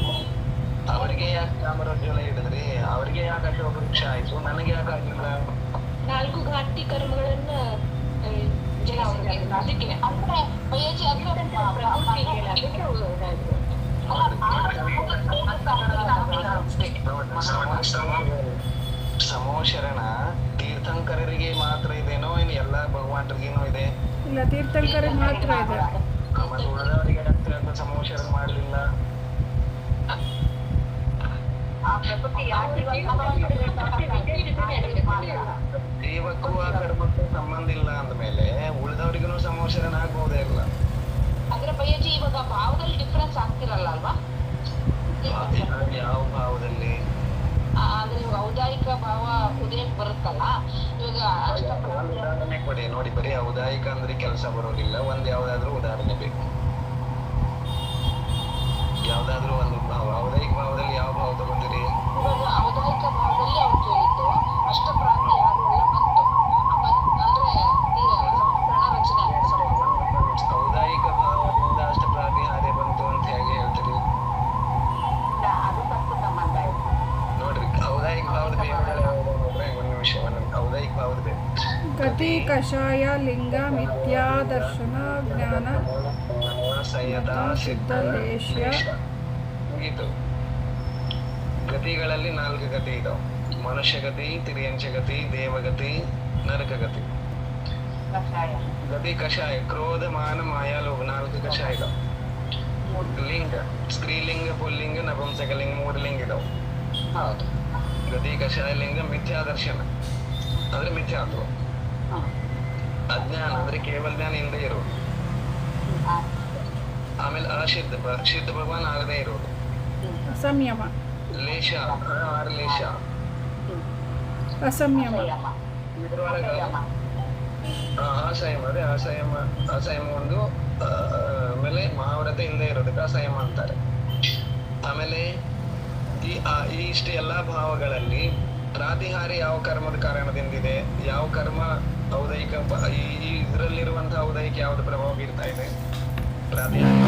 ಅವರಿಗೆ ಯಾಕೆ ಚಾಮರೋಜ್ವಲ ಹಿಡಿದ್ರಿ? ಅವರಿಗೆ ಯಾಕೆ ಅಶೋಕ ವೃಕ್ಷ ಆಯ್ತು, ನನಗೆ ಯಾಕೆ ಆಗಿಲ್ಲ?
4 ಘಾಟಿ ಕರ್ಮಗಳನ್ನ
ಅದಕ್ಕೆ ಅಂದ್ರೆ ಬಯ್ಯಾಜಿ
ಸಮೋಶರಣ ತೀರ್ಥಂಕರರಿಗೆ ಮಾತ್ರ ಇದೇನೋ ಇನ್ನು ಎಲ್ಲಾ ಭಗವಾನರಿಗೇನೋ ಇದೆ?
ಇಲ್ಲ, ತೀರ್ಥಂಕರಿಗೆ ಮಾತ್ರ ಇದೆ.
ಆಮೇಲೆ ಉಳಿದವರಿಗೆ ಸಮೋಶರಣ ಮಾಡ್ಲಿಲ್ಲ. ಜೀವಕ್ಕೂ ಆ ಕರ್ಮಕ್ಕೂ ಸಂಬಂಧ ಇಲ್ಲ ಅಂದ್ಮೇಲೆ ಉಳಿದವರಿಗೂ ಸಮೋಶರಣ ಆಗ್ಬೋದೇ ಇಲ್ಲ.
ಅಂದ್ರೆ ಬಯ್ಯಾಜಿ ಇವಾಗ ಭಾವದಲ್ಲಿ ಡಿಫ್ರೆನ್ಸ್ ಆಗ್ತಿರಲ್ಲ ಅಲ್ವಾ?
ಯಾವ ಭಾವದಲ್ಲಿ?
ಅಂದ್ರೆ ಇವಾಗ ಔದಾಯಿಕ ಭಾವ ಉದಯಕ್ಕೆ ಬರುತ್ತಲ್ಲ, ಇವಾಗ
ಉದಾಹರಣೆ ಕೊಡಿ ನೋಡಿ. ಬರೀ ಔದಾಯಿಕ ಅಂದ್ರೆ ಕೆಲಸ ಬರೋದಿಲ್ಲ, ಒಂದ್ ಯಾವ್ದಾದ್ರು ಉದಾಹರಣೆ ಬೇಕು. ಯಾವ್ದಾದ್ರು ಒಂದು ಭಾವ, ಔದಾಯಿಕ ಭಾವದಲ್ಲಿ ಯಾವ ಭಾವ ತಗೊಂಡಿರಿ?
ಇವಾಗ ಔದಾಯಿಕ ಭಾವದಲ್ಲಿ ಅವ್ರು ಕೇಳಿದ್ದು ಅಷ್ಟಪ್ರಾತಿ ಯಾರೆಲ್ಲ ಬಂತು, ಅಂದ್ರೆ ಸಂಸ್ಕರಣ ರಚನೆ.
ಔದಾಯಿಕ ಭಾವದಿಂದ ಅಷ್ಟಪ್ರಾತಿಹಾರ್ಯ ಬಂತು ಅಂತ ಹೇಗೆ ಹೇಳ್ತೀರಿ?
ಗತಿ ಕಷಾಯ ಲಿಂಗ ಮಿಥ್ಯಾ ದರ್ಶನ ಜ್ಞಾನ
ಸಂಯತ ಸಿದ್ಧ
ಲೇಷ್ಯ
ಇದು ಗತಿಗಳಲ್ಲಿ 4 ಗತಿ ಇದಾವೆ. ಮನುಷ್ಯ ಗತಿ, ತಿರ್ಯಂಚ ಗತಿ, ದೇವಗತಿ, ನರಕ ಗತಿ.
ಕಷಾಯ
ಗತಿ ಕಷಾಯ ಕ್ರೋಧ ಮಾನ ಮಾಯಾ ಲೋಭ 4 ಕಷಾಯ ಇದಾವೆ. ಲಿಂಗ ಸ್ತ್ರೀಲಿಂಗ, ಪುಲ್ಲಿಂಗ, ನಪುಂಸಕಲಿಂಗ 3 ಲಿಂಗ ಇದಾವೆ.
ಹೌದು.
ಗತಿ ಕಷಾಯ ಲಿಂಗ ಮಿಥ್ಯಾ ದರ್ಶನ ಅಂದ್ರೆ ಮಿಥ್ಯಾತ್ವ. ಅಜ್ಞಾನ ಅಂದ್ರೆ ಕೇವಲ ಜ್ಞಾನ ಹಿಂದೆ ಇರೋದು. ಆಮೇಲೆ ಶುದ್ಧ ಭಗವಾನ್ ಆಗದೆ ಇರೋದು.
ಅಸಂಯಮ
ಲೇಷ 6 ಲೇಷ.
ಅಸಂಯಮ
ಇದ್ರೊಳಗ ಅಸಂಯಮ ಅದೇ ಅಸಂಯಮ ಒಂದು. ಆಮೇಲೆ ಮಹಾವ್ರತೆ ಹಿಂದೆ ಇರೋದಕ್ಕೆ ಅಸಂಯಮ ಅಂತಾರೆ. ಆಮೇಲೆ ಈ ಇಷ್ಟು ಎಲ್ಲಾ ಭಾವಗಳಲ್ಲಿ ಪ್ರಾತಿಹಾರಿ ಯಾವ ಕರ್ಮದ ಕಾರಣದಿಂದಿದೆ, ಯಾವ ಕರ್ಮ ಔದೈಕ ಇದರಲ್ಲಿರುವಂತಹ ಔದೈಕ ಯಾವ್ದು ಪ್ರಭಾವ ಬೀರ್ತಾ ಇದೆ? ಪ್ರಾತಿಹಾರಿ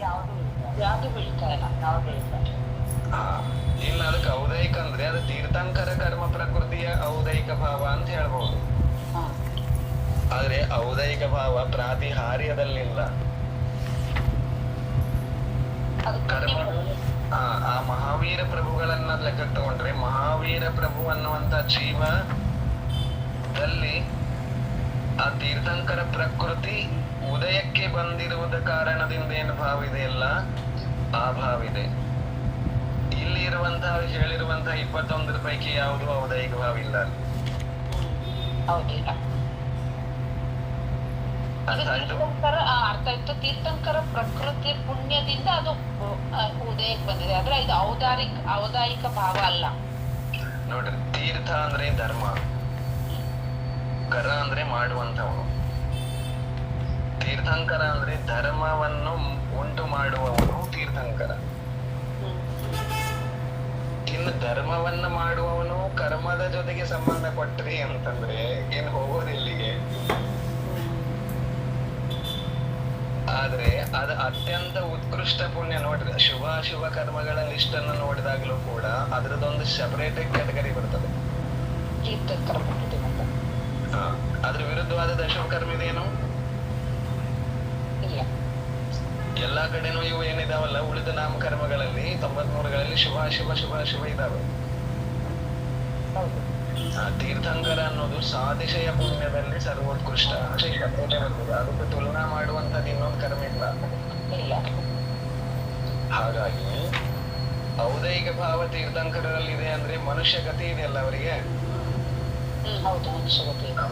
ಯಾವುದು ಬೀಳ್ತಾ ಇಲ್ಲ, ಯಾವುದೇ ಇಲ್ಲ.
ಇನ್ನು ಅದಕ್ಕೆ ಔದೈಕ ಅಂದ್ರೆ ಅದು ತೀರ್ಥಂಕರ ಕರ್ಮ ಪ್ರಕೃತಿಯ ಔದೈಕ ಭಾವ ಅಂತ ಹೇಳ್ಬಹುದು. ಆದ್ರೆ ಔದೈಕ ಭಾವ ಪ್ರಾತಿಹಾರ್ಯದಲ್ಲಿಲ್ಲ. ಕರ್ಮ ಆ ಮಹಾವೀರ ಪ್ರಭುಗಳನ್ನ ಲೆಕ್ಕಕ್ಕೆ ತಗೊಂಡ್ರೆ ಮಹಾವೀರ ಪ್ರಭು ಅನ್ನುವಂತ ಜೀವದಲ್ಲಿ ಆ ತೀರ್ಥಂಕರ ಪ್ರಕೃತಿ ಉದಯಕ್ಕೆ ಬಂದಿರುವುದ ಕಾರಣದಿಂದ ಏನು ಭಾವ ಇದೆಯಲ್ಲ ಆ ಭಾವ ಇದೆ. ಇಲ್ಲಿ ಇರುವಂತಹ ಹೇಳಿರುವಂತಹ 21 ಪೈಕಿ ಯಾವುದು ಔದೈಕ ಭಾವ ಇಲ್ಲ.
ಹೌದಿಲ್ಲ.
ಅರ್ಥ ಆಯ್ತು?
ಅರ್ಥ ಆಯ್ತು. ತೀರ್ಥಂಕರ ಪ್ರಕೃತಿ ಪುಣ್ಯದಿಂದ ಅದು ಉದಯಕ್ಕೆ ಬಂದಿದೆ. ಆದ್ರೆ ಇದು ಔದಾಯಿಕ ಭಾವ ಅಲ್ಲ.
ನೋಡ್ರಿ, ತೀರ್ಥ ಅಂದ್ರೆ ಧರ್ಮ, ಕರ ಅಂದ್ರೆ ಮಾಡುವಂತವನು. ತೀರ್ಥಂಕರ ಅಂದ್ರೆ ಧರ್ಮವನ್ನು ಉಂಟು ಮಾಡುವವನು ತೀರ್ಥಂಕರ. ಇನ್ನು ಧರ್ಮವನ್ನ ಮಾಡುವವನು ಕರ್ಮದ ಜೊತೆಗೆ ಸಂಬಂಧ ಕೊಟ್ರಿ ಅಂತಂದ್ರೆ ಏನು ಹೋಗೋದಿಲ್ಲಿಗೆ. ಆದ್ರೆ ಅದು ಅತ್ಯಂತ ಉತ್ಕೃಷ್ಟ ಪುಣ್ಯ. ನೋಡ್ರಿ, ಶುಭ ಕರ್ಮಗಳ ಲಿಸ್ಟ್ ಅನ್ನು ನೋಡಿದಾಗ್ಲೂ ಕೂಡ ಅದ್ರದ್ದೊಂದು ಸಪರೇಟ್ ಕ್ಯಾಟಗರಿ ಬರ್ತದೆ.
ತೀರ್ಥಂಕರ ಪ್ರಕೃತಿ ಅಂತ.
ಅದ್ರ ವಿರುದ್ಧವಾದ ಅಶುಭ ಕರ್ಮ ಇದೇನು
ಇಲ್ಲ.
ಎಲ್ಲಾ ಕಡೆನೂ ಇವು ಏನಿದಾವಲ್ಲ ಉಳಿದ ನಾಮಕರ್ಮಗಳಲ್ಲಿ 93ಗಳಲ್ಲಿ ಶುಭ ಇದಾವೆ. ತೀರ್ಥಂಕರ ಅನ್ನೋದು ಸಾತಿಶಯ ಪುಣ್ಯದಲ್ಲಿ ಸರ್ವೋತ್ಕೃಷ್ಟ. ಅದಕ್ಕೆ ತುಲನಾ ಮಾಡುವಂತದ್ದು ಇನ್ನೊಂದು ಕರ್ಮ ಇಲ್ಲ. ಹಾಗಾಗಿ ಔದೈಕ ಭಾವ ತೀರ್ಥಂಕರಲ್ಲಿ ಇದೆ ಅಂದ್ರೆ ಮನುಷ್ಯ ಗತಿ ಇದೆಯಲ್ಲ ಅವರಿಗೆ.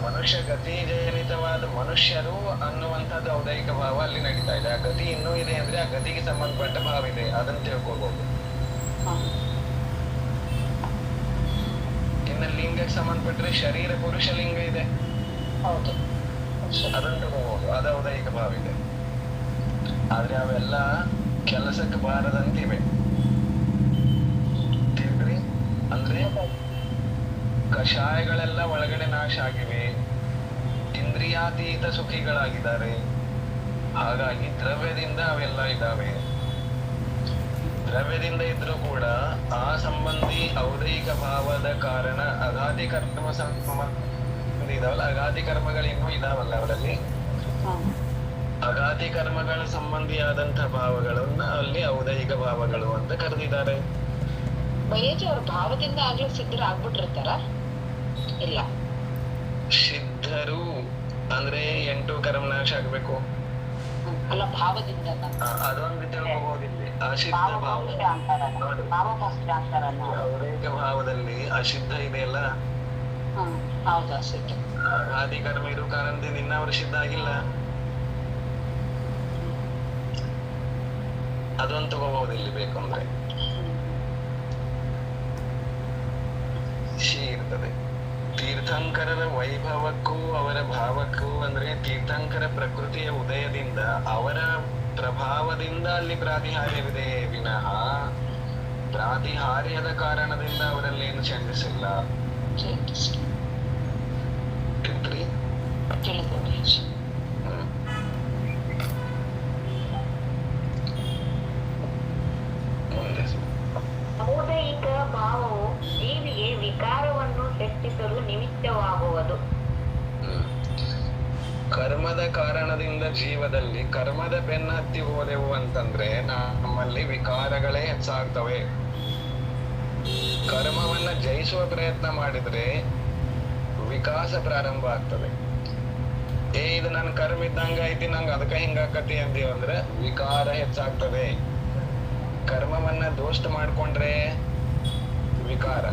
ಮನುಷ್ಯ ಗತಿ ಜನಿತವಾದ ಮನುಷ್ಯರು ಅನ್ನುವಂಥದ್ದು ಔದೈಕ ಭಾವ ಅಲ್ಲಿ ನಡೀತಾ ಇದೆ. ಆ ಗತಿ ಇನ್ನೂ ಇದೆ ಅಂದ್ರೆ ಆ ಗತಿಗೆ ಸಂಬಂಧಪಟ್ಟ ಭಾವ ಇದೆ, ಅದನ್ನ ತಿಳ್ಕೊಳ್ಬಹುದು. ಇನ್ನು ಲಿಂಗಕ್ಕೆ ಸಂಬಂಧಪಟ್ಟರೆ ಶರೀರ ಪುರುಷ ಲಿಂಗ ಇದೆ, ಅದನ್ನು ತಗೋಬಹುದು, ಅದು ಔದೈಕ ಭಾವ ಇದೆ. ಆದ್ರೆ ಅವೆಲ್ಲ ಕೆಲಸಕ್ಕೆ ಬಾರದಂತಿವೆ. ತಿಳ್ರಿ, ಅಂದ್ರೆ ಕಷಾಯಗಳೆಲ್ಲ ಒಳಗಡೆ ನಾಶ ಆಗಿವೆ, ಇಂದ್ರಿಯಾತೀತ ಸುಖಿಗಳಾಗಿದ್ದಾರೆ. ಹಾಗಾಗಿ ದ್ರವ್ಯದಿಂದ ಅವೆಲ್ಲ ಇದ್ದಾವೆ. ದ್ರವ್ಯದಿಂದ ಇದ್ರೂ ಕೂಡ ಆ ಸಂಬಂಧಿ ಔದೈಕ ಭಾವದ ಕಾರಣ ಅಗಾಧಿ ಕರ್ಮ ಸಂಬಂಧಿ ಇದಾವಲ್ಲ, ಅಗಾಧಿ ಕರ್ಮಗಳು ಇನ್ನೂ ಇದಾವಲ್ಲ ಅವರಲ್ಲಿ. ಅಗಾಧಿ ಕರ್ಮಗಳ ಸಂಬಂಧಿಯಾದಂತ ಭಾವಗಳನ್ನ ಅಲ್ಲಿ ಔದೈಕ ಭಾವಗಳು ಅಂತ ಕರೆದಿದ್ದಾರೆ.
ಬಯ್ಯಜಿ ಅವ್ರ ಭಾವದಿಂದ ಆಗ್ಲೂ ಸಿದ್ಧರಾಗ್ಬಿಟ್ಟಿರ್ತಾರ? ಇಲ್ಲ,
ಸಿದ್ಧರು ಅಂದ್ರೆ 8 ಕರ್ಮ ನಾಶ ಆಗ್ಬೇಕು
ಅಲ್ಲ, ಭಾವದಿಂದ
ಅದೊಂದು ತಿಳ್ಕೋಬಹುದಿಲ್ಲಿ. ಅಸಿದ್ಧ ಭಾವ, ಔದೈಕ ಭಾವದಲ್ಲಿ ಅಸಿದ್ಧ ಇದೆಯಲ್ಲ,
ಹೌದಾ? ಸಿದ್ಧ
ಆದಿ ಕರ್ಮ ಇರೋ ಕಾರಣದಿಂದ ಇನ್ನ ಅವರು ಸಿದ್ಧ ಆಗಿಲ್ಲ. ಅದೊಂದು ತಗೋಬಹುದು ಇಲ್ಲಿ ಬೇಕು ಅಂದ್ರೆ. ಇರ್ತದೆ ತೀರ್ಥಂಕರರ ವೈಭವಕ್ಕೂ ಅವರ ಭಾವಕ್ಕೂ ಅಂದ್ರೆ ತೀರ್ಥಂಕರ ಪ್ರಕೃತಿಯ ಉದಯದಿಂದ ಅವರ ಪ್ರಭಾವದಿಂದ ಅಲ್ಲಿ ಪ್ರಾತಿಹಾರ್ಯವಿದೆ ವಿನಃ ಪ್ರಾತಿಹಾರ್ಯದ ಕಾರಣದಿಂದ ಅವರಲ್ಲಿ ಏನು ಚೇಂಜಸ್ ಇಲ್ಲ.
ಔದೈಕ ಭಾವವು ಜೀವಿಗೆ ವಿಕಾರವನ್ನು ಸೃಷ್ಟಿಸಲು ನಿಮಿತ್ತವಾಗುವುದು.
ಕರ್ಮದ ಕಾರಣದಿಂದ ಜೀವದಲ್ಲಿ ಕರ್ಮದ ಬೆನ್ನ ಹತ್ತಿ ಹೋದೆವು ಅಂತಂದ್ರೆ ನಮ್ಮಲ್ಲಿ ವಿಕಾರಗಳೇ ಹೆಚ್ಚಾಗ್ತವೆ. ಕರ್ಮವನ್ನ ಜಯಿಸುವ ಪ್ರಯತ್ನ ಮಾಡಿದ್ರೆ ವಿಕಾಸ ಪ್ರಾರಂಭ ಆಗ್ತದೆ. ಇದು ನನ್ ಕರ್ಮ ಇದ್ದಂಗ ಐತಿ, ನಂಗೆ ಅದಕ್ಕ ಹಿಂಗಾಕತಿ ಅಂತೀವಿ ಅಂದ್ರೆ ವಿಕಾರ ಹೆಚ್ಚಾಗ್ತದೆ. ಕರ್ಮವನ್ನ ದೋಸ್ತ ಮಾಡ್ಕೊಂಡ್ರೆ ವಿಕಾರ,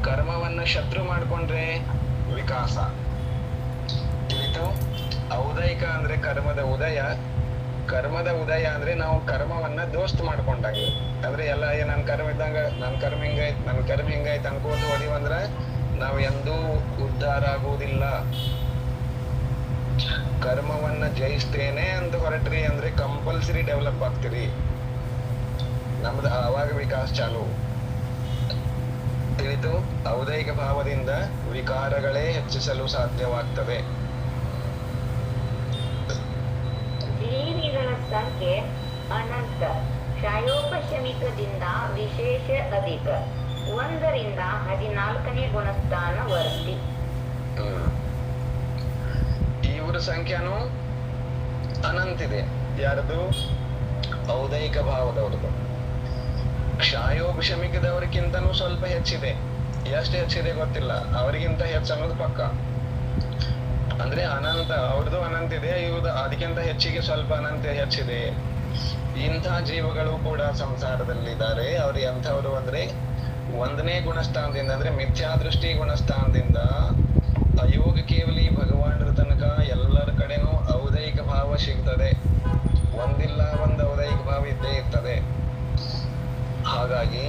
ಕರ್ಮವನ್ನ ಶತ್ರು ಮಾಡ್ಕೊಂಡ್ರೆ ವಿಕಾಸ. ತಿಳಿತು? ಔದಯಿಕ ಅಂದ್ರೆ ಕರ್ಮದ ಉದಯ. ಕರ್ಮದ ಉದಯ ಅಂದ್ರೆ ನಾವು ಕರ್ಮವನ್ನ ದೋಸ್ತ್ ಮಾಡ್ಕೊಂಡಾಗ, ಅಂದ್ರೆ ಎಲ್ಲ ನನ್ ಕರ್ಮ ಇದ್ದಂಗ, ನನ್ ಕರ್ಮ ಹಿಂಗಾಯ್ತು ಅನ್ಕೋತ ಹೋದಿವಂದ್ರ ನಾವ್ ಎಂದೂ ಉದ್ಧಾರ ಆಗುವುದಿಲ್ಲ. ಕರ್ಮವನ್ನ ಜಯಿಸ್ತೇನೆ ಅಂತ ಹೊರಟ್ರಿ ಅಂದ್ರೆ ಕಂಪಲ್ಸರಿ ಡೆವಲಪ್ ಆಗ್ತೀರಿ. ನಮ್ದು ಆವಾಗ ವಿಕಾಸ ಚಾಲು. ತಿಳಿತು? ಔದಯಿಕ ಭಾವದಿಂದ ವಿಕಾರಗಳೇ ಹೆಚ್ಚಿಸಲು ಸಾಧ್ಯವಾಗ್ತದೆ.
ಜೀವಿಗಳ ಸಂಖ್ಯೆ ಅನಂತ, ಕ್ಷಯೋಪಶಮಿಕದಿಂದ ವಿಶೇಷ ಅಧಿಕ, 1ರಿಂದ 14ನೇ ಗುಣಸ್ಥಾನ ವರ್ತಿ.
ಇವ್ರ ಸಂಖ್ಯಾನು ಅನಂತಿದೆ. ಯಾರದು? ಔದಯಿಕ ಭಾವದವ್ರದ್ದು. ಕ್ಷಯೋಪಶಮಿಕದವ್ರಿಗಿಂತನೂ ಸ್ವಲ್ಪ ಹೆಚ್ಚಿದೆ. ಎಷ್ಟು ಹೆಚ್ಚಿದೆ ಗೊತ್ತಿಲ್ಲ, ಅವರಿಗಿಂತ ಹೆಚ್ಚು ಅನ್ನೋದು ಪಕ್ಕ. ಅಂದ್ರೆ ಅನಂತ, ಅವ್ರದ್ದು ಅನಂತ ಇದೆ, ಇವ್ರದ್ದು ಅದಕ್ಕಿಂತ ಹೆಚ್ಚಿಗೆ ಸ್ವಲ್ಪ ಅನಂತ ಹೆಚ್ಚಿದೆ. ಇಂಥ ಜೀವಗಳು ಕೂಡ ಸಂಸಾರದಲ್ಲಿದ್ದಾರೆ. ಅವ್ರು ಎಂಥವ್ರು ಅಂದ್ರೆ 1ನೇ ಗುಣಸ್ಥಾನದಿಂದ ಅಂದ್ರೆ ಮಿಥ್ಯಾದೃಷ್ಟಿ ಗುಣಸ್ಥಾನದಿಂದ ಅಯೋಗ ಕೇವಲಿ ಭಗವಾನರ ತನಕ ಎಲ್ಲರ ಕಡೆನೂ ಔದಯಿಕ ಭಾವ ಸಿಗ್ತದೆ. ಒಂದಿಲ್ಲ ಒಂದು ಔದಯಿಕ ಭಾವ ಇದ್ದೇ ಇರ್ತದೆ. ಹಾಗಾಗಿ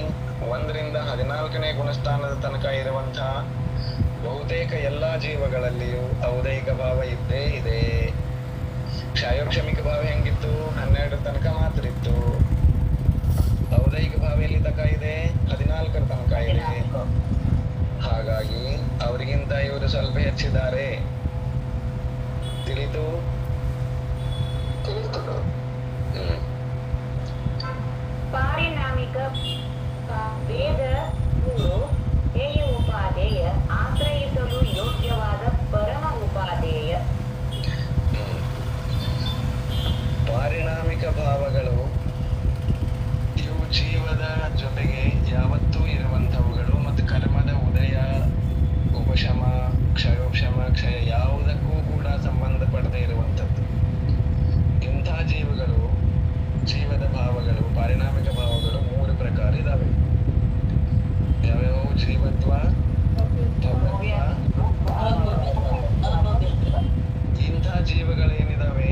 1ರಿಂದ 14ನೇ ಗುಣಸ್ಥಾನದ ತನಕ ಇರುವಂತಹ ಬಹುತೇಕ ಎಲ್ಲಾ ಜೀವಗಳಲ್ಲಿಯೂ ಔದಯಿಕ ಭಾವ ಇದ್ದೇ ಇದೆ. ಕ್ಷಯೋಕ್ಷಮಿಕ ಭಾವ ಹೆಂಗಿತ್ತು? 12 ತನಕ ಮಾತ್ರ ಇತ್ತು. ಔದಯಿಕ ಭಾವ ಎಲ್ಲಿ ತನಕ ಇದೆ? 14 ತನಕ ಇದೆ. ಹಾಗಾಗಿ ಅವರಿಗಿಂತ ಇವರು ಸ್ವಲ್ಪ ಹೆಚ್ಚಿದ್ದಾರೆ. ತಿಳಿತು?
ಪಾರಿಣಾಮಿಕ ವೇದ ಗುರು ಹೇಗೆ ಉಪಾದೇಯ, ಆಶ್ರಯಿಸಲು ಯೋಗ್ಯವಾದ ಪರಮ ಉಪಾದೇಯ.
ಪಾರಿಣಾಮಿಕ ಭಾವಗಳು ಇವು ಜೀವದ ಜೊತೆಗೆ ಯಾವತ್ತೂ ಇರುವಂತವುಗಳು ಮತ್ತು ಕರ್ಮದ ಉದಯ, ಉಪಶಮ, ಕ್ಷಯೋಕ್ಷಮ, ಕ್ಷಯ ಯಾವುದಕ್ಕೂ ಕೂಡ ಸಂಬಂಧಪಡದೆ ಇರುವಂಥದ್ದು. ಇಂಥ ಜೀವಗಳು, ಜೀವದ ಭಾವಗಳು, ಪಾರಿಣಾಮಿಕ ಭಾವಗಳು 3 ಪ್ರಕಾರ ಇದಾವೆ. ಯಾವ್ಯಾವ? ಜೀವತ್ವ, ಇಂಥ ಜೀವಗಳೇನಿದಾವೆ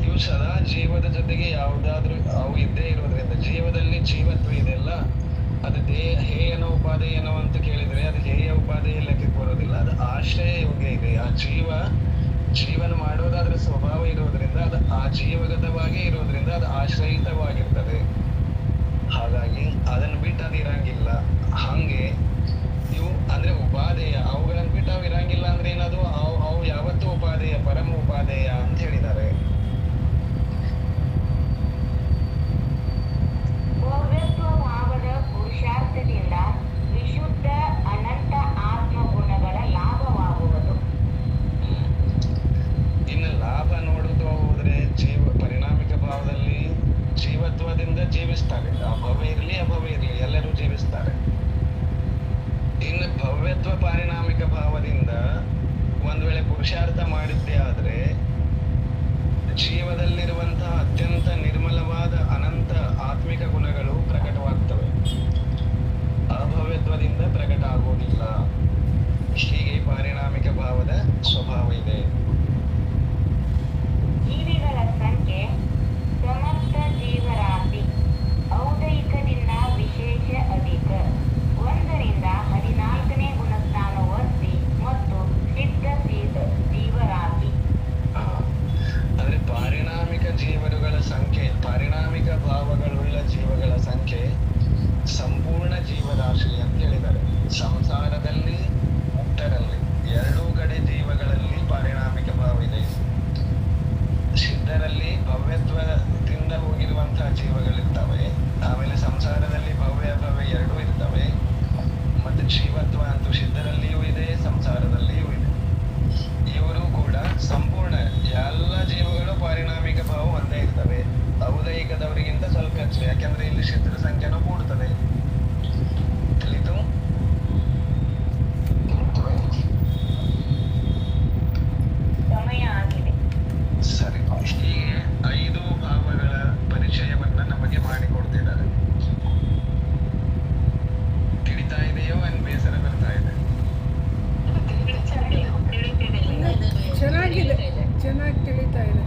ಇವು ಸದಾ ಜೀವದ ಜೊತೆಗೆ ಯಾವುದಾದ್ರೂ ಅವು ಇದ್ದೇ ಇರೋದ್ರಿಂದ ಜೀವದಲ್ಲಿ ಜೀವತ್ವ ಇದೆಲ್ಲ. ಅದು ಹೇಯನೋ ಉಪಾದೇಯನೋ ಅಂತ ಕೇಳಿದ್ರೆ ಅದು ಹೇಯ ಉಪಾದೇಯ ಲೆಕ್ಕಕ್ಕೆ ಬರೋದಿಲ್ಲ. ಅದು ಆಶ್ರಯ ಯೋಗ್ಯ ಇದೆ. ಆ ಜೀವನ ಮಾಡೋದಾದ್ರ ಸ್ವಭಾವ ಇರೋದ್ರಿಂದ ಅದು ಆ ಜೀವಗತವಾಗಿ ಇರೋದ್ರಿಂದ ಅದು ಆಶ್ರಯಿತವಾಗಿರ್ತದೆ. ಹಾಗಾಗಿ ಅದನ್ನ ಬಿಟ್ಟು ಅದು ಇರಂಗಿಲ್ಲ. ಹಂಗೆ ಇವು ಅಂದ್ರೆ ಉಪಾದೇಯ, ಅವುಗಳನ್ನ ಬಿಟ್ಟು ಅವು ಇರಂಗಿಲ್ಲ ಅಂದ್ರೆ ಏನದು? ಅವು ಯಾವತ್ತೂ ಉಪಾದೇಯ, ಪರಮ ಉಪಾದೇಯ ಅಂತ ಹೇಳಿದ್ದಾರೆ.
ಭವ್ಯತ್ವ ಭಾವದ ಪುರುಷಾರ್ಥದಿಂದ ವಿಶುದ್ಧ ಅನಂತ ಆತ್ಮ ಗುಣಗಳ ಲಾಭವಾಗುವುದು.
ಇನ್ನು ಲಾಭ ನೋಡುತ್ತಾ ಹೋದ್ರೆ ಪರಿಣಾಮಿಕ ಭಾವದಲ್ಲಿ ಜೀವತ್ವದಿಂದ ಜೀವಿಸ್ತಾರೆ. ಭವ್ಯ ಇರ್ಲಿ ಅಭವ್ಯ ಇರ್ಲಿ ಎಲ್ಲರೂ ಜೀವಿಸ್ತಾರೆ. ಇನ್ನು ಭವ್ಯತ್ವ ಪಾರಿಣಾಮಿಕ ಭಾವದಿಂದ ಒಂದ್ ವೇಳೆ ಪುರುಷಾರ್ಥ ಮಾಡಿದ್ದೇ ಆದ್ರೆ ಜೀವದಲ್ಲಿರುವಂತಹ ಅತ್ಯಂತ ನಿರ್ಮಲವಾದ ಅನಂತ ಆತ್ಮಿಕ ಗುಣಗಳು ಪ್ರಕಟವಾಗ್ತವೆ. ಅಭವ್ಯತ್ವದಿಂದ ಪ್ರಕಟ ಆಗೋದಿಲ್ಲ. ಹೀಗೆ ಪಾರಿಣಾಮಿಕ ಭಾವದ ಸ್ವಭಾವ ಇದೆ.
ಜೀವಿಗಳ ಸಂಖ್ಯೆ ಸಮಸ್ತ ಜೀವರಾಶಿ ಔದಯಿಕದಿಂದ ವಿಶೇಷ ಅಧಿಕ, 1ರಿಂದ 14ನೇ ಗುಣಸ್ಥಾನ ವರ್ತಿ ಮತ್ತು ಸಿದ್ಧ ಜೀವರಾಶಿ.
ಅಂದ್ರೆ ಪಾರಿಣಾಮಿಕ ಜೀವರುಗಳ ಸಂಖ್ಯೆ, ಪಾರಿಣಾಮಿಕ ಭಾವಗಳುಳ್ಳ ಜೀವಗಳ ಸಂಖ್ಯೆ ಸಂಪೂರ್ಣ ಜೀವರಾಶಿ ಅಂತ ಹೇಳಿದ್ದಾರೆ. ಸಂಸಾರದಲ್ಲಿ ಮುಕ್ತರಲ್ಲಿ ಎರಡೂ ಕಡೆ ಜೀವಗಳಲ್ಲಿ ಪಾರಿಣಾಮಿಕ ಭಾವ ಇದೆ. ಸಿದ್ಧರಲ್ಲಿ ಭವ್ಯತ್ವದಿಂದ ಹೋಗಿರುವಂತಹ ಜೀವಗಳಿರ್ತವೆ. ಆಮೇಲೆ ಸಂಸಾರದಲ್ಲಿ ಭವ್ಯ ಅಭವ್ಯ ಎರಡೂ ಇರ್ತವೆ. ಮತ್ತೆ ಜೀವತ್ವ ಅಂತೂ ಸಿದ್ಧರಲ್ಲಿಯೂ ಇದೆ, ಸಂಸಾರದಲ್ಲಿಯೂ ಇದೆ. ಇವರು ಕೂಡ ಸಂಪೂರ್ಣ ಎಲ್ಲ ಜೀವಗಳು ಪಾರಿಣಾಮಿಕ ಭಾವ ಒಂದೇ ಇರ್ತವೆ. ಔದೈಕದವರಿಗಿಂತ ಸ್ವಲ್ಪ ಹೆಚ್ಚು, ಯಾಕೆಂದ್ರೆ ಇಲ್ಲಿ ಶತ್ರು ಸಂಖ್ಯೆನೂ ಕೂಡ್ತದೆ. ತಿಳಿತು?
ಸಮಯ ಆಗಿದೆ.
ಸರಿ, ಹೀಗೆ 5 ಭಾವಗಳ ಪರಿಚಯವನ್ನ ನಮಗೆ ಮಾಡಿಕೊಡ್ತಿದ್ದಾರೆ. ತಿಳಿತಾ ಇದೆಯೋ ಏನ್ ಬೇಸರ ಬರ್ತಾ ಇದೆ?
ಚೆನ್ನಾಗಿದೆ, ಚೆನ್ನಾಗಿ ತಿಳಿತಾ ಇದೆ.